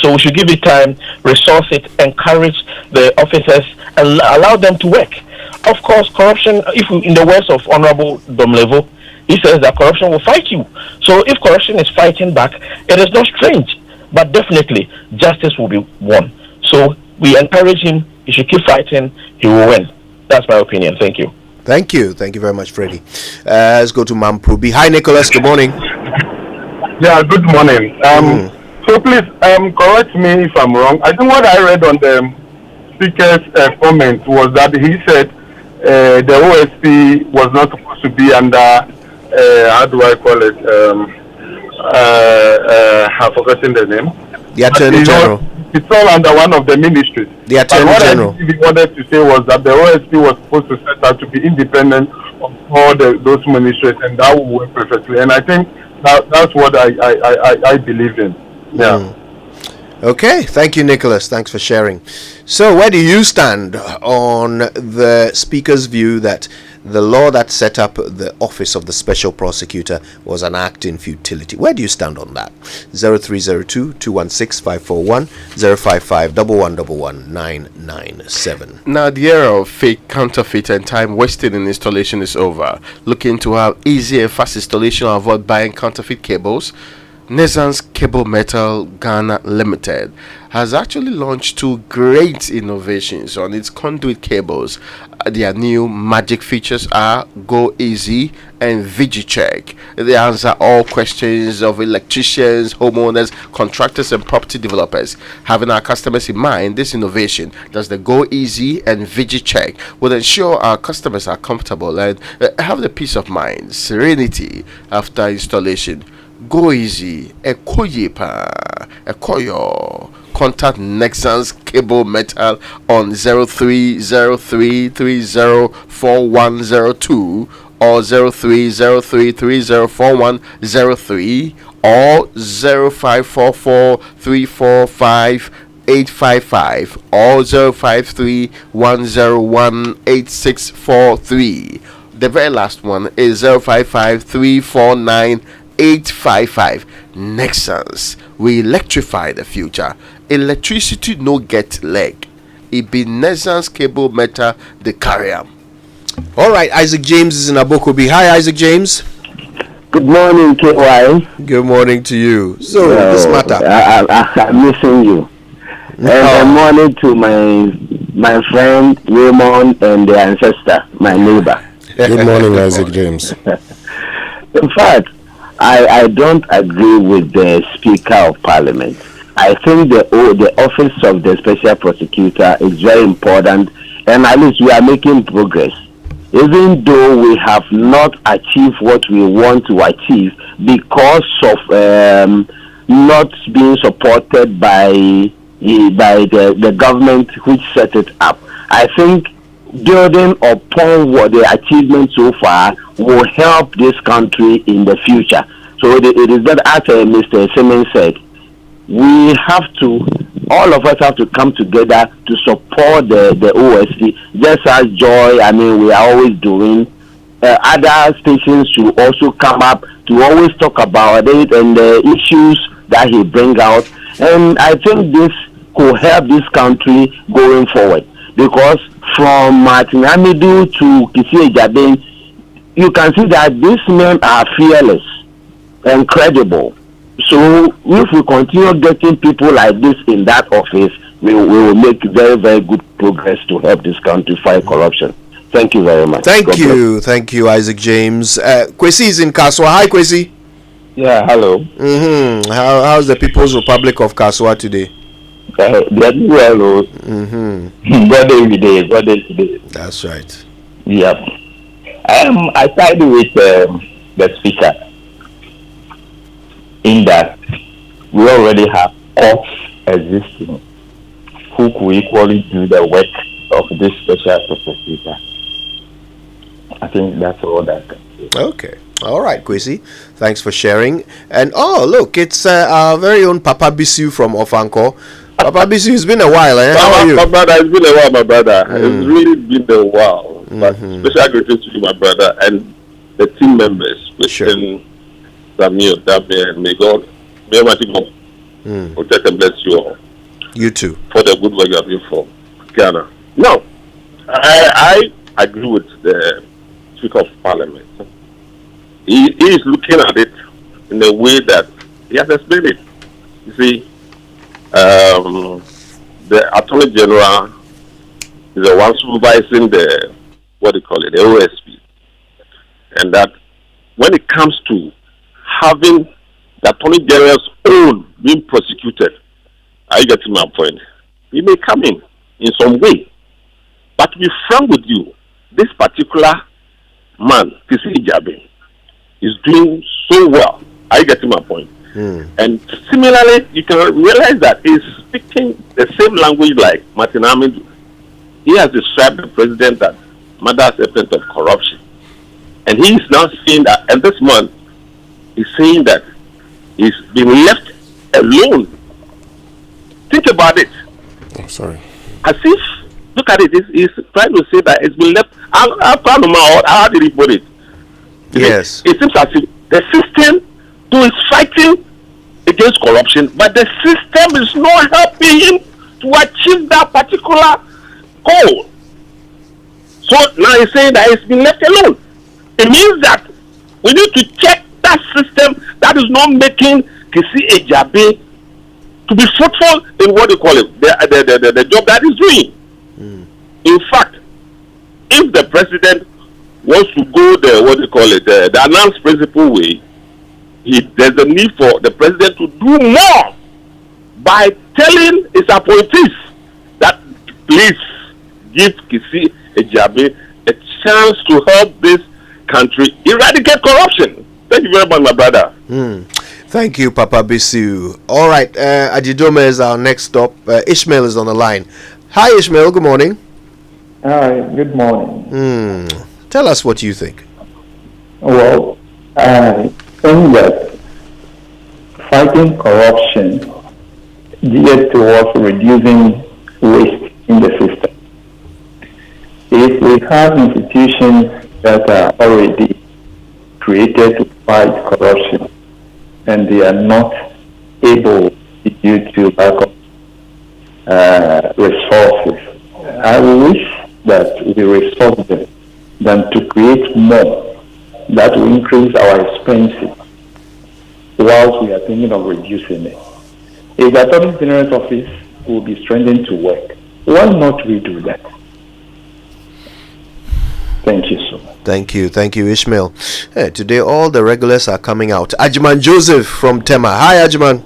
So we should give it time, resource it, encourage the officers, and allow them to work. Of course, corruption, if in the words of Honorable Domlevo, he says that corruption will fight you. So if corruption is fighting back, it is not strange. But definitely, justice will be won. So we encourage him. He should keep fighting. He will win. That's my opinion. Thank you. Thank you. Thank you very much, Freddie. Let's go to Mampubi. Hi, Nicholas. Good morning. Yeah, good morning. So please, correct me if I'm wrong. I think what I read on the speaker's comment was that he said the OSP was not supposed to be under, how do I call it? I've forgotten the name. The Attorney General. It's all under one of the ministries. The Attorney General. What he wanted to say was that the OSP was supposed to set out to be independent of all those ministries, and that will work perfectly. And I think that's what I believe in. Yeah. Okay, thank you, Nicholas. Thanks for sharing. So, where do you stand on the Speaker's view that the law that set up the office of the Special Prosecutor was an act in futility? Where do you stand on that? 0302-216-541, 055-1111-997. Now, the era of fake, counterfeit, and time wasted in installation is over. Looking to have easy and fast installation and avoid buying counterfeit cables? Nesans Cable Metal Ghana Limited has actually launched 2 great innovations on its conduit cables. Their new magic features are Go Easy and VigiCheck. They answer all questions of electricians, homeowners, contractors, and property developers. Having our customers in mind, this innovation, that's the Go Easy and VigiCheck, will ensure our customers are comfortable and have the peace of mind, serenity after installation. Go Easy, Ekoyepa, Ekoyo. Contact Nexans Cable Metal on 0303304102 or 0303304103 or 0544345855 or 0531018643. The very last one is 055349 Nexans, we electrify the future. Electricity no get leg. It be Nexans Cable Metal the carrier. All right, Isaac James is in Abokobi. Hi, Isaac James. Good morning, KY. Good morning to you. So, this matter. I'm missing you. And good morning to my friend Raymond and the ancestor, my neighbor. Good morning, Isaac James. In fact, I don't agree with the Speaker of Parliament. I think the office of the Special Prosecutor is very important, and at least we are making progress. Even though we have not achieved what we want to achieve because of not being supported by the government which set it up. I think building upon what the achievements so far will help this country in the future. So it is that, as Mr. Simmons said, we have to, all of us have to come together to support the OSP, just as Joy, we are always doing. Other stations should also come up to always talk about it and the issues that he brings out. And I think this could help this country going forward. Because from Martin Hamidou to Kisi Ejabin, you can see that these men are fearless and credible. So if we continue getting people like this in that office, we will make very, very good progress to help this country fight corruption. Thank you very much. Thank you, Isaac James. Kwesi is in Kaswa. Hi, Kwesi. Yeah, hello. How's the People's Republic of Kaswa today? They are doing well. God every day, God every day. That's right. Yep. I side with the speaker in that we already have courts existing who could equally do the work of this special prosecutor. I think that's all that. Okay. All right, Kwesi. Thanks for sharing. And look, it's our very own Papa Bisu from Ofanko Papa Bisu, it's been a while, eh? How are you? My brother, it's been a while, my brother. It's really been a while. But special greetings to you, my brother, and the team members, Christian, Samuel, Damien, may God, may Almighty God protect and bless you all. You too. For the good work you have done for Ghana. Now, I agree with the Speaker of Parliament. He is looking at it in a way that he has explained it. You see, the Attorney General is the one supervising the OSP, and that when it comes to having the Attorney General's own being prosecuted, are you getting my point? He may come in some way, but to be frank with you, this particular man, Kisi Ijabe, is doing so well. Are you getting my point? And similarly, you can realize that he's speaking the same language like Martin Amidu. He has described the president as mother serpent of corruption. And he is now saying that, and this month, he's saying that he's been left alone. Think about it. Oh, sorry. As if, look at it, he's trying to say that it's been left. How did he put it? Yes. It seems as if the system too is fighting against corruption, but the system is not helping him to achieve that particular goal. So now he's saying that he's been left alone. It means that we need to check that system that is not making Kisi Ejabe to be fruitful in what they call it, the job that he's doing. In fact, if the president wants to go the announced principle way, there's a need for the president to do more by telling his appointees that please give Kisi Ejabe a chance to help this country eradicate corruption. Thank you very much, my brother. Thank you, Papa Bisu. All right, Adidome is our next stop. Ishmael is on the line. Hi, Ishmael. Good morning. Hi, good morning. Tell us what you think. Well, I think that fighting corruption geared towards reducing waste in the system. If we have institutions that are already created to fight corruption and they are not able due to lack of resources, I wish that we resource them than to create more that will increase our expenses whilst we are thinking of reducing it. If the Attorney General's office will be strengthened to work, why not we do that? Thank you so much. Thank you, Ishmael. Today all the regulars are coming out. Ajman Joseph from Tema. Hi, Ajman.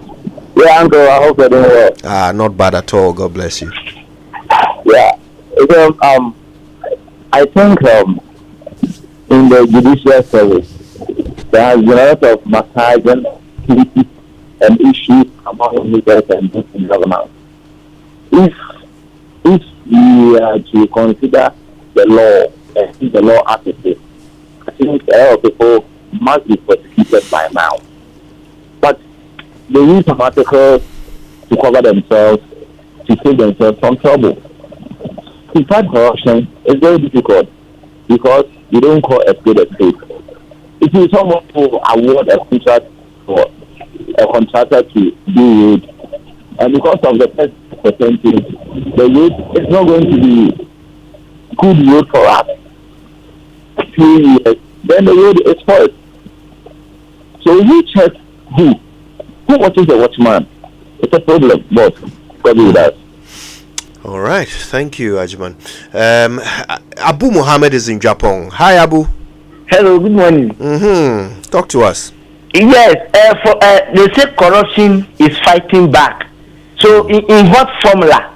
Yeah, Uncle, I hope you're doing well. Not bad at all. God bless you. Yeah. I think in the judicial service, there has been a lot of massaging and issues among leaders and government. If we are to consider the law and see the law as it is, I think a lot of people must be prosecuted by now. But they use some articles to cover themselves, to save themselves from trouble. In fact, corruption is very difficult because you don't call a spade a spade. If you someone to award a contract for a contractor to do road, and because of the percentage, the road is not going to be good road for us. 2 years, then the road is spoiled. So you check who watches the watchman. It's a problem, but God will that. All right, thank you, Ajman. Abu Muhammad is in Japan. Hi, Abu. Hello, good morning. Talk to us. Yes, they say corruption is fighting back. So, in what formula?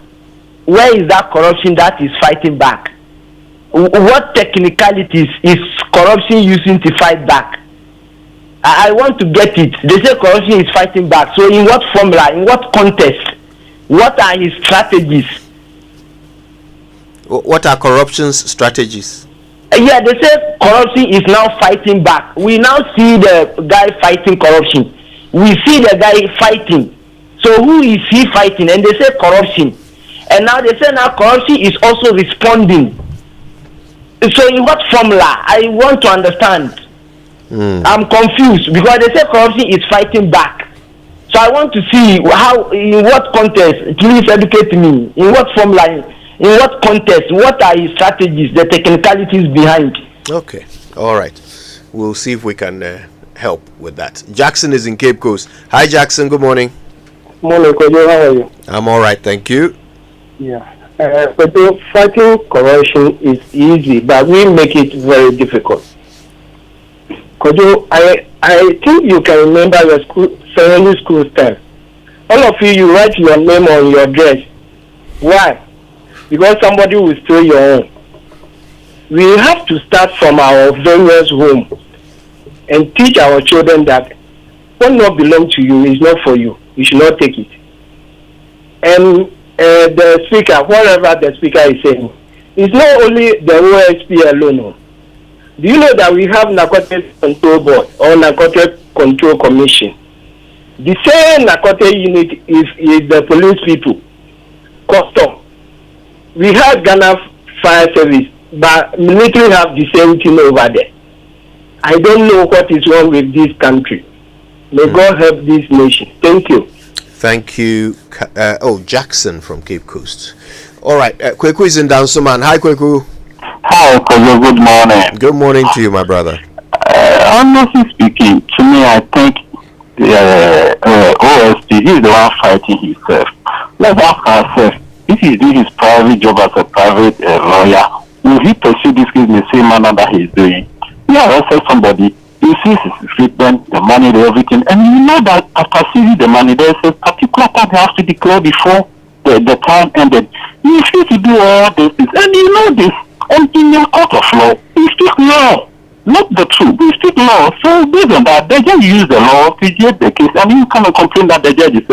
Where is that corruption that is fighting back? What technicalities is corruption using to fight back? I want to get it. They say corruption is fighting back. So, in what formula? In what context? What are his strategies? What are corruption's strategies? Yeah, they say corruption is now fighting back. We now see the guy fighting corruption. We see the guy fighting. So who is he fighting? And they say corruption. And now they say now corruption is also responding. So in what formula? I want to understand. I'm confused because they say corruption is fighting back. So I want to see how, in what context, please educate me. In what formula, in what context, what are his strategies, the technicalities behind? Okay, all right. We'll see if we can help with that. Jackson is in Cape Coast. Hi, Jackson. Good morning. Morning, Kojo. How are you? I'm all right, thank you. Yeah. But fighting corruption is easy, but we make it very difficult. Kojo, I think you can remember your secondary school time. All of you write your name on your dress. Why? Because somebody will steal your own. We have to start from our various homes and teach our children that what not belong to you is not for you. You should not take it. And the speaker, whatever the speaker is saying, it's not only the OSP alone. No. Do you know that we have Narcotics Control Board or Narcotics Control Commission? The same narcotic unit is the police people, custom. We have Ghana Fire Service, but military have the same thing over there. I don't know what is wrong with this country. May God help this nation. Thank you. Thank you. Jackson from Cape Coast. All right, Kweku is in Dansoman. Hi, Kweku. Hi, Kojo. Good morning. Good morning to you, my brother. Honestly speaking, to me, I think the OSP is the one fighting himself. Let's ask ourselves, if he's doing his private job as a private lawyer, will he pursue this case in the same manner that he's doing? He arrested somebody, he sees his treatment, the money, everything, and you know that after seeing the money, there's a particular part they have to declare before the time ended. You refuse to do all this, and you know this. And in your court of law, we speak law, not the truth. We speak law. So based on that, the judge use the law to judge the case, and you kind of complain that the judge is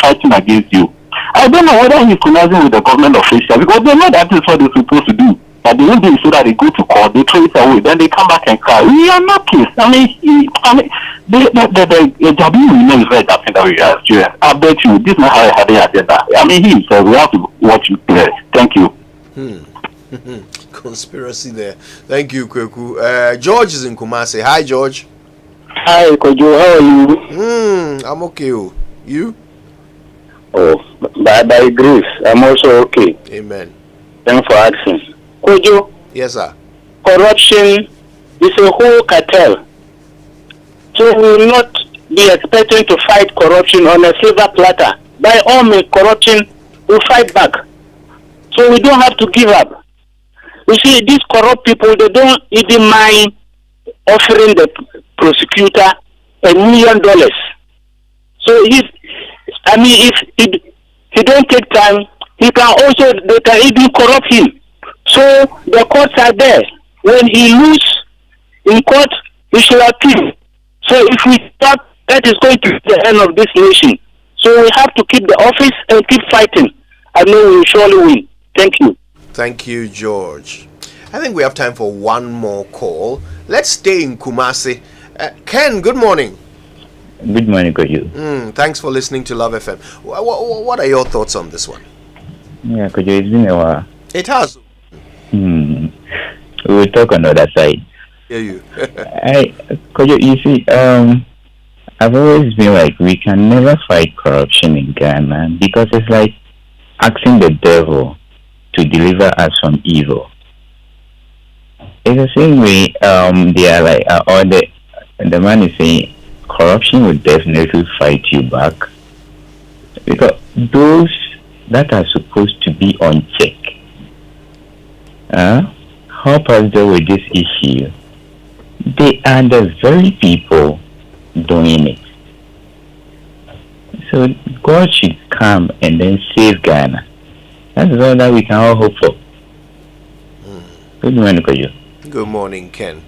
fighting against you. I don't know whether he's conniving with the government official because they know that is what they're supposed to do. But they won't do it so that they go to court, they throw it away, then they come back and cry. We are not kids. I mean, the Jabi we know is very dapping that we are students. I bet you this is not how I had it. I mean, he himself, we have to watch it play. Thank you. Conspiracy there. Thank you, Kweku. George is in Kumasi. Hi, George. Hi, Kojo. How are you? I'm okay. You? Oh, by grace, I'm also okay. Amen. Thanks for asking. Kojo. Yes, sir. Corruption is a whole cartel. So we will not be expecting to fight corruption on a silver platter. By all means, corruption will fight back. So we don't have to give up. You see, these corrupt people, they don't even mind offering the prosecutor $1 million. So if he don't take time, they can even corrupt him. So the courts are there. When he loses in court, he should appeal. So if we thought that is going to be the end of this nation, so we have to keep the office and keep fighting. I know we will surely win. Thank you. Thank you, George. I think we have time for one more call. Let's stay in Kumasi. Ken, good morning. Good morning, Kojo. Thanks for listening to Love FM. What are your thoughts on this one? Yeah, Kojo, it's been a while. It has. We will talk on the other side. Hear you. Kojo, you see, I've always been like, we can never fight corruption in Ghana because it's like asking the devil to deliver us from evil. It's the same way they are like, or the man is saying corruption will definitely fight you back because those that are supposed to be on check help us deal with this issue. They are the very people doing it. So God should come and then save Ghana. That's all that we can all hope for. Good morning, Kojo. Good morning, Ken.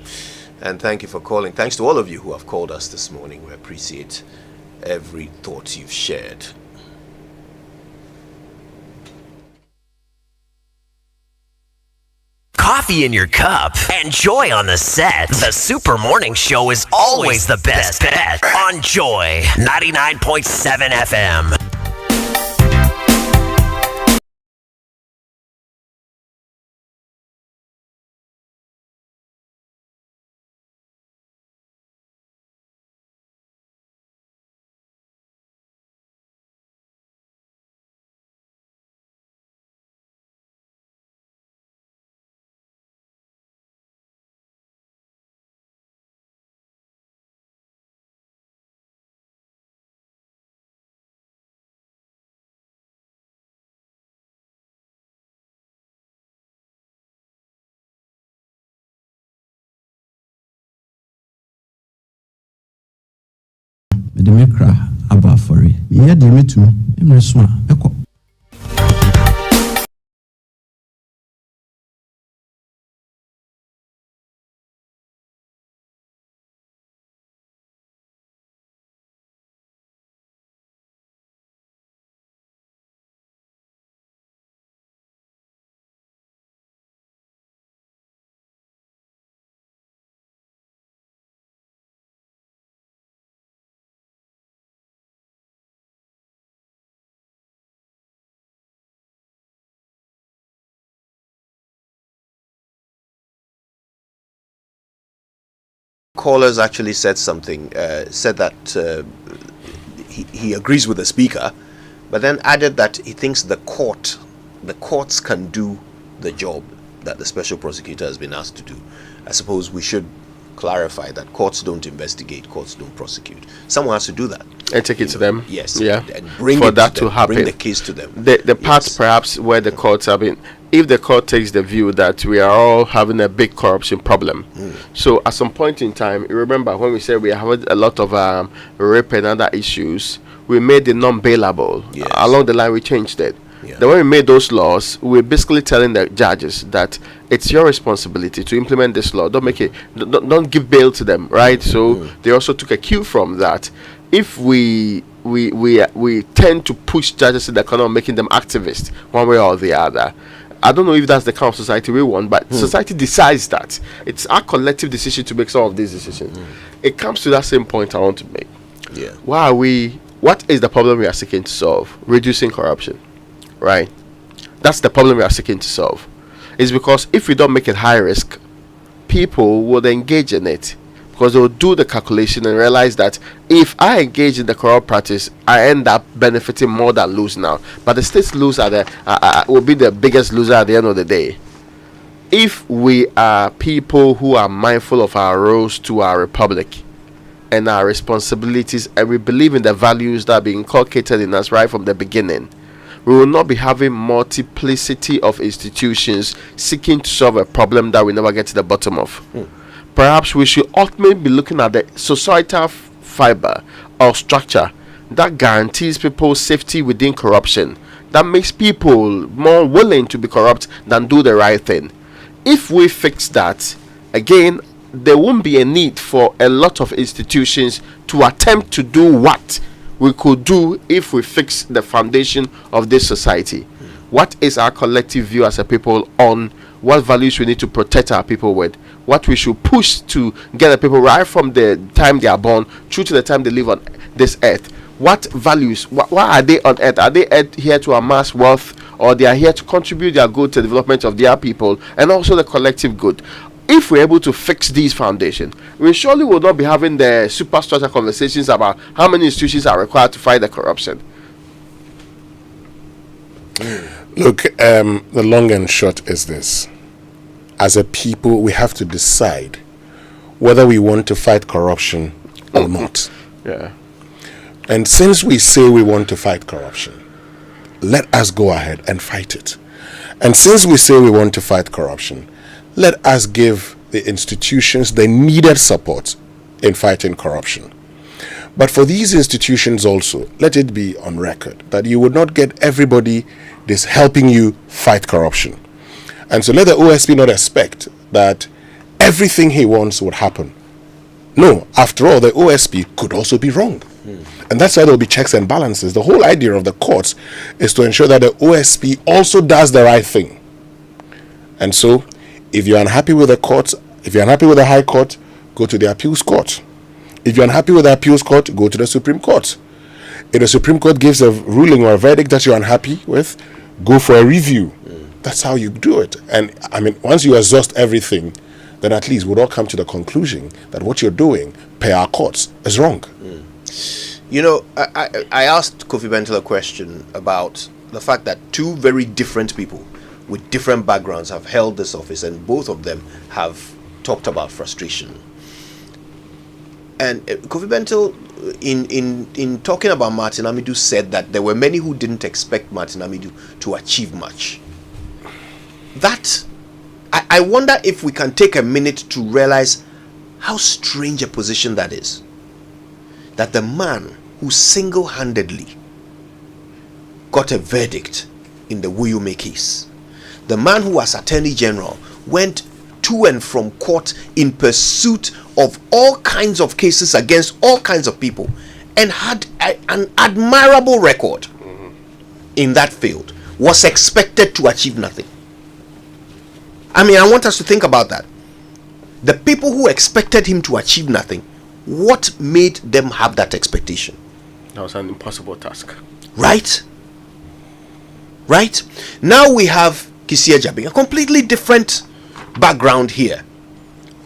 And thank you for calling. Thanks to all of you who have called us this morning. We appreciate every thought you've shared. coffee in your cup, and joy on the set, the Super Morning Show is always the best bet on Joy 99.7 FM. Medemekra aba for it. Yeah, the me too. Emreswa. Eko. Callers actually said something, said that he agrees with the speaker, but then added that he thinks the courts can do the job that the special prosecutor has been asked to do. I suppose we should clarify that courts don't investigate, courts don't prosecute. Someone has to do that and take it to them. Yes, yeah, and bring for it that to them, happen. bring the case to them. The part perhaps where the courts have been, if the court takes the view that we are all having a big corruption problem, so at some point in time, you remember when we said we have a lot of rape and other issues, we made it non-bailable. Along the line, we changed it. Then when we made those laws, we're basically telling the judges that it's your responsibility to implement this law. Don't make it, don't give bail to them, right? So they also took a cue from that. If we tend to push judges in the corner, making them activists one way or the other. I don't know if that's the kind of society we want, but society decides that. It's our collective decision to make some of these decisions. It comes to that same point I want to make. Yeah. What is the problem we are seeking to solve? Reducing corruption, right? That's the problem we are seeking to solve. It's because if we don't make it high risk, people will engage in it. Because they will do the calculation and realize that if I engage in the corrupt practice, I end up benefiting more than losing out. But the states lose will be the biggest loser at the end of the day. If we are people who are mindful of our roles to our republic and our responsibilities, and we believe in the values that are being inculcated in us right from the beginning, we will not be having multiplicity of institutions seeking to solve a problem that we never get to the bottom of. Perhaps we should ultimately be looking at the societal fiber or structure that guarantees people's safety within corruption, that makes people more willing to be corrupt than do the right thing. If we fix that, again, there won't be a need for a lot of institutions to attempt to do what we could do if we fix the foundation of this society. What is our collective view as a people on what values we need to protect our people with? What we should push to get the people right from the time they are born through to the time they live on this earth? What values? Why are they on earth? Are they here to amass wealth, or they are here to contribute their good to the development of their people and also the collective good? If we're able to fix these foundations, we surely will not be having the superstructure conversations about how many institutions are required to fight the corruption. Look, the long and short is this. As a people, we have to decide whether we want to fight corruption or not. Yeah. And since we say we want to fight corruption, let us go ahead and fight it. And since we say we want to fight corruption, let us give the institutions the needed support in fighting corruption. But for these institutions also, let it be on record that you would not get everybody this helping you fight corruption. And so let the OSP not expect that everything he wants would happen. No, after all, the OSP could also be wrong. And that's why there will be checks and balances. The whole idea of the courts is to ensure that the OSP also does the right thing. And so, If you're unhappy with the court, if you're unhappy with the High Court, go to the Appeals Court. If you're unhappy with the Appeals Court, go to the Supreme Court. If the Supreme Court gives a ruling or a verdict that you're unhappy with, go for a review. That's how you do it. And I mean, once you exhaust everything, then at least we'll all come to the conclusion that what you're doing, per our courts, is wrong. You know, I asked Kofi Bentel a question about the fact that two very different people with different backgrounds have held this office, and both of them have talked about frustration. And Kofi Bentel, in talking about Martin Amidu, said that there were many who didn't expect Martin Amidu to achieve much. That, I wonder if we can take a minute to realize how strange a position that is. That the man who single-handedly got a verdict in the Wuyume case, the man who as Attorney General went to and from court in pursuit of all kinds of cases against all kinds of people and had an admirable record in that field, was expected to achieve nothing. I mean, I want us to think about that. The people who expected him to achieve nothing, what made them have that expectation? That was an impossible task. Right? Now we have Kisia Jabing, a completely different background here.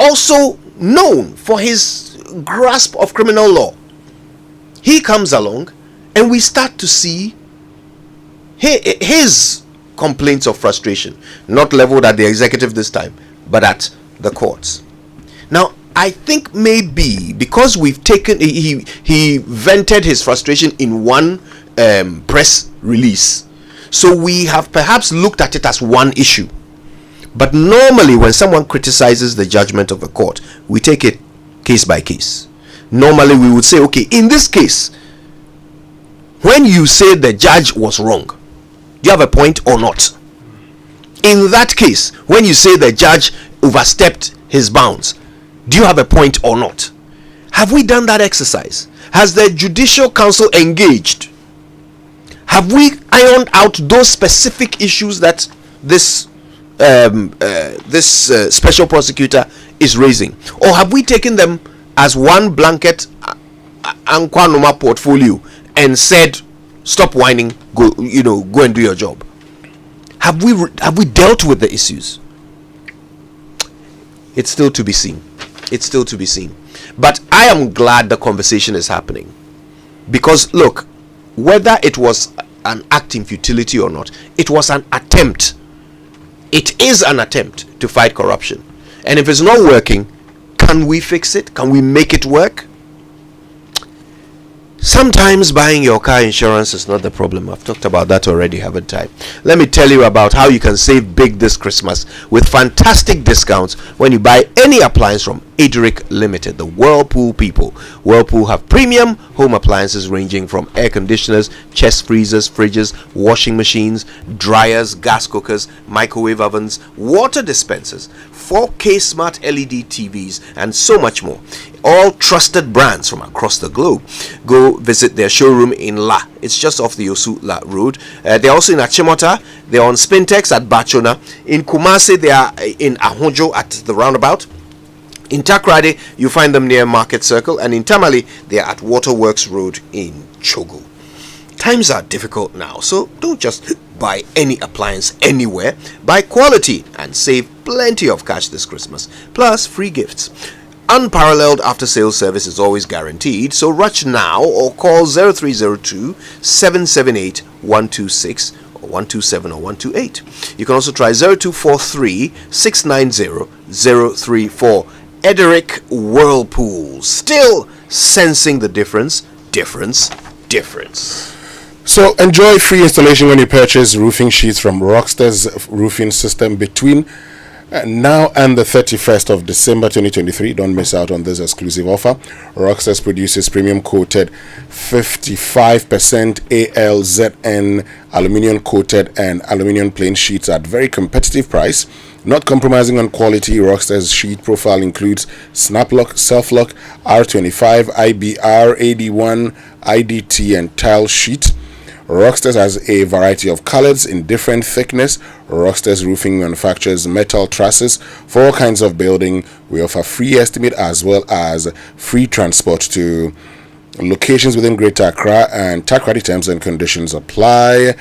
Also known for his grasp of criminal law. He comes along and we start to see his complaints of frustration, not leveled at the executive this time, but at the courts. Now, I think maybe because we've taken, he vented his frustration in one press release, so we have perhaps looked at it as one issue. But normally when someone criticizes the judgment of a court, we take it case by case. Normally we would say, okay, in this case, when you say the judge was wrong, do you have a point or not? In that case, when you say the judge overstepped his bounds, do you have a point or not? Have we done that exercise? Has the Judicial Council engaged? Have we ironed out those specific issues that this special prosecutor is raising, or have we taken them as one blanket Ankwanoma portfolio and said, stop whining, go and do your job? Have we dealt with the issues? It's still to be seen. But I am glad the conversation is happening, because look, whether it was an act in futility or not, it was an attempt. It is an attempt to fight corruption. And if it's not working, can we fix it? Can we make it work? Sometimes buying your car insurance is not the problem. I've talked about that already, haven't I? Let me tell you about how you can save big this Christmas with fantastic discounts when you buy any appliance from Adric Limited, the Whirlpool people. Whirlpool have premium home appliances ranging from air conditioners, chest freezers, fridges, washing machines, dryers, gas cookers, microwave ovens, water dispensers, 4K smart LED TVs, and so much more. All trusted brands from across the globe. Go visit their showroom in La. It's just off the Osu-La Road. They're also in Achimota. They're on Spintex at Bachona. In Kumasi, they are in Ahonjo at the roundabout. In Takrade, you find them near Market Circle. And in Tamale, they are at Waterworks Road in Chogo. Times are difficult now, so don't just buy any appliance anywhere. Buy quality and save plenty of cash this Christmas. Plus, free gifts. Unparalleled after-sales service is always guaranteed, so rush now or call 0302 778 126 or 127 or 128. You can also try 0243 690 034. Ederic Whirlpool, still sensing the difference. So enjoy free installation when you purchase roofing sheets from Rockstars Roofing System between now and the 31st of December 2023. Don't miss out on this exclusive offer. Rockstars produces premium coated 55% ALZN aluminium coated and aluminium plain sheets at very competitive price. Not compromising on quality, Rockstars sheet profile includes Snap-Lock, Self-Lock, R25, IBR, AD1, IDT and tile sheet. Rockstars has a variety of colors in different thickness. Rockstars Roofing manufactures metal trusses for all kinds of building. We offer free estimate as well as free transport to locations within Greater Accra, and tax-ready terms and conditions apply.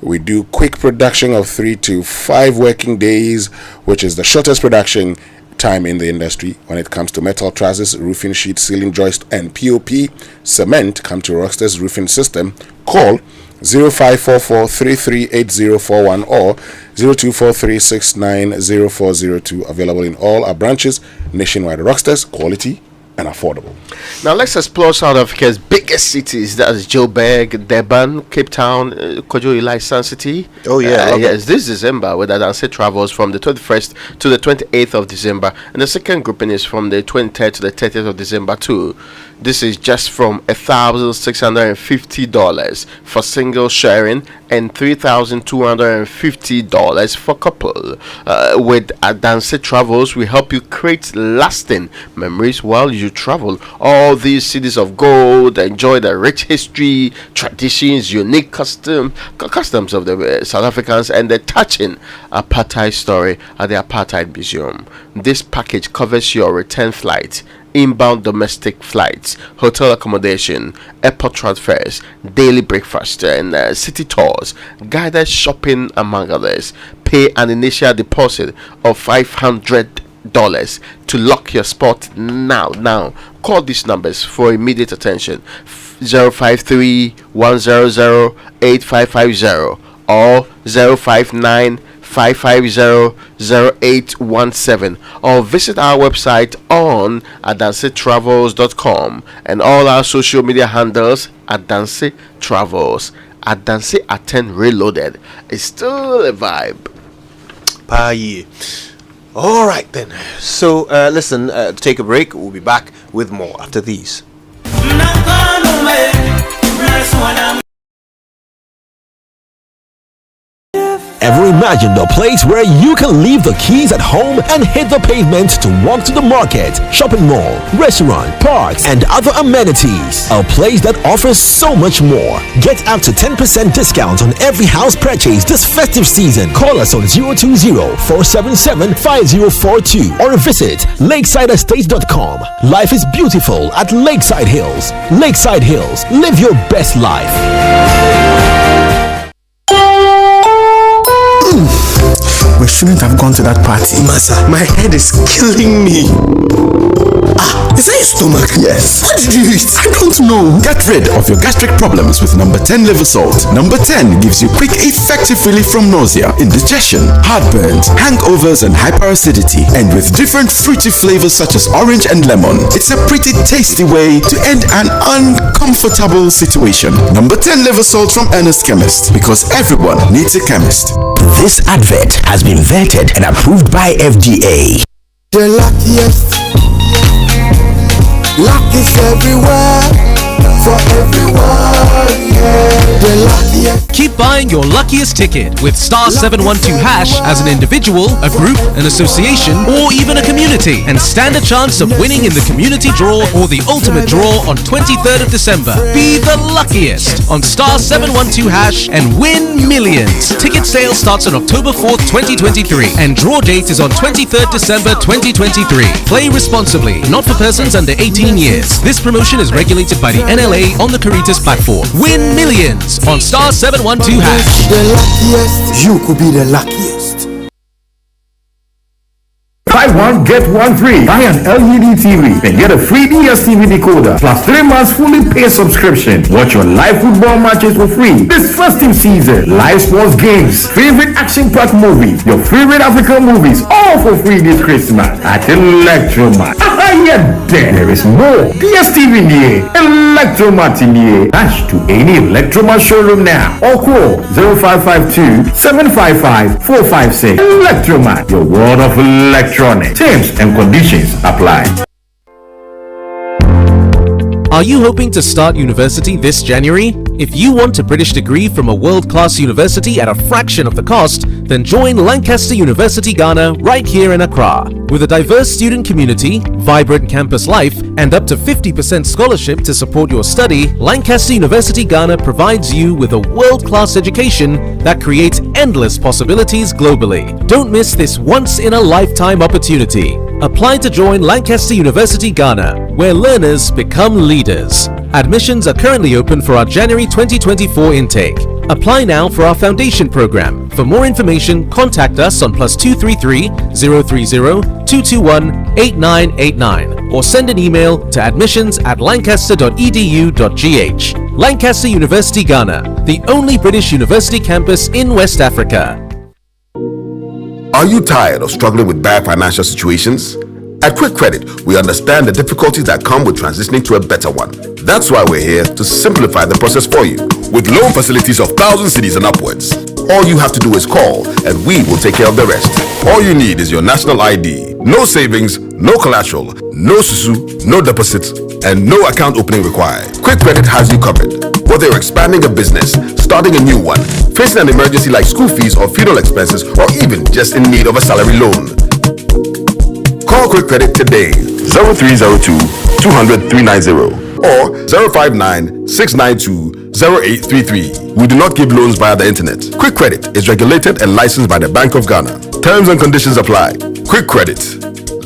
We do quick production of 3 to 5 working days, which is the shortest production time in the industry. When it comes to metal trusses, roofing sheets, ceiling joist, and POP cement, come to Rockstars Roofing System. Call 0544-338041 or 0243690402. Available in all our branches nationwide. Rockstars, quality and affordable. Now let's explore South Africa's biggest cities. That's Joburg, Durban, Cape Town, Kojo Eli, Sun City. Oh yeah, yes. This December, where Danse travels from the 21st to the 28th of December, and the second grouping is from the 23rd to the 30th of December too. This is just from $1,650 for single sharing and $3,250 for couple. With Danse Travels, we help you create lasting memories while you travel. All these cities of gold enjoy the rich history, traditions, unique customs of the South Africans, and the touching apartheid story at the Apartheid Museum. This package covers your return flight, inbound domestic flights, hotel accommodation, airport transfers, daily breakfast, and city tours, guided shopping, among others. Pay an initial deposit of $500 to lock your spot now. Call these numbers for immediate attention: 053-100-8550 or 059-550-0817, or visit our website on adansetravels.com and all our social media handles at Danse Travels. At Danse at 10 Reloaded is still a vibe. Bye. All right then. So listen, take a break. We'll be back with more after these. Ever imagined a place where you can leave the keys at home and hit the pavement to walk to the market, shopping mall, restaurant, parks, and other amenities? A place that offers so much more. Get up to 10% discount on every house purchase this festive season. Call us on 020-477-5042 or visit lakesideestates.com. Life is beautiful at Lakeside Hills. Lakeside Hills, live your best life. We shouldn't have gone to that party. Masa, my head is killing me. Is that your stomach? Yes. What did you eat? I don't know. Get rid of your gastric problems with number 10 liver salt. Number 10 gives you quick, effective relief from nausea, indigestion, heartburns, hangovers, and hyperacidity. And with different fruity flavors such as orange and lemon, it's a pretty tasty way to end an uncomfortable situation. Number 10 liver salt from Ernest Chemist, because everyone needs a chemist. This advert has been vetted and approved by FDA. The luckiest. Luck is everywhere, for everyone, yeah. The luckiest. Keep buying your luckiest ticket with star 712 hash as an individual, a group, an association, or even a community, and stand a chance of winning in the community draw or the ultimate draw on 23rd of December. Be the luckiest on star 712 hash and win millions. Ticket sale starts on October 4th, 2023, and draw date is on 23rd December 2023. Play responsibly, not for persons under 18 years. This promotion is regulated by the NLA on the Caritas platform. Win millions on star 712 hash. The luckiest. You could be the luckiest. Buy one, get one free. Buy an LED TV and get a free DSTV decoder plus 3 months fully paid subscription. Watch your live football matches for free this festive season. Live sports games, favorite action-packed movies, your favorite African movies, all for free this Christmas at Electromat. There is more. DSTV near Electromat near. Dash to any Electromat showroom now or call 0552-755-456. Electromat, your world of electronics. Terms and conditions apply. Are you hoping to start university this January? If you want a British degree from a world-class university at a fraction of the cost, then join Lancaster University Ghana right here in Accra. With a diverse student community, vibrant campus life, and up to 50% scholarship to support your study, Lancaster University Ghana provides you with a world-class education that creates endless possibilities globally. Don't miss this once-in-a-lifetime opportunity. Apply to join Lancaster University Ghana, where learners become leaders. Admissions are currently open for our January 2024 intake. Apply now for our foundation program. For more information, contact us on +233 030 221 8989 or send an email to admissions@lancaster.edu.gh. Lancaster University Ghana, the only British university campus in West Africa. Are you tired of struggling with bad financial situations? At Quick Credit, we understand the difficulties that come with transitioning to a better one. That's why we're here to simplify the process for you. With loan facilities of 1,000 cedis and upwards, all you have to do is call and we will take care of the rest. All you need is your national ID. No savings, no collateral, no susu, no deposits, and no account opening required. Quick Credit has you covered. Whether you're expanding a business, starting a new one, facing an emergency like school fees or funeral expenses, or even just in need of a salary loan. Call Quick Credit today, 0302 200 390 or 059 692 0833. We do not give loans via the internet. Quick Credit is regulated and licensed by the Bank of Ghana. Terms and conditions apply. Quick Credit.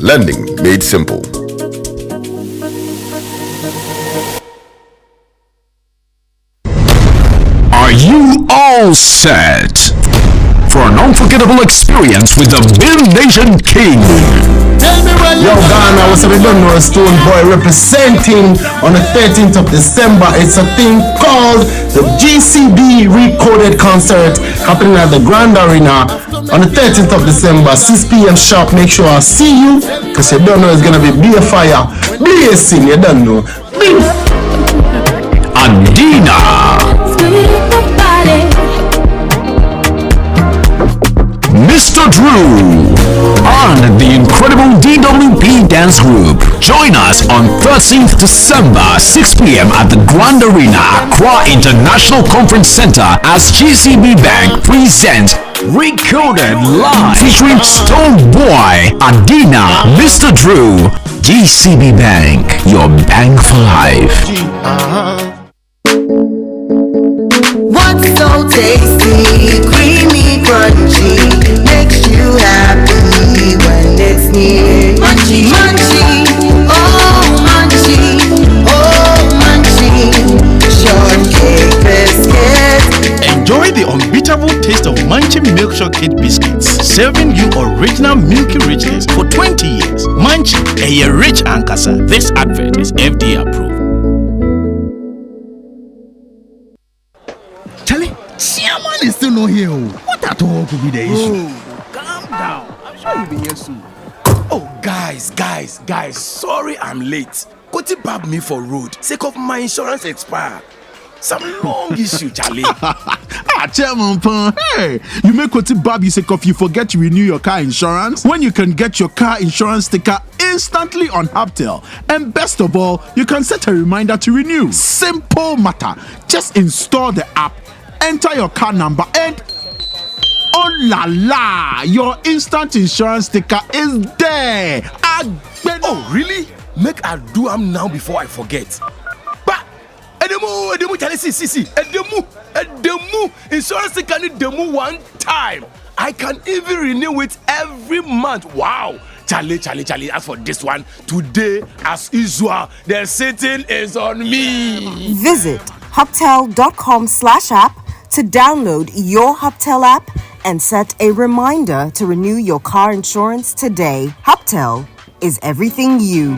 Lending made simple. Are you all set for an unforgettable experience with the Bill Nation King? Yo, Ghana, what's up? You don't know, Stone Boy representing on the 13th of December. It's a thing called the GCB Recoded Concert happening at the Grand Arena on the 13th of December, 6 p.m. sharp. Make sure I see you, because you don't know it's gonna be beer fire. Blazing, you don't know. Adina, Mr. Drew, and the incredible DWP Dance Group. Join us on 13th December, 6 p.m. at the Grand Arena, Accra International Conference Center, as GCB Bank presents Recoded Live, featuring Stone Boy, Adina, Mr. Drew. GCB Bank, your bank for life. What's so tasty, creamy, crunchy, makes you happy when it's near? Munchie, munchie, oh munchie, shortcake biscuits. Enjoy the unbeatable taste of Munchie Milk Shortcake biscuits, serving you original milky richness for 20 years. Munchie, a rich ankasa. This advert is FDA approved. Charlie, Chairman is still not here. What at all could be the issue? Calm down. I'm sure he'll be here soon. Oh, guys. Sorry I'm late. Koti babbed me for road. Sake of my insurance expire. Some long issue, Charlie. Chairman Pan. Hey, you make Koti bab you sake of you forget to renew your car insurance when you can get your car insurance sticker instantly on Hubtel. And best of all, you can set a reminder to renew. Simple matter. Just install the app, enter your car number, and oh la la, your instant insurance sticker is there. Oh, really? Make I do am now before I forget. But Edemu, Charlie, see. Edemu, insurance sticker need demo one time. I can even renew it every month. Wow. Charlie, as for this one, today, as usual, the sitting is on me. Visit hubtel.com/app to download your Hubtel app and set a reminder to renew your car insurance today. Hubtel is everything you.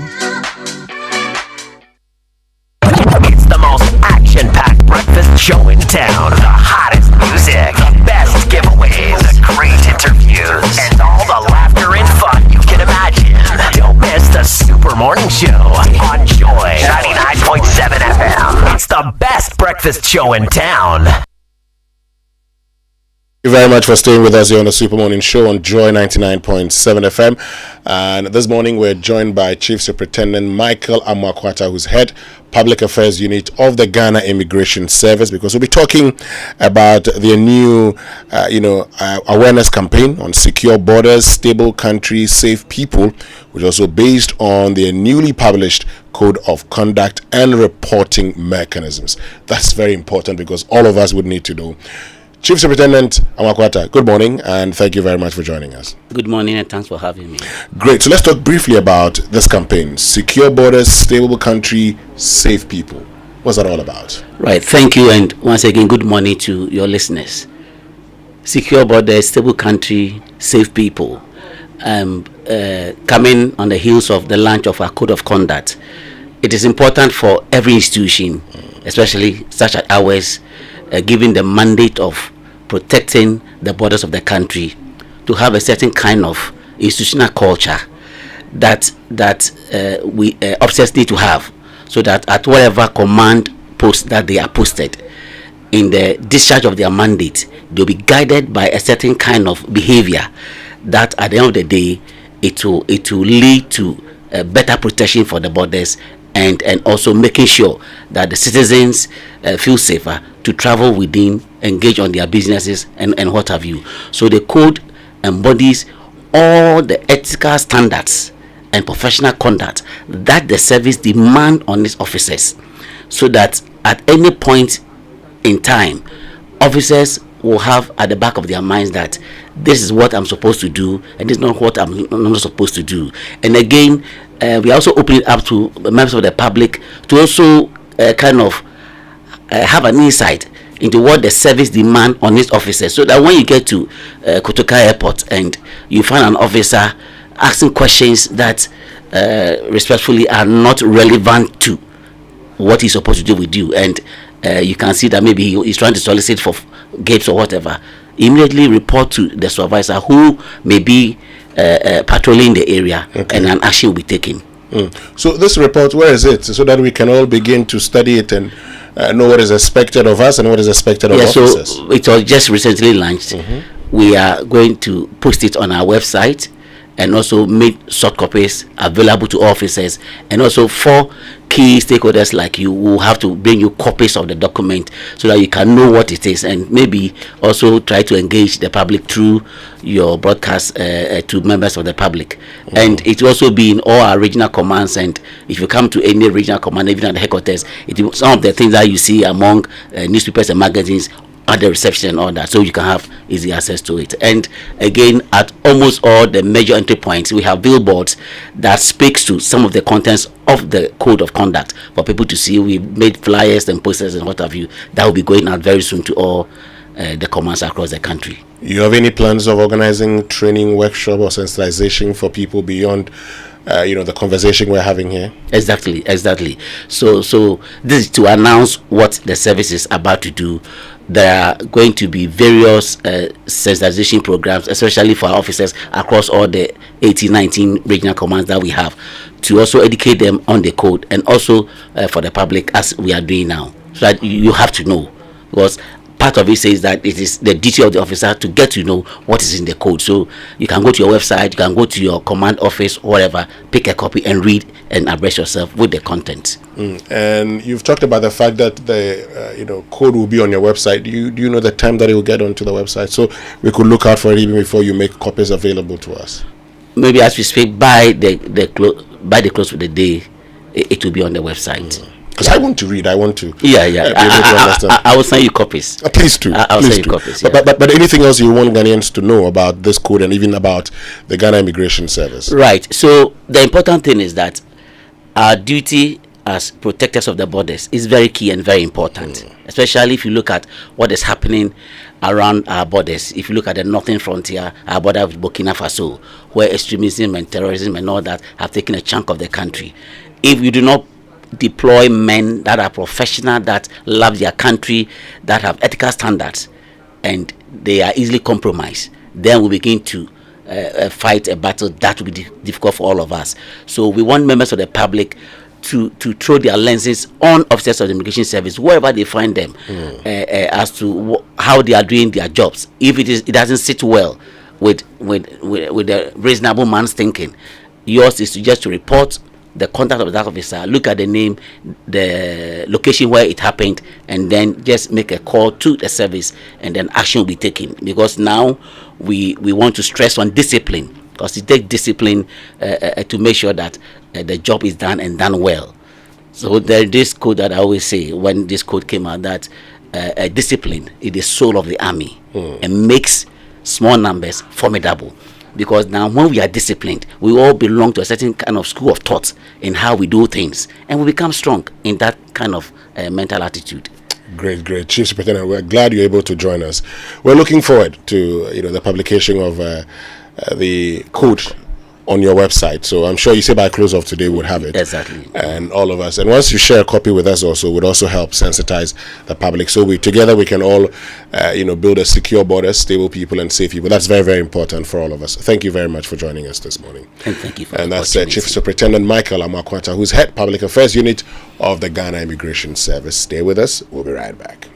It's the most action-packed breakfast show in town. The hottest music, the best giveaways, the great interviews, and all the laughter and fun you can imagine. Don't miss the Super Morning Show on Joy 99.7 FM. It's the best breakfast show in town. you very much for staying with us here on the Super Morning Show on Joy 99.7 FM. And this morning we're joined by Chief Superintendent Michael Amakwata, who's head Public Affairs Unit of the Ghana Immigration Service, because we'll be talking about their new, awareness campaign on secure borders, stable country, safe people, which is also based on their newly published Code of Conduct and Reporting Mechanisms. That's very important because all of us would need to know. Chief Superintendent Amakwata, good morning and thank you very much for joining us. Good morning and thanks for having me. Great. So let's talk briefly about this campaign. Secure borders, stable country, safe people. What's that all about? Right. Thank you, and once again, good morning to your listeners. Secure borders, stable country, safe people. Coming on the heels of the launch of our Code of Conduct, it is important for every institution, especially such as ours, given the mandate of protecting the borders of the country, to have a certain kind of institutional culture that we officers need to have, so that at whatever command post that they are posted, in the discharge of their mandate, they'll be guided by a certain kind of behavior that at the end of the day it will lead to better protection for the borders, and also making sure that the citizens feel safer to travel within, engage on their businesses and what have you. So the code embodies all the ethical standards and professional conduct that the service demand on its officers, so that at any point in time, officers will have at the back of their minds that this is what I'm supposed to do and this is not what I'm not supposed to do. And again, we are also opening it up to members of the public to also have an insight into what the service demand on its officers, so that when you get to Kotoka Airport and you find an officer asking questions that respectfully are not relevant to what he's supposed to do with you, and you can see that maybe he's trying to solicit for gates or whatever, immediately report to the supervisor who may be patrolling the area, and an action will be taken. So this report, where is it, so that we can all begin to study it and know what is expected of us and what is expected of officers? So it was just recently launched. We are going to post it on our website, and also make soft copies available to officers, and also for key stakeholders like you will have to bring you copies of the document so that you can know what it is, and maybe also try to engage the public through your broadcast to members of the public. And it will also be in all our regional commands, and if you come to any regional command, even at the headquarters, some of the things that you see among newspapers and magazines at the reception and all that, so you can have easy access to it. And again, at almost all the major entry points, we have billboards that speaks to some of the contents of the Code of Conduct for people to see. We made flyers and posters and what have you that will be going out very soon to all the commands across the country. You have any plans of organizing training workshop or sensitization for people beyond the conversation we're having here? Exactly. So this is to announce what the service is about to do. There are going to be various sensitization programs, especially for our officers across all the 19 regional commands that we have, to also educate them on the code, and also for the public, as we are doing now, so that you have to know, because part of it says that it is the duty of the officer to get to know what is in the code. So you can go to your website, you can go to your command office, whatever, pick a copy and read and abreast yourself with the content. And you've talked about the fact that the code will be on your website. Do you know the time that it will get onto the website, so we could look out for it even before you make copies available to us? Maybe as we speak, by the close of the day, it will be on the website. Because I want to read. I want to. I will send you copies. Please do. I'll send you copies. Yeah. But anything else you want Ghanaians to know about this code and even about the Ghana Immigration Service? Right. So the important thing is that our duty as protectors of the borders is very key and very important, especially if you look at what is happening around our borders. If you look at the northern frontier, our border with Burkina Faso, where extremism and terrorism and all that have taken a chunk of the country. If you do not deploy men that are professional, that love their country, that have ethical standards, and they are easily compromised, then we begin to fight a battle that will be difficult for all of us. So we want members of the public to throw their lenses on officers of the immigration service wherever they find them, as to how they are doing their jobs. If it doesn't sit well with the reasonable man's thinking, yours is to just to report the contact of that officer, look at the name, the location where it happened, and then just make a call to the service, and then action will be taken. Because now we want to stress on discipline, because it takes discipline to make sure that the job is done and done well. So there's this quote that I always say when this quote came out, that discipline is the soul of the army and makes small numbers formidable. Because now when we are disciplined, we all belong to a certain kind of school of thought in how we do things, and we become strong in that kind of mental attitude. Great. Chief Superintendent, we're glad you're able to join us. We're looking forward to the publication of the code on your website. So I'm sure you say by close of today we'll have it. Exactly. And all of us. And once you share a copy with us also, would also help sensitize the public. So we can all, build a secure border, stable people and safe people. That's very, very important for all of us. Thank you very much for joining us this morning. And thank you for And that's Chief Superintendent Michael Amakwata, who's Head Public Affairs Unit of the Ghana Immigration Service. Stay with us. We'll be right back.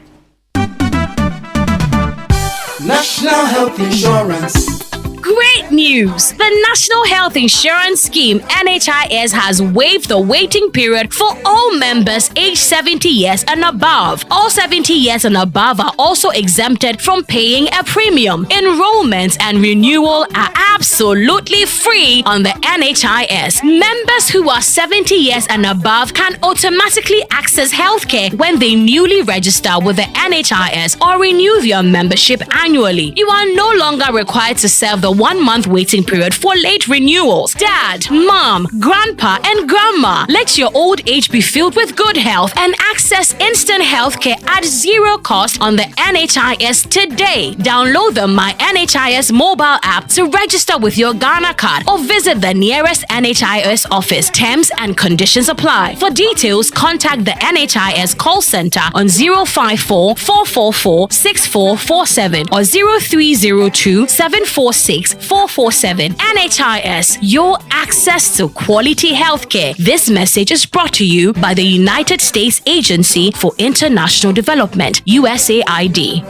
National Health Insurance. Great news! The National Health Insurance Scheme (NHIS) has waived the waiting period for all members aged 70 years and above. All 70 years and above are also exempted from paying a premium. Enrollments and renewal are absolutely free on the NHIS. Members who are 70 years and above can automatically access healthcare when they newly register with the NHIS or renew their membership annually. You are no longer required to serve the 1-month waiting period for late renewals. Dad, mom, grandpa, and grandma, let your old age be filled with good health and access instant healthcare at zero cost on the NHIS today. Download the My NHIS mobile app to register with your Ghana card or visit the nearest NHIS office. Terms and conditions apply. For details, contact the NHIS call center on 054 444 6447 or 0302 746 447. NHIS, your access to quality healthcare. This message is brought to you by the United States Agency for International Development, USAID.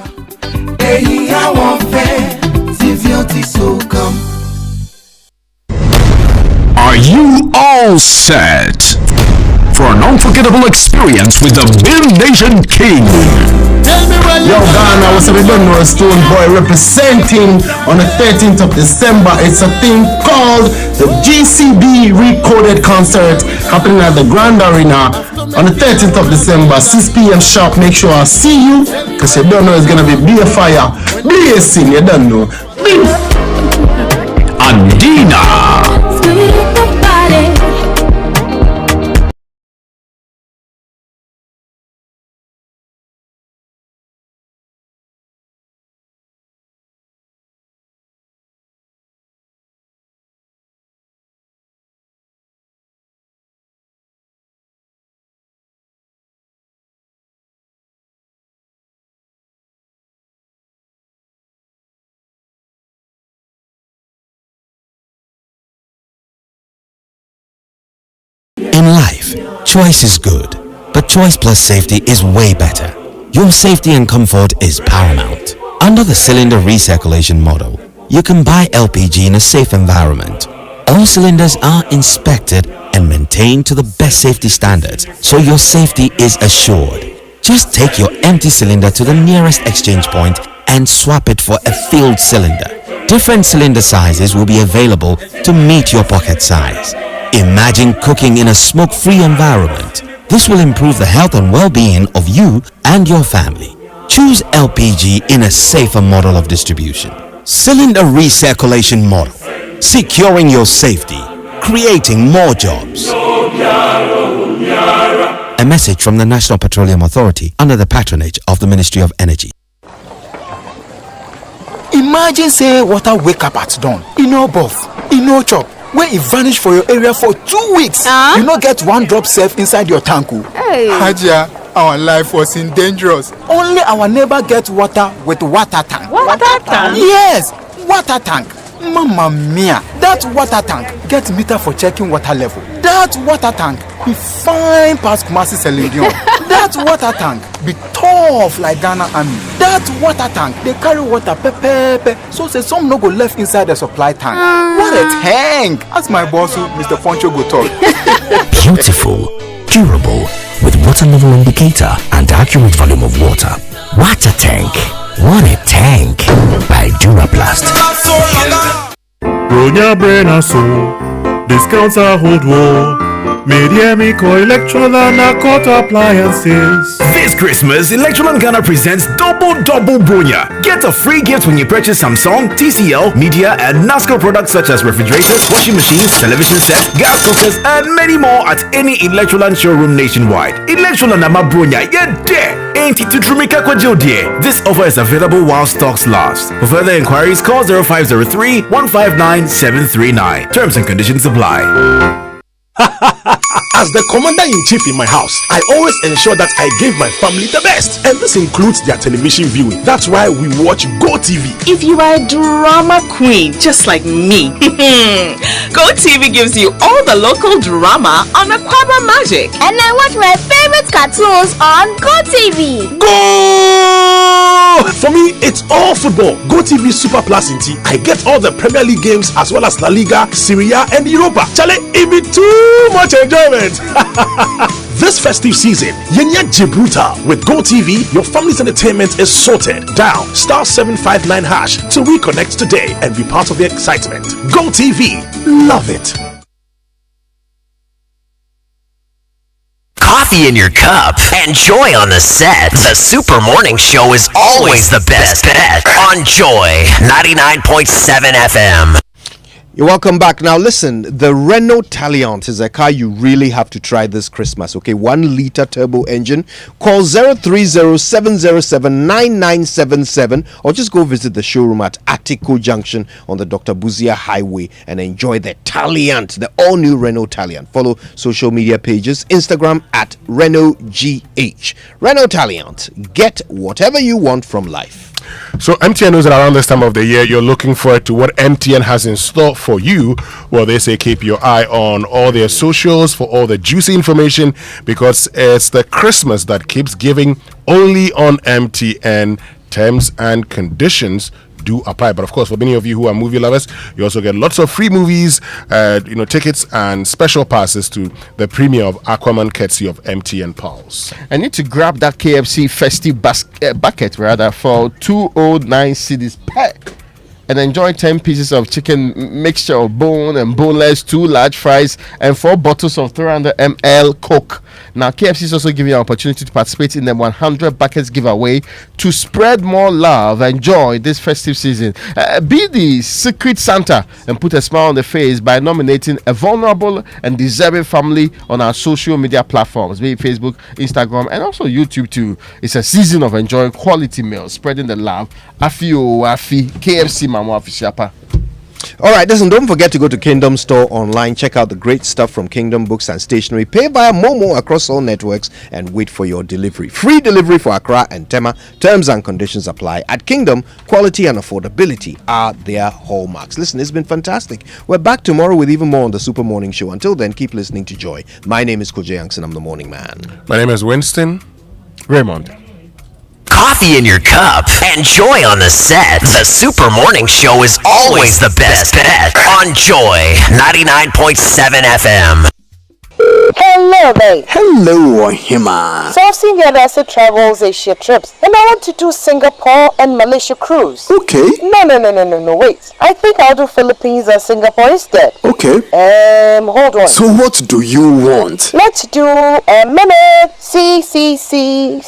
Are you all set for an unforgettable experience with the Bill Nation King? Yo, Ghana, what's up? We don't know a Stone Boy representing on the 13th of December. It's a thing called the GCB Recoded Concert happening at the Grand Arena on the 13th of December, 6 p.m. sharp. Make sure I see you, because you don't know it's gonna be beer fire. Blazing, you don't know. Andina. In life, choice is good, but choice plus safety is way better. Your safety and comfort is paramount. Under the cylinder recirculation model, you can buy LPG in a safe environment. All cylinders are inspected and maintained to the best safety standards, so your safety is assured. Just take your empty cylinder to the nearest exchange point and swap it for a filled cylinder. Different cylinder sizes will be available to meet your pocket size. Imagine cooking in a smoke-free environment. This will improve the health and well-being of you and your family. Choose LPG in a safer model of distribution. Cylinder recirculation model. Securing your safety. Creating more jobs. A message from the National Petroleum Authority under the patronage of the Ministry of Energy. Imagine say water wake up at dawn. You know both. You know chop. Where it vanish for your area for 2 weeks. You not get one drop safe inside your tank. Hey. Haja, our life was in dangerous. Only our neighbor get water with water tank. Water tank? Yes, water tank. Mamma mia, that water tank get meter for checking water level. That water tank be fine past Kumasi Celine. That water tank be tough like Ghana Army. That water tank, they carry water pepe. So say some no go left inside the supply tank. What a tank! That's my boss, Mr. Poncho go talk. Beautiful, durable, with water level indicator and accurate volume of water. Water tank. What a tank! By Duraplast. Bronya Brena so discounts are hold war. Media Miko Electron and Court Appliances. This Christmas, Electron Ghana presents Double Bronya. Get a free gift when you purchase Samsung, TCL, Media, and NASCO products such as refrigerators, washing machines, television sets, gas cookers, and many more at any Electron showroom nationwide. Electron and Bronya, yeah, there. Ain't it to Trumika Kwajodie? This offer is available while stocks last. For further inquiries, call 0503 159 739. Terms and conditions apply. As the commander-in-chief in my house, I always ensure that I give my family the best, and this includes their television viewing. That's why we watch GoTV. If you are a drama queen just like me, GoTV gives you all the local drama on Aquaba Magic. And I watch my favorite cartoons on GoTV. Go! For me, it's all football. GoTV Super Plus in T. I get all the Premier League games as well as La Liga, Serie A, and Europa. Chale, it be too much enjoyment. This festive season, Yenya Gibraltar with GoTV, your family's entertainment is sorted. Dial *759# to reconnect today and be part of the excitement. GoTV, love it. Coffee in your cup and Joy on the set. The Super Morning Show is always the best bet on Joy 99.7 FM. You're welcome back. Now listen, the Renault Taliant is a car you really have to try this Christmas. Okay, 1 liter turbo engine. Call 030-707-9977 or just go visit the showroom at Atiko Junction on the Dr. Buzia Highway and enjoy the Taliant, the all-new Renault Taliant. Follow social media pages, Instagram at Renault GH. Renault Taliant, get whatever you want from life. So MTN knows that around this time of the year you're looking forward to what MTN has in store for you. Well, they say keep your eye on all their socials for all the juicy information, because it's the Christmas that keeps giving only on MTN. Terms and conditions do apply. But of course, for many of you who are movie lovers, you also get lots of free movies, tickets and special passes to the premiere of Aquaman courtesy of MTN Pulse. I need to grab that KFC festive bucket for 209 cedis per, and enjoy 10 pieces of chicken mixture of bone and boneless, 2 large fries, and 4 bottles of 300 ml Coke. Now, KFC is also giving you an opportunity to participate in the 100 buckets giveaway to spread more love and joy this festive season. Be the secret Santa and put a smile on the face by nominating a vulnerable and deserving family on our social media platforms, be it Facebook, Instagram, and also YouTube too. It's a season of enjoying quality meals, spreading the love. Afi KFC Mama Afishapa. All right, listen, don't forget to go to Kingdom Store online. Check out the great stuff from Kingdom Books and Stationery. Pay via Momo across all networks and wait for your delivery. Free delivery for Accra and Tema. Terms and conditions apply. At Kingdom, quality and affordability are their hallmarks. Listen, it's been fantastic. We're back tomorrow with even more on the Super Morning Show. Until then, keep listening to Joy. My name is Koje Youngson. I'm the morning man. My name is Winston Raymond. Coffee in your cup and Joy on the set. The Super Morning Show is always the best bet on Joy 99.7 FM. Hello, babe. Hello, Hima. So I've seen the Adasa Travels Asia trips, and I want to do Singapore and Malaysia cruise. Okay. No, wait. I think I'll do Philippines and Singapore instead. Okay. Hold on. So what do you want? Let's do a minute. C, Singapore.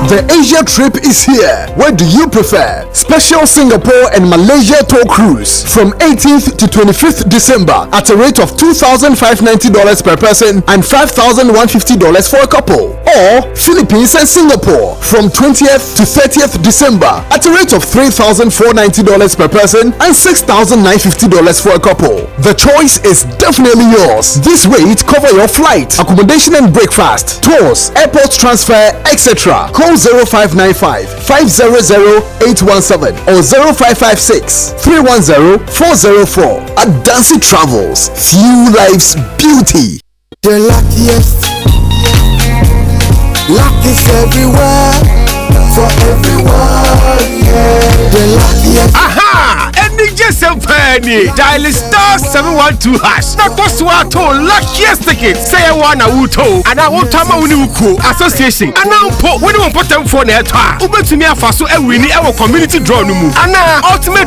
The Asia trip is here. Where do you prefer? Special Singapore and Malaysia tour cruise from 18th to 25th December at a rate of $2,590 per person and $5,150 for a couple. Or Philippines and Singapore from 20th to 30th December at a rate of $3,490 per person and $6,950 for a couple. The choice is definitely yours. This rate cover your flight, accommodation and breakfast, tours, airport transfer, etc. Call 0595 500 817 or 0556 310 404 at Dancy Travels. Few Lives Beauty. The luckiest. Luck is everywhere. For everyone, yeah. The luckiest. Aha! Any just a penny. Dial *712 hash. That was what to luckiest ticket. Say I want a wuto. And I want Tama Uniuko Association. And now put when you put them for net. Uber to me a faso a winnie our community draw no move. And now ultimate